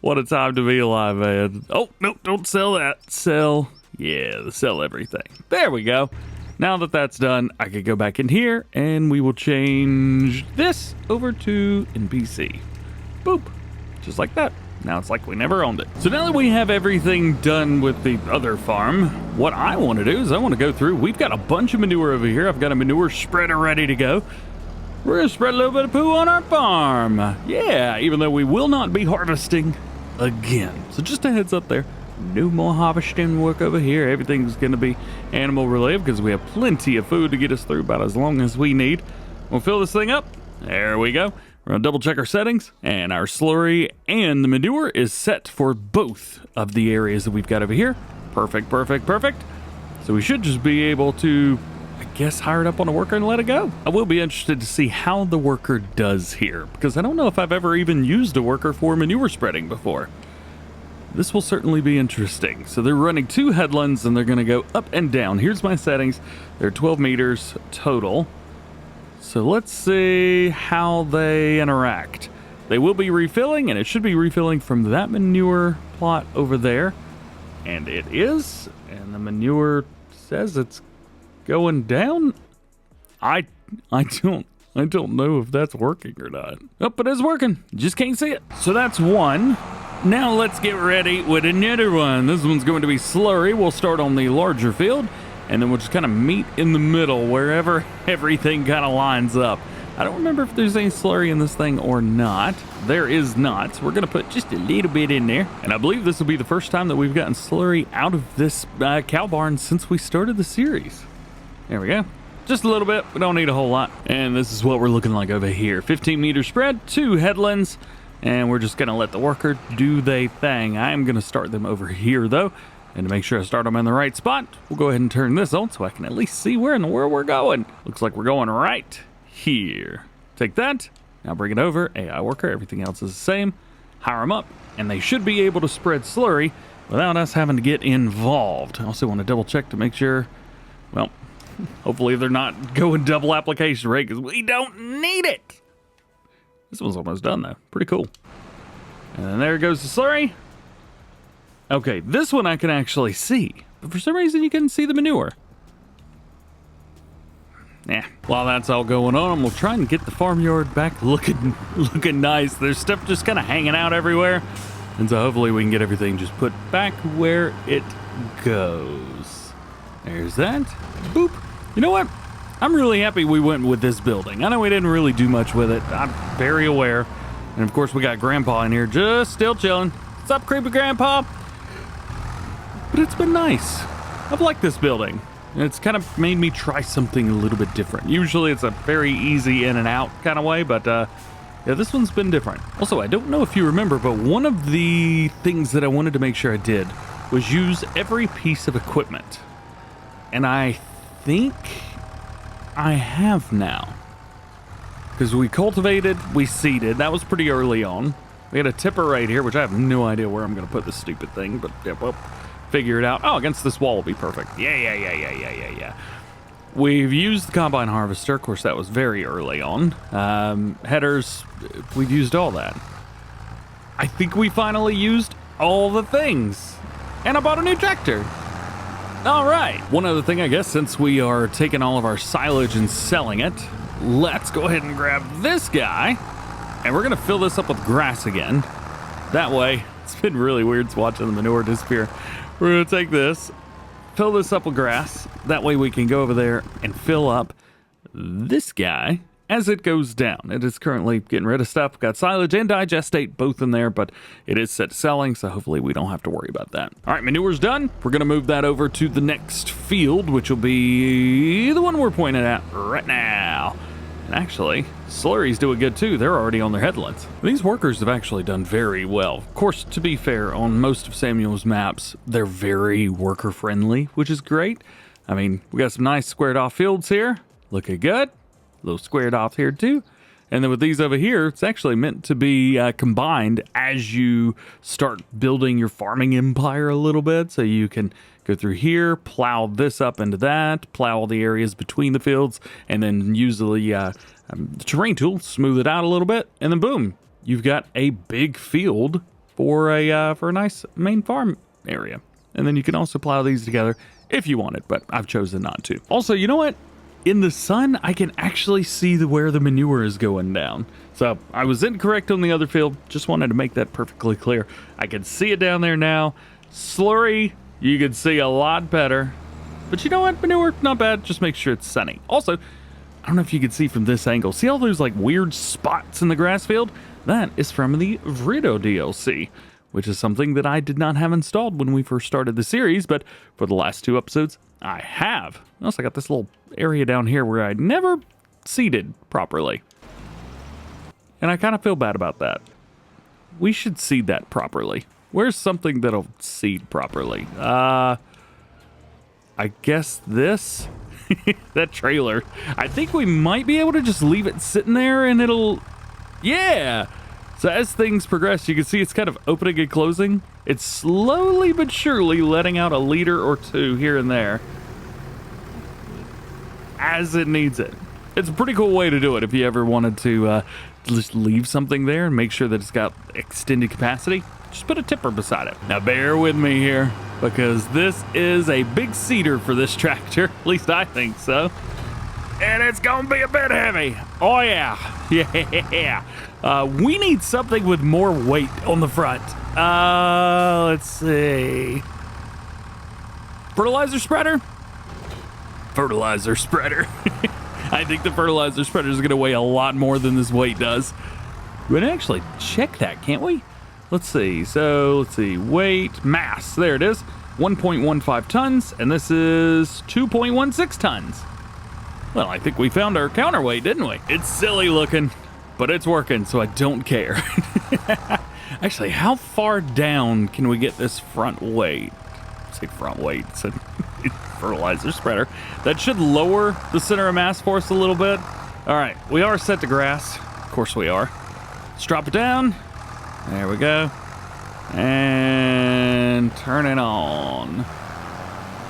What a time to be alive, man. Oh, no, don't sell that. Sell. Yeah, sell everything. There we go. Now that that's done, I could go back in here and we will change this over to NPC. Boop. Just like that. Now it's like we never owned it. So now that we have everything done with the other farm, what I want to do is I want to go through. We've got a bunch of manure over here. I've got a manure spreader ready to go. We're going to spread a little bit of poo on our farm. Yeah, even though we will not be harvesting again. So just a heads up there. No more harvesting work over here. Everything's going to be animal related because we have plenty of food to get us through about as long as we need. We'll fill this thing up. There we go. We're going to double check our settings, and our slurry and the manure is set for both of the areas that we've got over here. Perfect, perfect, perfect. So we should just be able to, I guess, hire it up on a worker and let it go. I will be interested to see how the worker does here, because I don't know if I've ever even used a worker for manure spreading before. This will certainly be interesting. So they're running 2 headlands and they're going to go up and down. Here's my settings. They're 12 meters total. So let's see how they interact. They will be refilling, and it should be refilling from that manure plot over there. And it is. And the manure says it's going down. I don't know if that's working or not. Oh, but it's working. Just can't see it. So that's one. Now let's get ready with another one. This one's going to be slurry. We'll start on the larger field, and then we'll just kind of meet in the middle wherever everything kind of lines up. I don't remember if there's any slurry in this thing or not. There is not. So we're going to put just a little bit in there. And I believe this will be the first time that we've gotten slurry out of this cow barn since we started the series. There we go. Just a little bit. We don't need a whole lot. And this is what we're looking like over here. 15 meter spread, 2 headlands. And we're just going to let the worker do their thing. I am going to start them over here, though. And to make sure I start them in the right spot, we'll go ahead and turn this on so I can at least see where in the world we're going. Looks like we're going right here. Take that. Now bring it over. AI worker. Everything else is the same. Hire them up. And they should be able to spread slurry without us having to get involved. I also want to double check to make sure, well, hopefully they're not going double application rate because we don't need it. This one's almost done, though. Pretty cool. And then there goes the slurry. Okay, this one I can actually see. But for some reason, you couldn't see the manure. Yeah. While that's all going on, we'll try and get the farmyard back looking nice. There's stuff just kind of hanging out everywhere. And so hopefully we can get everything just put back where it goes. There's that. Boop. You know what? I'm really happy we went with this building. I know we didn't really do much with it. I'm very aware. And of course we got Grandpa in here just still chilling. What's up, creepy Grandpa? But it's been nice. I've liked this building. It's kind of made me try something a little bit different. Usually it's a very easy in and out kind of way, but yeah, this one's been different. Also, I don't know if you remember, but one of the things that I wanted to make sure I did was use every piece of equipment. And I think I have now. Because we cultivated, we seeded. That was pretty early on. We had a tipper right here, which I have no idea where I'm going to put this stupid thing, but yeah, well, figure it out. Oh, against this wall will be perfect. Yeah. We've used the combine harvester. Of course, that was very early on. Headers, we've used all that. I think we finally used all the things. And I bought a new tractor. All right. One other thing, I guess, since we are taking all of our silage and selling it, let's go ahead and grab this guy. And we're going to fill this up with grass again. That way, it's been really weird watching the manure disappear. We're going to take this, fill this up with grass. That way we can go over there and fill up this guy as it goes down. It is currently getting rid of stuff. Got silage and digestate both in there, but it is set to selling, so hopefully we don't have to worry about that. All right, manure's done. We're going to move that over to the next field, which will be the one we're pointing at right now. And actually, slurry's doing good too. They're already on their headlands. These workers have actually done very well. Of course, to be fair, on most of Samuel's maps, they're very worker friendly, which is great. I mean, we got some nice squared off fields here. Looking good. A little squared off here too. And then with these over here, it's actually meant to be combined as you start building your farming empire a little bit. So you can go through here, plow this up into that, plow all the areas between the fields, and then use the terrain tool, smooth it out a little bit, and then boom, you've got a big field for a nice main farm area. And then you can also plow these together if you wanted, but I've chosen not to. Also, you know what? In the sun, I can actually see where the manure is going down. So I was incorrect on the other field. Just wanted to make that perfectly clear. I can see it down there now. Slurry, you can see a lot better. But you know what? Manure, not bad. Just make sure it's sunny. Also, I don't know if you can see from this angle. See all those like weird spots in the grass field? That is from the Vritto DLC, which is something that I did not have installed when we first started the series, but for the last 2 episodes, I have. Also, I got this little area down here where I never seeded properly. And I kind of feel bad about that. We should seed that properly. Where's something that'll seed properly? I guess this? That trailer. I think we might be able to just leave it sitting there and it'll... Yeah! So as things progress, you can see it's kind of opening and closing. It's slowly but surely letting out a liter or two here and there as it needs it. It's a pretty cool way to do it if you ever wanted to just leave something there and make sure that it's got extended capacity. Just put a tipper beside it. Now bear with me here, because this is a big seeder for this tractor. At least I think so. And it's gonna be a bit heavy. Oh yeah, yeah. We need something with more weight on the front. Let's see. Fertilizer spreader? Fertilizer spreader. I think the fertilizer spreader is gonna weigh a lot more than this weight does. We can actually check that, can't we? Let's see, weight, mass, there it is, 1.15 tons, and this is 2.16 tons. Well, I think we found our counterweight, didn't we? It's silly looking, but it's working, so I don't care. Actually, how far down can we get this front weight? Say front weight, it's a fertilizer spreader. That should lower the center of mass for us a little bit. All right, we are set to grass. Of course we are. Let's drop it down. There we go. And turn it on.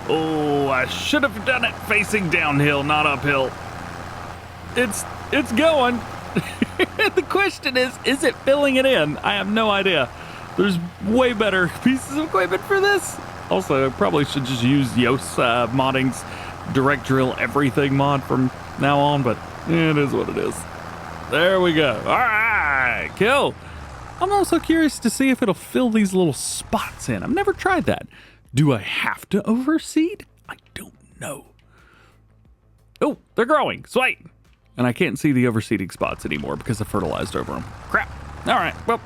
Oh, I should have done it facing downhill, not uphill. It's going. The question is it filling it in? I have no idea. There's way better pieces of equipment for this. Also, I probably should just use Modding's direct drill everything mod from now on, but it is what it is. There we go. All right, cool. I'm also curious to see if it'll fill these little spots in. I've never tried that. Do I have to overseed? I don't know. Oh, they're growing. Sweet. And I can't see the overseeding spots anymore because I fertilized over them. Crap. All right. Well,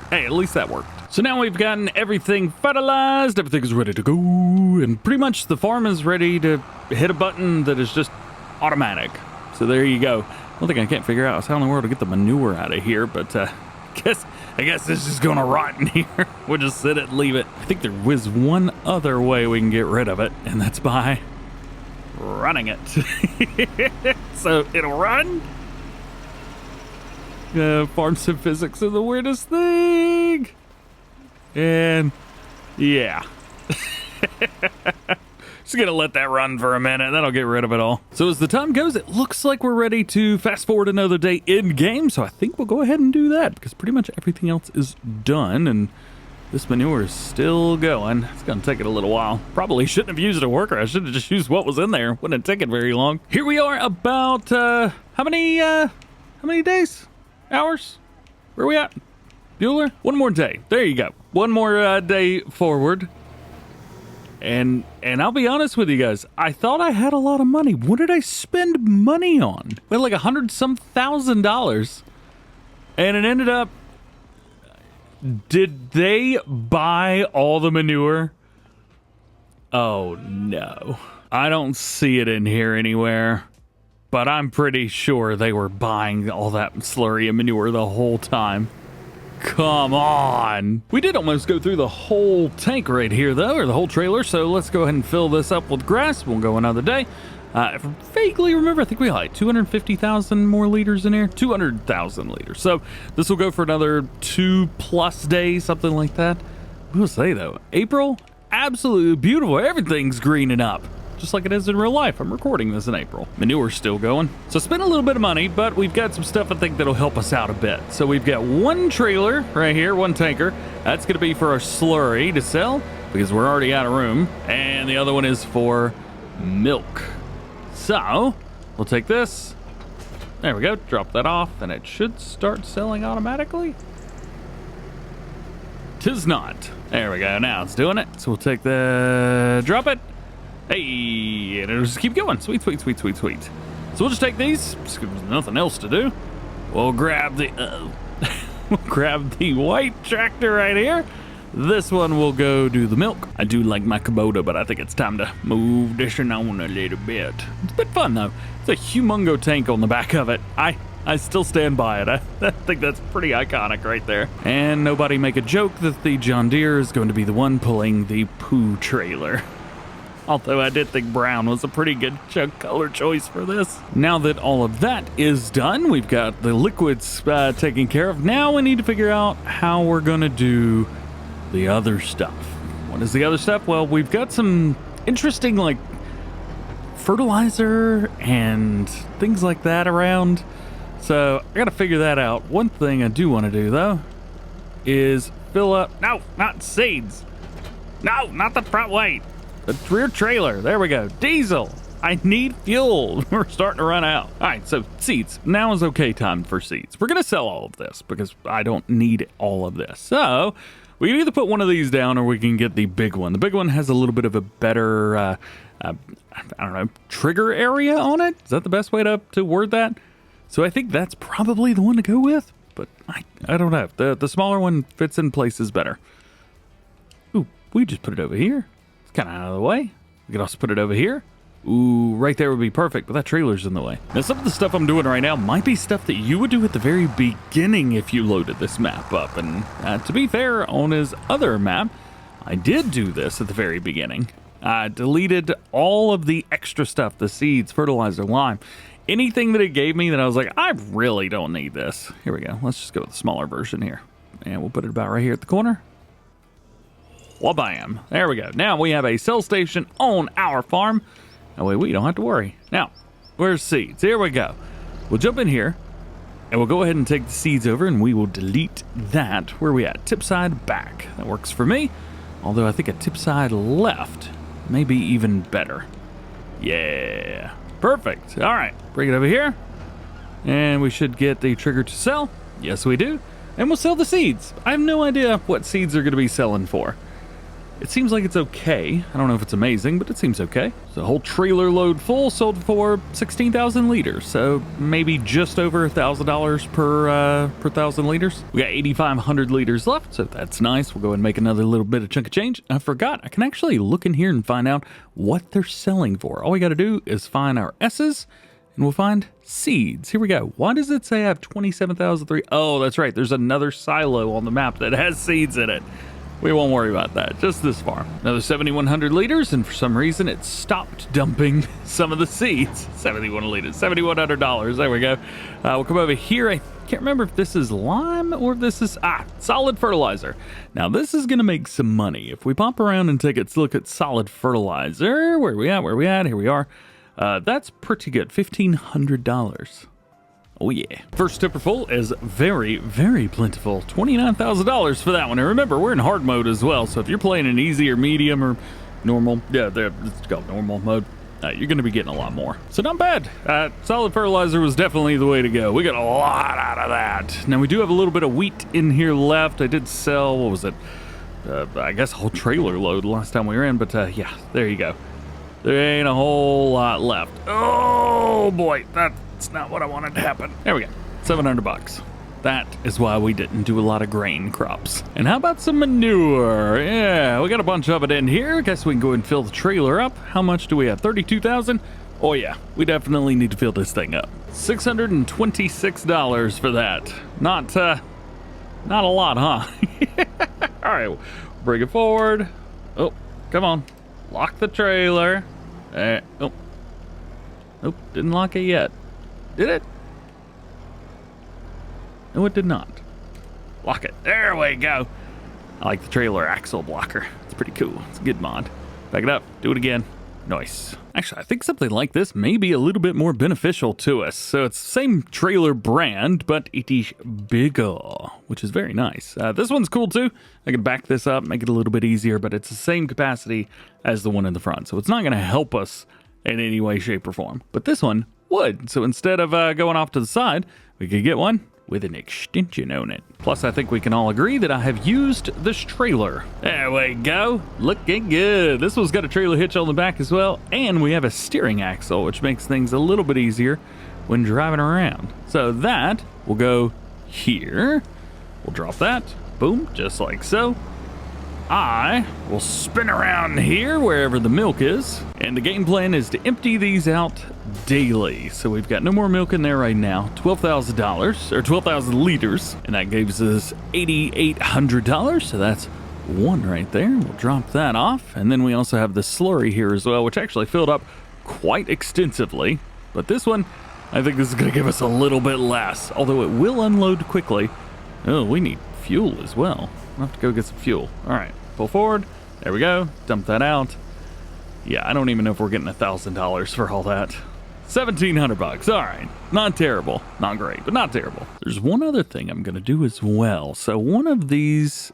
hey, at least that worked. So now we've gotten everything fertilized. Everything is ready to go. And pretty much the farm is ready to hit a button that is just automatic. So there you go. One thing I can't figure out is how in the world to get the manure out of here, but I guess this is gonna rot in here. We'll just sit it and leave it. I think there was one other way we can get rid of it, and that's by running it. So it'll run. Farm sim physics are the weirdest thing. And yeah. Just gonna let that run for a minute. That'll get rid of it all. So as the time goes, it looks like we're ready to fast forward another day in game. So I think we'll go ahead and do that because pretty much everything else is done. And this manure is still going. It's gonna take it a little while. Probably shouldn't have used a worker. I should have just used what was in there. Wouldn't have taken very long. Here we are about, how many days? Hours? Where are we at? Bueller? One more day. There you go. One more day forward. And I'll be honest with you guys, I thought I had a lot of money. What did I spend money on? We had like $100,000. And it ended up, did they buy all the manure? Oh no. I don't see it in here anywhere. But I'm pretty sure they were buying all that slurry and manure the whole time. Come on. We did almost go through the whole tank right here, though, or the whole trailer. So let's go ahead and fill this up with grass. We'll go another day. If I vaguely remember, I think we had like 250,000 more liters in here. 200,000 liters. So this will go for another 2+ days, something like that. We'll say, though, April, absolutely beautiful. Everything's greening up. Just like it is in real life. I'm recording this in April. Manure's still going. So spent a little bit of money, but we've got some stuff I think that'll help us out a bit. So we've got one trailer right here, one tanker. That's gonna be for our slurry to sell because we're already out of room. And the other one is for milk. So we'll take this. There we go, drop that off and it should start selling automatically. 'Tis not. There we go, now it's doing it. So we'll take the, drop it. Hey, and it'll just keep going. Sweet, sweet, sweet, sweet, sweet. So we'll just take these, because there's nothing else to do. We'll grab the, we'll grab the white tractor right here. This one will go do the milk. I do like my Kubota, but I think it's time to move this on a little bit. It's a bit fun though. It's a humongo tank on the back of it. I I still stand by it. I think that's pretty iconic right there. And nobody make a joke that the John Deere is going to be the one pulling the poo trailer. Although I did think brown was a pretty good color choice for this. Now that all of that is done, we've got the liquids taken care of. Now we need to figure out how we're gonna do the other stuff. What is the other stuff? Well, we've got some interesting like fertilizer and things like that around. So I gotta figure that out. One thing I do wanna do though is fill up, no, not seeds. No, not the front weight. The rear trailer, there we go. Diesel, I need fuel. We're starting to run out. All right, so seeds. Now is okay time for seeds. We're gonna sell all of this because I don't need all of this. So we can either put one of these down or we can get the big one. The big one has a little bit of a better, I don't know, trigger area on it. Is that the best way to word that? So I think that's probably the one to go with, but I don't know. The smaller one fits in places better. Ooh, we just put it over here. Kind of out of the way. We could also put it over here. Ooh, right there would be perfect, but that trailer's in the way. Now, some of the stuff I'm doing right now might be stuff that you would do at the very beginning if you loaded this map up. And to be fair, on his other map, I did do this at the very beginning. I deleted all of the extra stuff, the seeds, fertilizer, lime, anything that it gave me that I was like, I really don't need this. Here we go. Let's just go with the smaller version here. And we'll put it about right here at the corner. Wabam. There we go. Now we have a sell station on our farm. That way we don't have to worry. Now, where's seeds? Here we go. We'll jump in here and we'll go ahead and take the seeds over and we will delete that. Where are we at? Tip side back. That works for me. Although I think a tip side left may be even better. Yeah. Perfect. All right. Bring it over here. And we should get the trigger to sell. Yes, we do. And we'll sell the seeds. I have no idea what seeds are going to be selling for. It seems like it's okay. I don't know if it's amazing, but it seems okay. So the whole trailer load full sold for 16,000 liters. So maybe just over $1,000 per 1,000 liters. We got 8,500 liters left, so that's nice. We'll go ahead and make another little bit of chunk of change. I forgot, I can actually look in here and find out what they're selling for. All we got to do is find our S's and we'll find seeds. Here we go. Why does it say I have 27,003? Oh, that's right. There's another silo on the map that has seeds in it. We won't worry about that, just this farm. Another 7,100 liters, and for some reason it stopped dumping some of the seeds. 71 liters, $7,100, there we go. We'll come over here. I can't remember if this is lime or if this is, solid fertilizer. Now this is gonna make some money. If we pop around and take a look at solid fertilizer, where are we at, here we are. That's pretty good, $1,500. Oh yeah. First tipper full is very, very plentiful. $29,000 for that one. And remember, we're in hard mode as well. So if you're playing in easy or medium or normal, it's called normal mode, you're going to be getting a lot more. So not bad. Solid fertilizer was definitely the way to go. We got a lot out of that. Now we do have a little bit of wheat in here left. I did sell, what was it? I guess a whole trailer load last time we were in, but yeah, there you go. There ain't a whole lot left. Oh boy, that's not what I wanted to happen. There we go, 700 bucks. That is why we didn't do a lot of grain crops. And how about some manure? Yeah, we got a bunch of it in here. Guess we can go and fill the trailer up. How much do we have? 32,000? Oh yeah, we definitely need to fill this thing up. $626 for that. Not a lot, huh? All right, bring it forward. Oh, come on. Lock the trailer. Oh. Nope, didn't lock it yet. Did it? No, it did not. Lock it. There we go. I like the trailer axle blocker. It's pretty cool. It's a good mod. Back it up. Do it again. Nice. Actually, I think something like this may be a little bit more beneficial to us. So it's the same trailer brand, but it is bigger, which is very nice. This one's cool too. I can back this up, make it a little bit easier, but it's the same capacity as the one in the front. So it's not going to help us in any way, shape, or form. But this one would. So instead of going off to the side, we could get one with an extension on it. Plus, I think we can all agree that I have used this trailer. There we go. Looking good. This one's got a trailer hitch on the back as well, and we have a steering axle, which makes things a little bit easier when driving around. So that will go here. We'll drop that. Boom, just like so. I will spin around here wherever the milk is, and the game plan is to empty these out daily. So we've got no more milk in there right now. $12,000 or 12,000 liters, and that gives us $8,800. So that's one right there. We'll drop that off, and then we also have the slurry here as well, which actually filled up quite extensively. But this one, I think this is going to give us a little bit less, although it will unload quickly. Oh, we need fuel as well. I'll have to go get some fuel. All right, pull forward. There we go. Dump that out. Yeah, I don't even know if we're getting $1,000 for all that. $1,700. All right, not terrible. Not great, but not terrible. There's one other thing I'm going to do as well. So one of these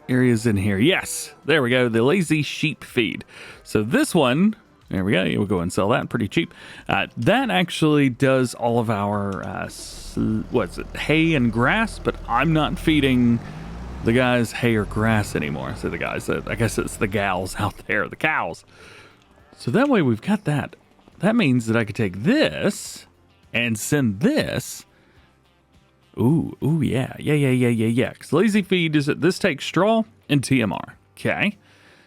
areas in here. Yes, there we go. The lazy sheep feed. So this one, there we go. We'll go and sell that pretty cheap. That actually does all of our, what's it, hay and grass, but I'm not feeding the guys hay or grass anymore. So the guys, I guess it's the gals out there, the cows. So that way we've got that. That means that I could take this and send this. Ooh, yeah. Because lazy feed is this takes straw and TMR. Okay.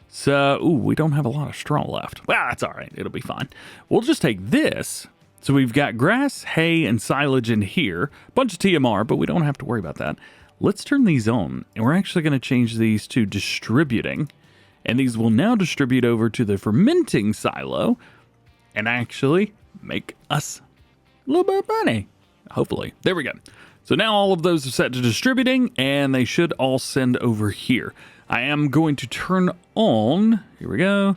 So, we don't have a lot of straw left. Well, that's all right. It'll be fine. We'll just take this. So we've got grass, hay, and silage in here. A bunch of TMR, but we don't have to worry about that. Let's turn these on, and we're actually going to change these to distributing. And these will now distribute over to the fermenting silo and actually make us a little bit of money. Hopefully. There we go. So now all of those are set to distributing, and they should all send over here. I am going to turn on, here we go,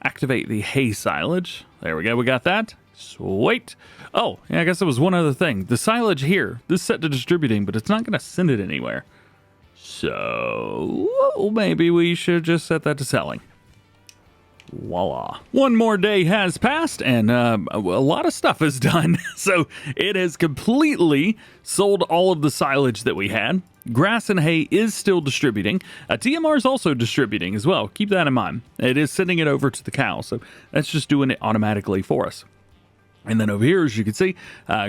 activate the hay silage. There we go, we got that. Sweet. Oh, yeah, I guess there was one other thing. The silage here, this is set to distributing, but it's not going to send it anywhere. So maybe we should just set that to selling. Voila. One more day has passed, and a lot of stuff is done. So it has completely sold all of the silage that we had. Grass and hay is still distributing. TMR is also distributing as well. Keep that in mind. It is sending it over to the cow, so that's just doing it automatically for us. And then over here, as you can see,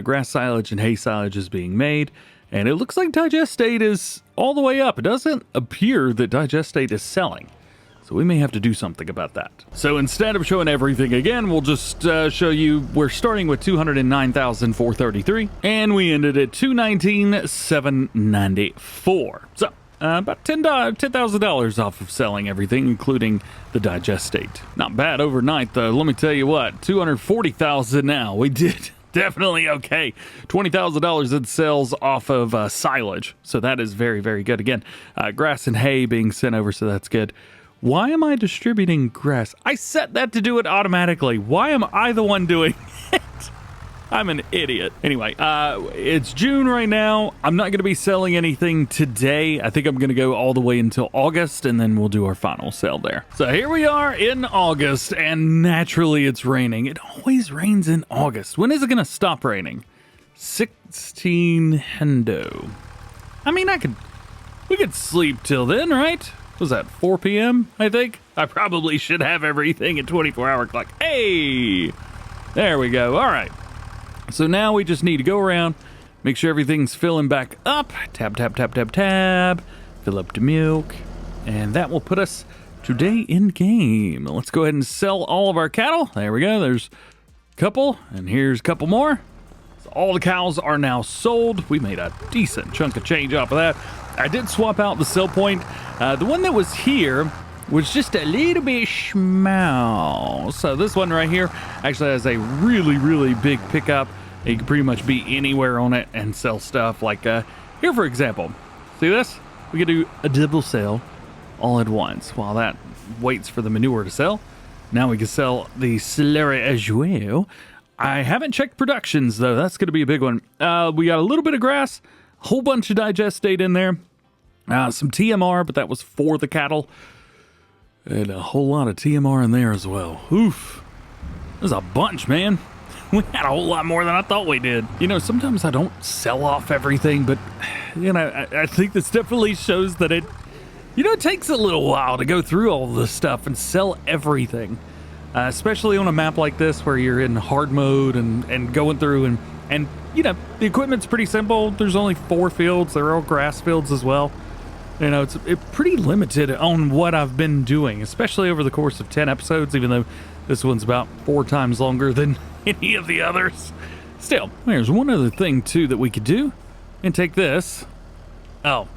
grass silage and hay silage is being made. And it looks like digestate is all the way up. It doesn't appear that digestate is selling. So we may have to do something about that. So instead of showing everything again, we'll just show you we're starting with 209,433, and we ended at 219,794. So about $10,000 off of selling everything, including the digestate. Not bad overnight, though. Let me tell you what, 240,000 now. We did definitely okay. $20,000 in sales off of silage. So that is very, very good. Again, grass and hay being sent over, so that's good. Why am I distributing grass? I set that to do it automatically. Why am I the one doing it? I'm an idiot. Anyway, it's June right now. I'm not going to be selling anything today. I think I'm going to go all the way until August, and then we'll do our final sale there. So here we are in August, and naturally it's raining. It always rains in August. When is it going to stop raining? 16 Hendo. I mean, we could sleep till then, right? Was that 4 p.m., I think? I probably should have everything at 24-hour clock. Hey! There we go. All right. So now we just need to go around, make sure everything's filling back up. Tab, tab, tab, tab, tab. Fill up the milk. And that will put us today in game. Let's go ahead and sell all of our cattle. There we go. There's a couple, and here's a couple more. So all the cows are now sold. We made a decent chunk of change off of that. I did swap out the sell point. The one that was here was just a little bit small. So this one right here actually has a really, really big pickup. You can pretty much be anywhere on it and sell stuff. Like here, for example. See this? We can do a double sale all at once while that waits for the manure to sell. Now we can sell the slurry as well. I haven't checked productions, though. That's going to be a big one. We got a little bit of grass. Whole bunch of digestate in there, some TMR, but that was for the cattle, and a whole lot of TMR in there as well. Oof, there's a bunch, man. We had a whole lot more than I thought we did. You know, sometimes I don't sell off everything, but you know, I think this definitely shows that it takes a little while to go through all this stuff and sell everything, especially on a map like this where you're in hard mode and going through and you know, the equipment's pretty simple. There's only 4 fields. They're all grass fields as well. You know, it's pretty limited on what I've been doing, especially over the course of 10 episodes, even though this one's about 4 times longer than any of the others. Still, there's one other thing, too, that we could do. And take this. Oh,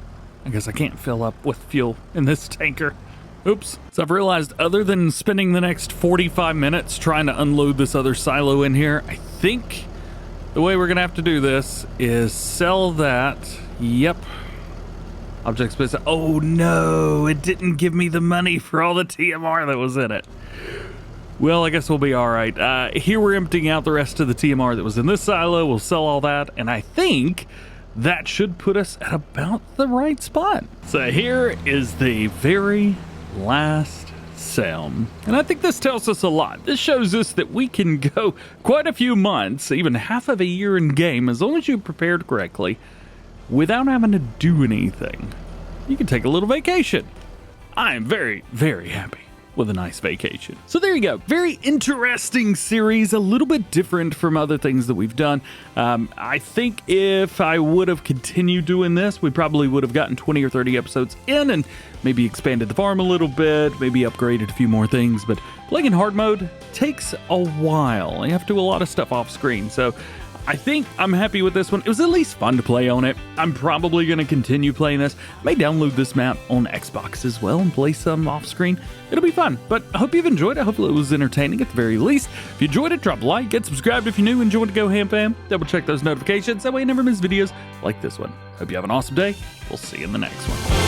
I guess I can't fill up with fuel in this tanker. Oops. So I've realized other than spending the next 45 minutes trying to unload this other silo in here, I think the way we're going to have to do this is sell that. Yep. Object space. Oh no, it didn't give me the money for all the TMR that was in it. Well, I guess we'll be all right. Here we're emptying out the rest of the TMR that was in this silo. We'll sell all that, and I think that should put us at about the right spot. So here is the very last sale. And I think this tells us a lot. This shows us that we can go quite a few months, even half of a year in game, as long as you prepared correctly, without having to do anything. You can take a little vacation. I am very, very happy with a nice vacation. So there you go. Very interesting series, a little bit different from other things that we've done. I think if I would have continued doing this, we probably would have gotten 20 or 30 episodes in and maybe expanded the farm a little bit, maybe upgraded a few more things, but playing in hard mode takes a while. You have to do a lot of stuff off screen, so I think I'm happy with this one. It was at least fun to play on it. I'm probably going to continue playing this. May download this map on Xbox as well and play some off screen. It'll be fun, but I hope you've enjoyed it. Hopefully it was entertaining at the very least. If you enjoyed it, drop a like, get subscribed if you're new and join the GoHam fam. Double check those notifications. That way you never miss videos like this one. Hope you have an awesome day. We'll see you in the next one.